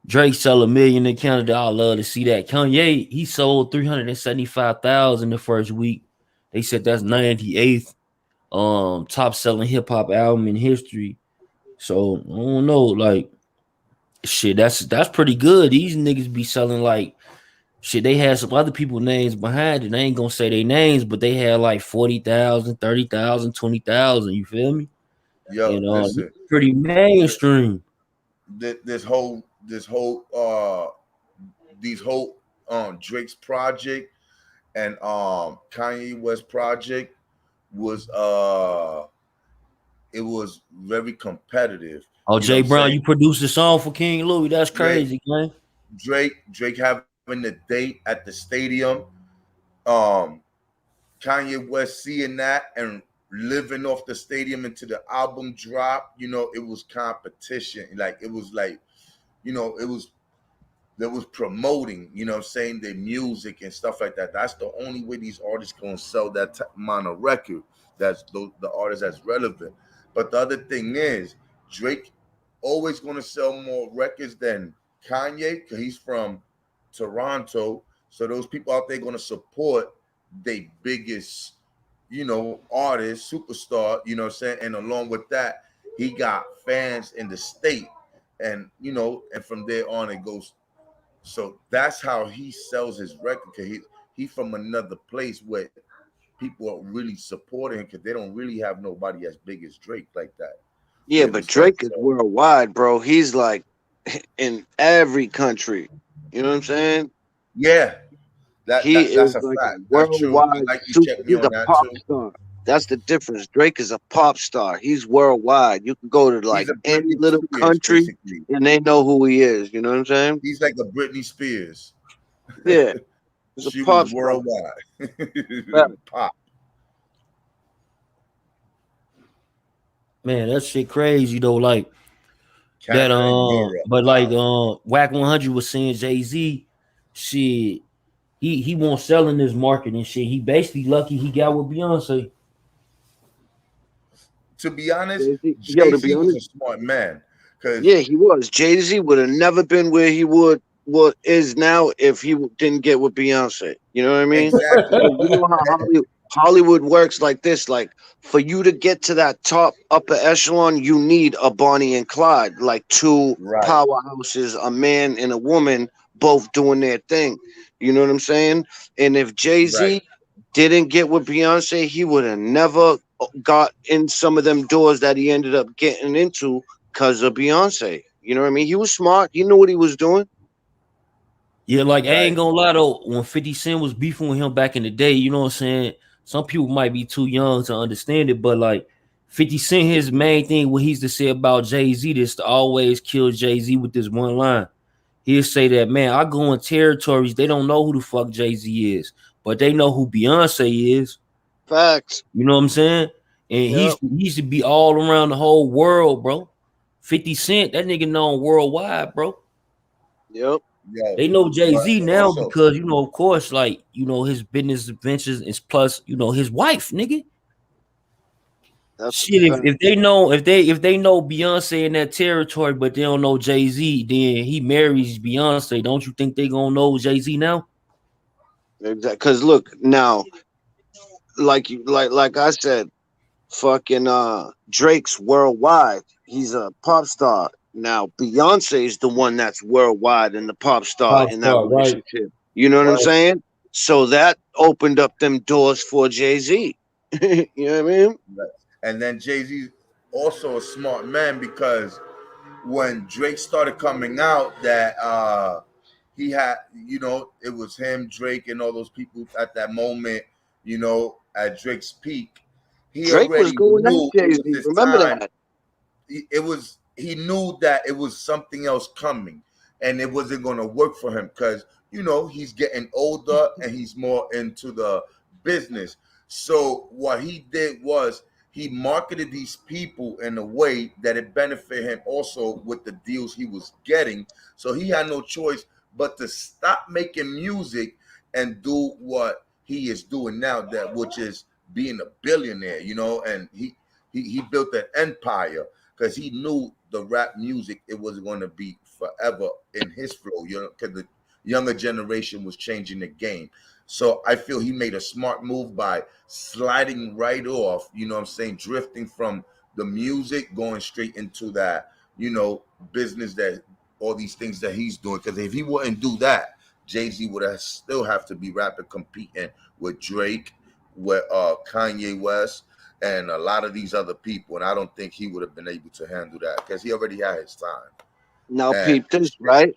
Drake sell $1 million in Canada. I love to see that. Kanye, he sold 375,000 the first week. They said that's 98th top selling hip hop album in history. So I don't know, like shit, that's pretty good. These niggas be selling like shit. They had some other people names behind it. They ain't gonna say their names, but they had like 40,000, 30,000, 20,000. You feel me? Yo, You know, listen, pretty mainstream. These whole Drake's project and Kanye West project was it was very competitive. Oh, Jay Brown, you produced a song for King Louis. That's crazy, man. Drake having the date at the stadium. Kanye West seeing that and living off the stadium into the album drop. You know, it was competition. Like it was like, you know, there was promoting, you know what I'm saying, their music and stuff like that. That's the only way these artists gonna sell that amount of record. That's the artist that's relevant. But the other thing is, Drake always gonna sell more records than Kanye because he's from Toronto. So those people out there gonna support their biggest, you know, artist, superstar, you know what I'm saying? And along with that, he got fans in the state. And, you know, and from there on it goes. So that's how he sells his record, because he's from another place where people are really supporting him because they don't really have nobody as big as Drake like that. Yeah, but Drake is worldwide, bro. He's like in every country. You know what I'm saying? Yeah. That's a like fact. That's worldwide. Like you check me He's on a that pop too. star. That's the difference. Drake is a pop star. He's worldwide. You can go to like any little country and they know who he is. You know what I'm saying? He's like a Britney Spears. Yeah. She was worldwide. Pop. Man, that shit crazy though. Like that, but like Wack 100 was saying Jay-Z, shit, he won't sell in this market and shit. He basically lucky he got with Beyonce. To be honest, Jay-Z was a smart man. Yeah, he was. Jay-Z would have never been where he is now if he didn't get with Beyonce. You know what I mean? Exactly. You know how Hollywood works like this. Like for you to get to that top upper echelon, you need a Bonnie and Clyde, like two powerhouses, a man and a woman, both doing their thing. You know what I'm saying? And if Jay-Z didn't get with Beyonce, he would have never got in some of them doors that he ended up getting into because of Beyonce. You know what I mean? He was smart. He knew what he was doing. Yeah, like I ain't gonna lie though, when 50 Cent was beefing with him back in the day, you know what I'm saying? Some people might be too young to understand it, but like 50 Cent, his main thing, what he's to say about Jay-Z, is to always kill Jay-Z with this one line. He'll say that, man, I go in territories, they don't know who the fuck Jay-Z is, but they know who Beyonce is. Facts. You know what I'm saying? And he used to be all around the whole world, bro. 50 Cent, that nigga known worldwide, bro. Yep. They know Jay-Z now because, you know, of course, like, you know, his business adventures is plus, you know, his wife, nigga. Shit, if they know Beyonce in that territory, but they don't know Jay-Z, then he marries Beyonce. Don't you think they gonna know Jay-Z now? Exactly. Because look now, like I said, fucking Drake's worldwide. He's a pop star. Now Beyonce is the one that's worldwide and the pop star in that relationship. Right. You know what I'm saying? So that opened up them doors for Jay-Z. You know what I mean? And then Jay-Z also a smart man, because when Drake started coming out, that he had, you know, it was him, Drake, and all those people at that moment, you know, at Drake's peak. Drake was going at Jay-Z. Remember that? He knew that it was something else coming, and it wasn't going to work for him, because, you know, he's getting older and he's more into the business. So what he did was he marketed these people in a way that it benefited him also with the deals he was getting. So he had no choice but to stop making music and do what he is doing now, that which is being a billionaire, you know. And he built an empire, because he knew the rap music, it was going to be forever in his flow, you know, because the younger generation was changing the game. So I feel he made a smart move by sliding right off, you know what I'm saying, drifting from the music, going straight into that, you know, business, that all these things that he's doing. Because if he wouldn't do that, Jay-Z would have still have to be rapping, competing with Drake, with Kanye West, and a lot of these other people. And I don't think he would have been able to handle that, because he already had his time. Now, peep this, right?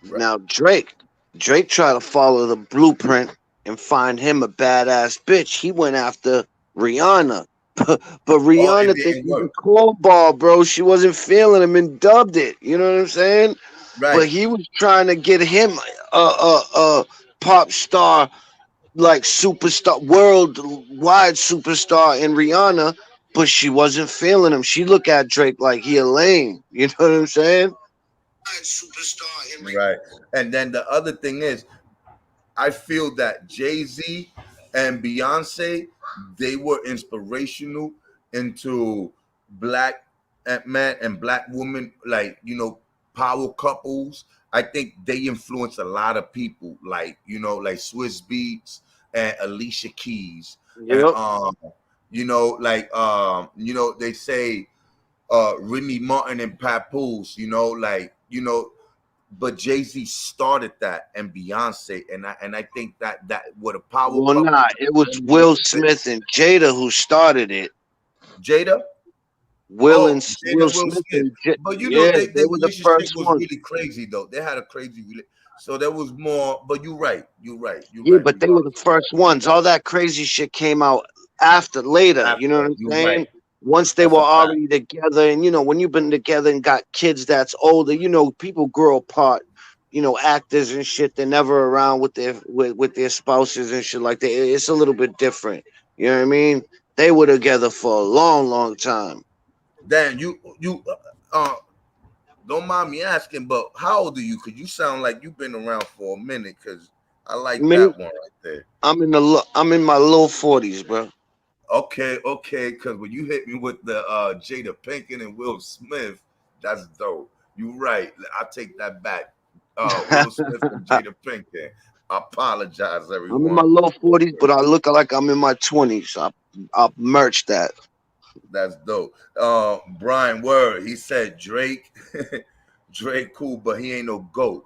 Now, Drake tried to follow the blueprint and find him a badass bitch. He went after Rihanna. But Rihanna think he's a cornball, bro. She wasn't feeling him and dubbed it. You know what I'm saying? Right. But he was trying to get him a pop star, like superstar, worldwide superstar in Rihanna, but she wasn't feeling him. She looked at Drake like he a lame. You know what I'm saying? Right. And then the other thing is, I feel that Jay-Z and Beyonce, they were inspirational into black men and black women, like, you know, power couples. I think they influenced a lot of people, like, you know, like Swiss Beats and Alicia Keys. Yep. And you know, like you know, they say Remy Martin and Papoose, you know, like, you know, but Jay-Z started that, and Beyonce, and I think that what a power. Well, nah, it was Will Smith and Jada who started it. Jada, Will Smith. But you know, they were the first one. Really crazy though. They had a crazy relationship. So there was more. But you're right. But they were the first ones. All that crazy shit came out later. You know what I'm saying? Right. Once they were already together, and you know, when you've been together and got kids that's older, you know, people grow apart. You know, actors and shit, they're never around with their spouses and shit like that. It's a little bit different. You know what I mean? They were together for a long, long time. Dan, you don't mind me asking, but how old are you? Because you sound like you've been around for a minute. Because I like that one right there. I'm in my low 40s, bro. Okay, because when you hit me with the Jada Pinkett and Will Smith, that's dope. You're right. I take that back. Will Smith and Jada Pinkett. I apologize, everyone. I'm in my low 40s, but I look like I'm in my 20s. I'll merch that. That's dope. Brian Word, he said Drake cool, but he ain't no GOAT.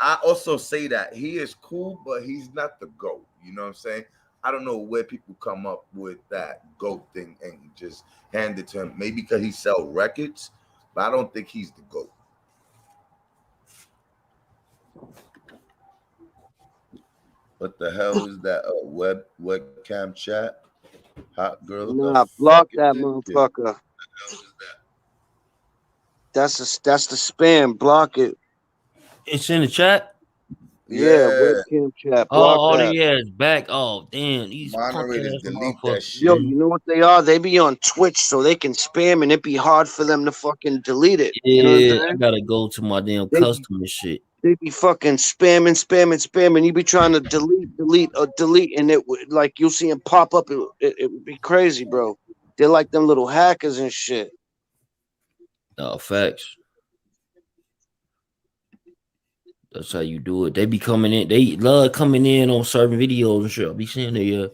I also say that he is cool, but he's not the GOAT. You know what I'm saying? I don't know where people come up with that GOAT thing and just hand it to him. Maybe because he sell records, but I don't think he's the GOAT. What the hell is that? Webcam chat? Hot girl. Nah, block that motherfucker. That's the spam. Block it. It's in the chat. Yeah, webcam chat. Block that. Yeah, it's back. Oh, damn. These moderators delete that shit. Yo, you know what they are? They be on Twitch, so they can spam, and it be hard for them to fucking delete it. Yeah, you know what I'm saying? I gotta go to my damn customer shit. They be fucking spamming. You be trying to delete, and it would, like, you'll see them pop up. It would be crazy, bro. They're like them little hackers and shit. No, facts. That's how you do it. They be coming in. They love coming in on certain videos and shit. I be seeing it, yeah.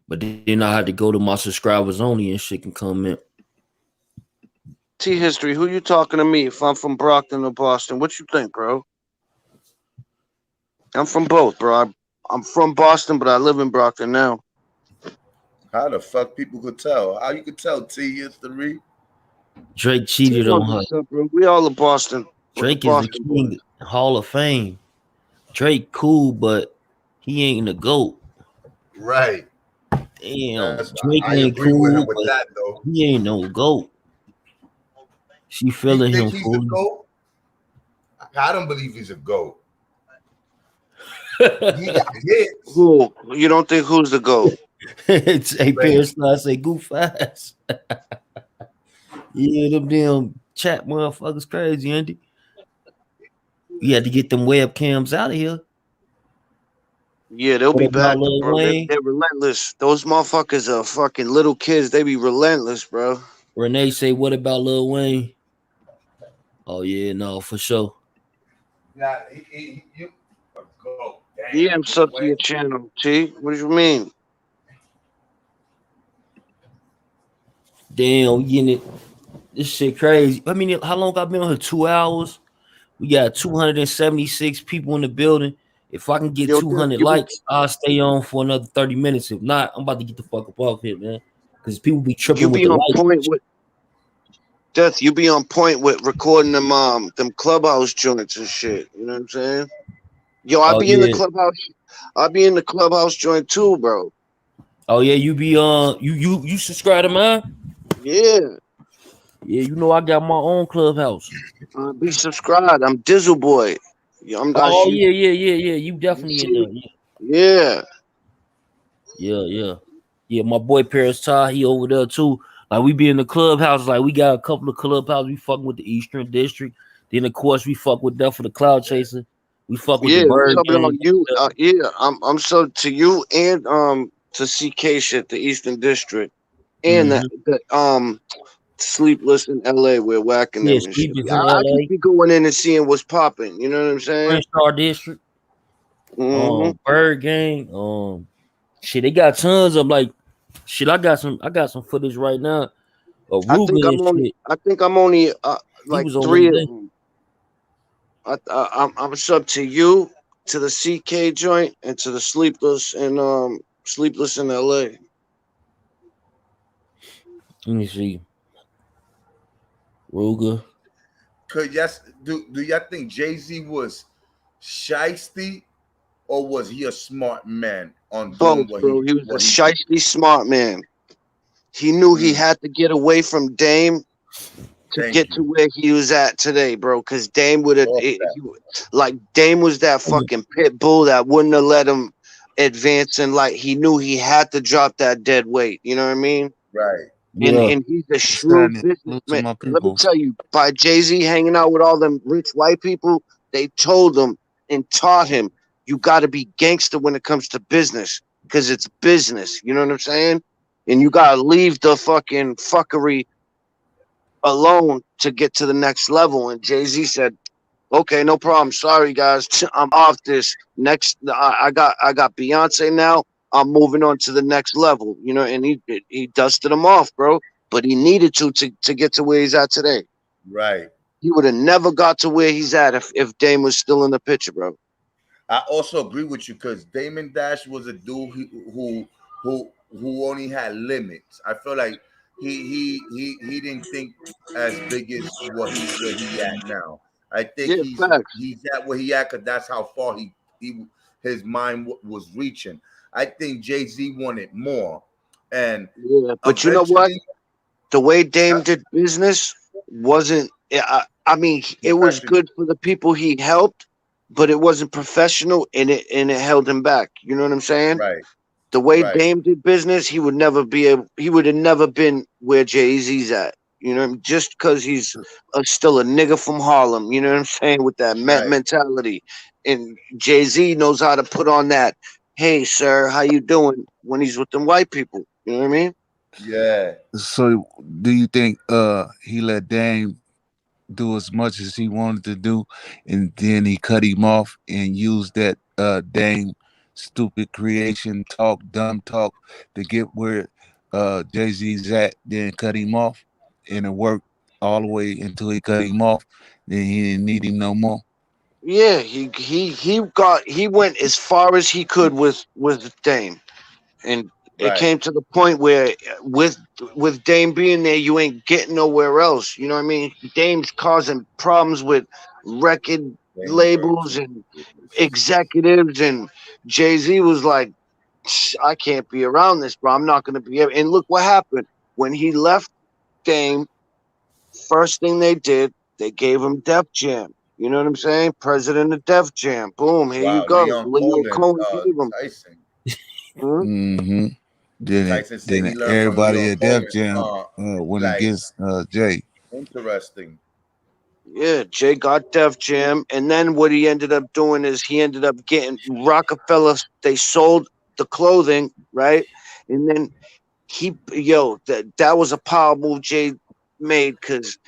But then I had to go to my subscribers only and shit can comment. T History, who you talking to me? If I'm from Brockton or Boston, what you think, bro? I'm from both, bro. I'm from Boston, but I live in Brockton now. How the fuck people could tell? How you could tell T History? Drake cheated on her. Up, bro. We all in Boston. Drake is the king, Hall of Fame. Drake cool, but he ain't the GOAT. Right. Damn. Drake ain't cool, with him with that, though. He ain't no GOAT. She feeling him fully. I don't believe he's a GOAT. He got hits. Who? You don't think who's the GOAT? Hey, Pierce, I say goof fast. Yeah, them damn chat motherfuckers crazy, Andy. You had to get them webcams out of here. Yeah, they'll be back, bro. They're relentless. Those motherfuckers are fucking little kids. They be relentless, bro. Renee say, what about Lil Wayne? Oh, yeah, no, for sure. Nah, you go. Yeah, I'm sub to your channel, T. What do you mean? Damn, getting it. This shit crazy. I mean, how long I been on here? 2 hours. We got 276 people in the building. If I can get 200 likes, I'll stay on for another 30 minutes. If not, I'm about to get the fuck up off here, man. Because people be tripping with the likes. Death, you be on point with recording them Clubhouse joints and shit. You know what I'm saying? Yo, I be in the Clubhouse. I be in the Clubhouse joint too, bro. Oh yeah, you be you subscribe to mine? Yeah. Yeah, you know I got my own Clubhouse. Be subscribed. I'm Dizzle Boy. Yeah. You definitely in there. Yeah. My boy Paris Ty, he over there too. Like we be in the Clubhouse. Like we got a couple of Clubhouses. We fuck with the Eastern District. Then of course we fuck with that for the Cloud Chaser. We fuck with the Bird Gang. I'm so to you and to CK shit, the Eastern District, and the Sleepless in LA where whacking them and shit. I just be going in and seeing what's popping. You know what I'm saying? Star District. Bird Gang. Shit, they got tons of like shit. I got some footage right now. I think I'm only like 3 of them. I'm sub to you, to the CK joint, and to the Sleepless and Sleepless in LA. Let me see. Ruger. Could yes, do y'all think Jay-Z was shiesty or was he a smart man on both, bro? He was a shiesty smart man. He knew he had to get away from Dame to get to where he was at today, bro. Because Dame would have, Dame was that fucking pit bull that wouldn't have let him advance, and like he knew he had to drop that dead weight. You know what I mean? Right. And he's a shrewd businessman. Let me tell you, by Jay-Z hanging out with all them rich white people, they told him and taught him, you got to be gangster when it comes to business, because it's business. You know what I'm saying? And you got to leave the fucking fuckery alone to get to the next level. And Jay-Z said, okay, no problem. Sorry, guys. I'm off this. Next, I got Beyonce now. I'm moving on to the next level, you know, and he dusted him off, bro. But he needed to get to where he's at today. Right. He would have never got to where he's at if Dame was still in the picture, bro. I also agree with you because Damon Dash was a dude who only had limits. I feel like he didn't think as big as where he at now. I think he's at where he at because that's how far his mind was reaching. I think Jay-Z wanted more, and but you know what? The way Dame did business wasn't. I mean, it was good for the people he helped, but it wasn't professional, and it held him back. You know what I'm saying? Right. The way Dame did business, he would never be able. He would have never been where Jay-Z's at. You know, just because he's still a nigga from Harlem. You know what I'm saying? With that mentality, and Jay-Z knows how to put on that. Hey, sir, how you doing? When he's with them white people, you know what I mean? Yeah. So, do you think he let Dame do as much as he wanted to do, and then he cut him off and used that Dame stupid creation talk, dumb talk to get where Jay-Z's at, then cut him off, and it worked all the way until he cut him off. Then he didn't need him no more. Yeah, he went as far as he could with Dame, and it came to the point where with Dame being there, you ain't getting nowhere else. You know what I mean? Dame's causing problems with record labels and executives, and Jay-Z was like, I can't be around this, bro. I'm not going to be able. And look what happened when he left Dame. First thing they did, they gave him Def Jam. You know what I'm saying? President of Def Jam. Boom, here you go. Leo Cohen gave him. Tyson. Mm-hmm. Then everybody at Def Jam went against Jay. Interesting. Yeah, Jay got Def Jam, and then what he ended up doing is he ended up getting Rockefeller. They sold the clothing, right? And then that was a power move Jay made because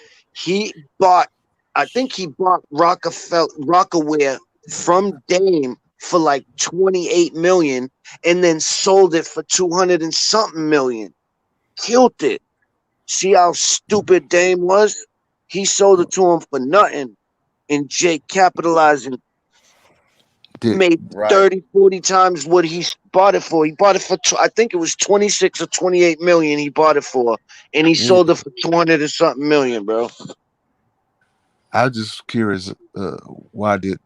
I think he bought Rockaware from Dame for like 28 million and then sold it for 200 and something million. Killed it. See how stupid Dame was? He sold it to him for nothing, and Jay capitalizing made 30, 40 times what he bought it for. He bought it for, I think it was 26 or 28 million he bought it for, and he sold it for 200 and something million, bro. I was just curious, why did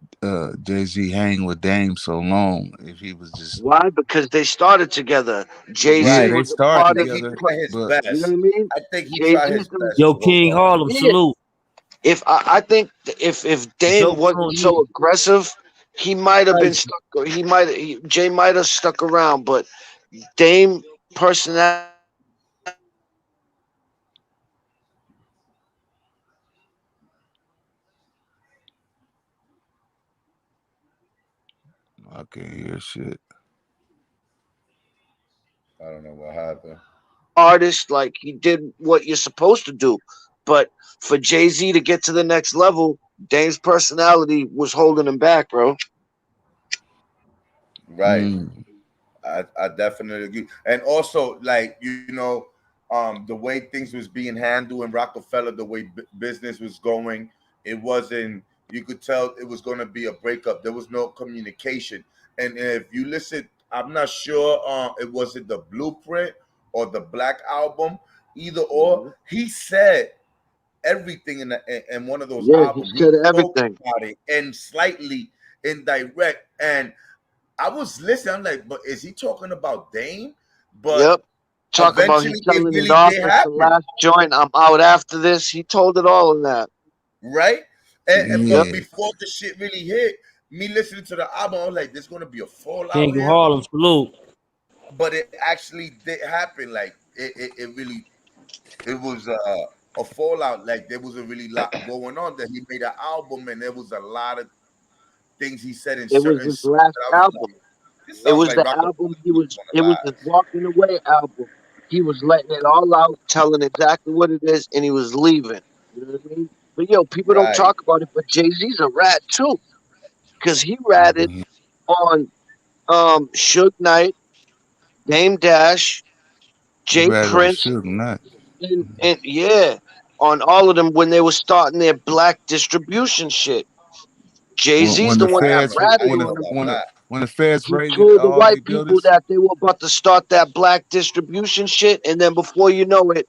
Jay-Z hang with Dame so long if he was just... Why? Because they started together. Jay-Z was a part of his best. You know what I mean? I think he tried his best. Yo, King Harlem, salute. If I think if Dame wasn't so aggressive, he might have been stuck. Jay might have stuck around, but Dame personality. I can't hear shit. I don't know what happened. Artist, like he did what you're supposed to do, but for Jay-Z to get to the next level, Dame's personality was holding him back, bro. Right. I definitely agree. And also, like, the way things was being handled in Rockefeller, the way business was going, it wasn't, you could tell it was going to be a breakup. There was no communication. And if you listen, I'm not sure it wasn't the Blueprint or the Black Album, either or. He said everything in one of those albums. He said everything about it and slightly indirect. And I was listening. I'm like, but is he talking about Dame? But talk about he telling it off at the last joint. I'm out after this. He told it all in that, right? And but before the shit really hit, me listening to the album, I was like, "There's gonna be a fallout." King of Harlem, salute. But it actually did happen. Like it really, it was a fallout. Like there was a really lot going on. That he made an album, and there was a lot of things he said in it was his last album. It was the album it was his walking away album. He was letting it all out, telling exactly what it is, and he was leaving. You know what I mean? But people don't talk about it, but Jay-Z's a rat too. Because he ratted on Suge Knight, Dame Dash, Jay Prince, and on all of them when they were starting their black distribution shit. Jay-Z's the one that ratted on them. When the feds raided told the all white the people buildings, that they were about to start that black distribution shit, and then before you know it,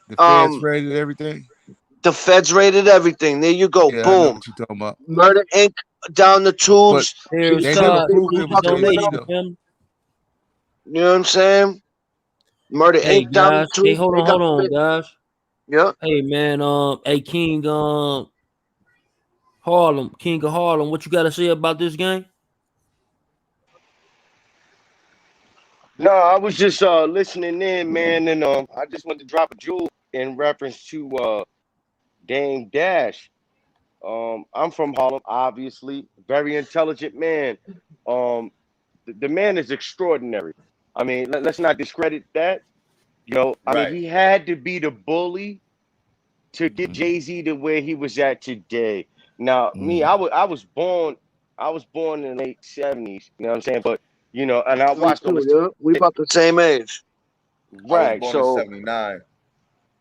the feds raided everything. The feds raided everything. There you go. Yeah, Boom. I know what you're talking about. Murder Inc. down the tubes. They never proved it was Jay-Z, you know what I'm saying? Murder Inc. down the tubes. Hey, hold on, guys. Yeah. Hey, man. Hey, King. Harlem, King of Harlem. What you got to say about this game? No, I was just listening in, man, and I just wanted to drop a jewel in reference to Dame Dash. I'm from Harlem, obviously, very intelligent man. The man is extraordinary. I mean, let's not discredit that. I mean, he had to be the bully to get Jay-Z to where he was at today. Now, me, I was born in the late 70s, you know what I'm saying? But You know, and I watched over. Yeah, we about the same age. Right. I was born So in '79.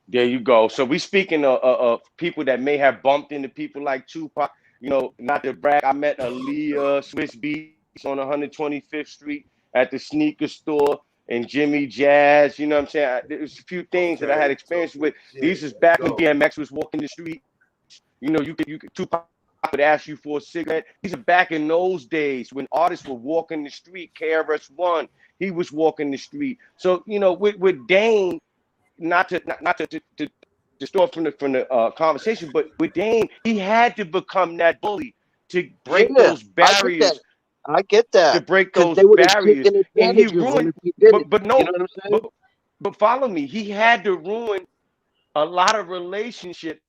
there you go. So we speaking of people that may have bumped into people like Tupac. You know, not to brag, I met Aaliyah Swiss Beats on 125th Street at the sneaker store and Jimmy Jazz. You know what I'm saying? There's a few things that I had experience with. These is back when DMX was walking the street. You know, you could Tupac would ask you for a cigarette. These are back in those days when artists were walking the street. KRS-One, he was walking the street. So you know, with Dame, not to distort from the conversation, but with Dame, he had to become that bully to break those barriers. I get that. To break those they would have barriers, taken and he advantage of him ruined. if he did it. But no, You know what I'm saying? but follow me. He had to ruin a lot of relationships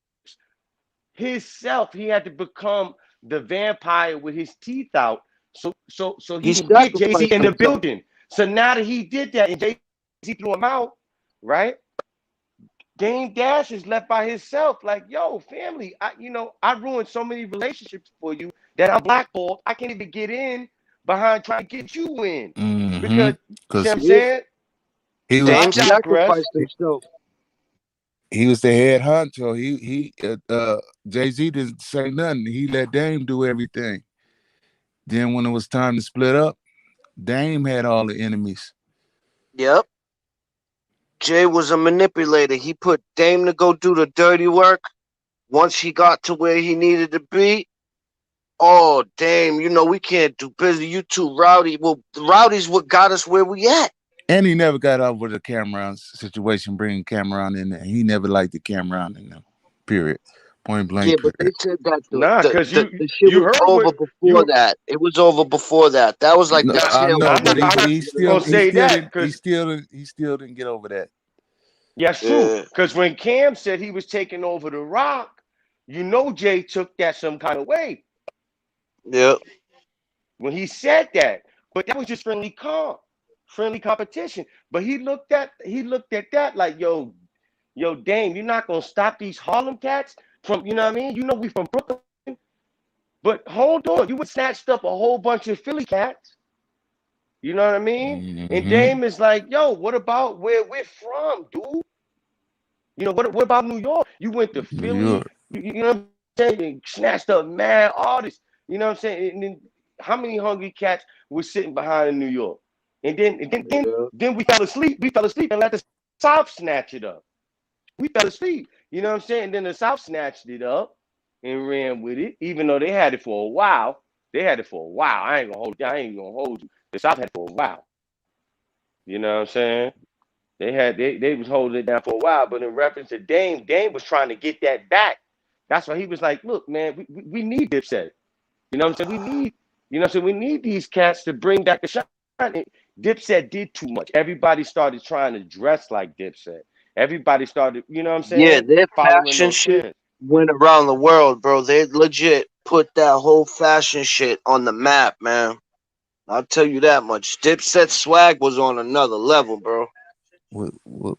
himself. He had to become the vampire with his teeth out, so he can get Jay-Z in the building. So now that he did that and Jay-Z threw him out, right? Dame Dash is left by himself. Like, yo, family, I ruined so many relationships for you that I'm blackballed. I can't even get in behind trying to get you in. Because, you see what I'm saying? He Dame sacrificed himself. He was the head honcho. Jay-Z didn't say nothing. He let Dame do everything. Then when it was time to split up, Dame had all the enemies. Yep. Jay was a manipulator. He put Dame to go do the dirty work. Once he got to where he needed to be, oh, Dame, we can't do business. You too rowdy. Well, rowdy's what got us where we at. And he never got over the Cameron situation, bringing Cameron in there. He never liked the Cameron in there, period. Point blank. Yeah, but they said that the shit was over before that. It was over before that. That was like the tail. But he still didn't get over that. Yeah, true. Because when Cam said he was taking over the Rock, Jay took that some kind of way. Yeah. When he said that, but that was just friendly competition. But he looked at that like, yo, Dame, you're not gonna stop these Harlem cats from, you know what I mean? We from Brooklyn, but hold on, you would snatched up a whole bunch of Philly cats. You know what I mean? Mm-hmm. And Dame is like, yo, what about where we're from, dude? What about New York? You went to Philly, you know what I'm saying? And snatched up mad artists. You know what I'm saying? And then how many hungry cats were sitting behind in New York? And then we fell asleep. We fell asleep and let the South snatch it up. We fell asleep. You know what I'm saying? And then the South snatched it up and ran with it, even though they had it for a while. I ain't gonna hold you. The South had it for a while. You know what I'm saying? They was holding it down for a while, but in reference to Dame was trying to get that back. That's why he was like, look, man, we need Dipset. You know what I'm saying? We need these cats to bring back the shine. Dipset did too much. Everybody started trying to dress like Dipset. Everybody started, you know what I'm saying? Yeah, their fashion shit went around the world, bro. They legit put that whole fashion shit on the map, man. I'll tell you that much. Dipset swag was on another level, bro. What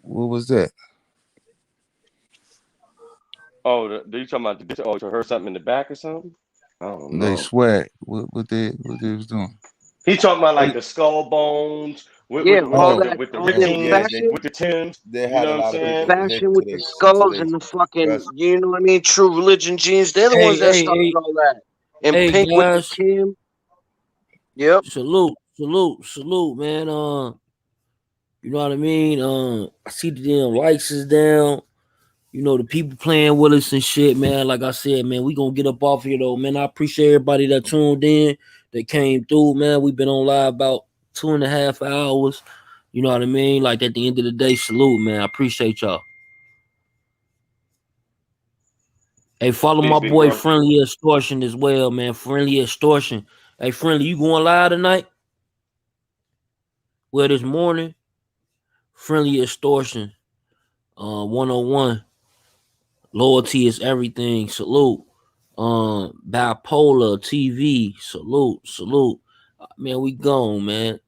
was that? Oh, you talking about the Dipset? Oh, you heard something in the back or something? I don't know. They swag. What they was doing? He talking about like the skull bones with the Rickings, with the Tims. They had a lot of fashion with the skulls and the fucking, you know what I mean? True Religion jeans. They're the ones that started all that. And pink guys. with the Kim. Yep. Salute, man. You know what I mean? I see the damn likes is down. The people playing with us and shit, man. Like I said, man, we gonna get up off here though, man. I appreciate everybody that tuned in, that came through, man. We've been on live about 2.5 hours. You know what I mean? Like at the end of the day, salute, man. I appreciate y'all. Hey, follow my boy Friendly Extortion as well, man. Friendly Extortion. Hey, Friendly, you going live tonight? Well, this morning, Friendly Extortion, 101. Loyalty is everything. Salute. Bipolar TV. Salute. Man, we gone, man.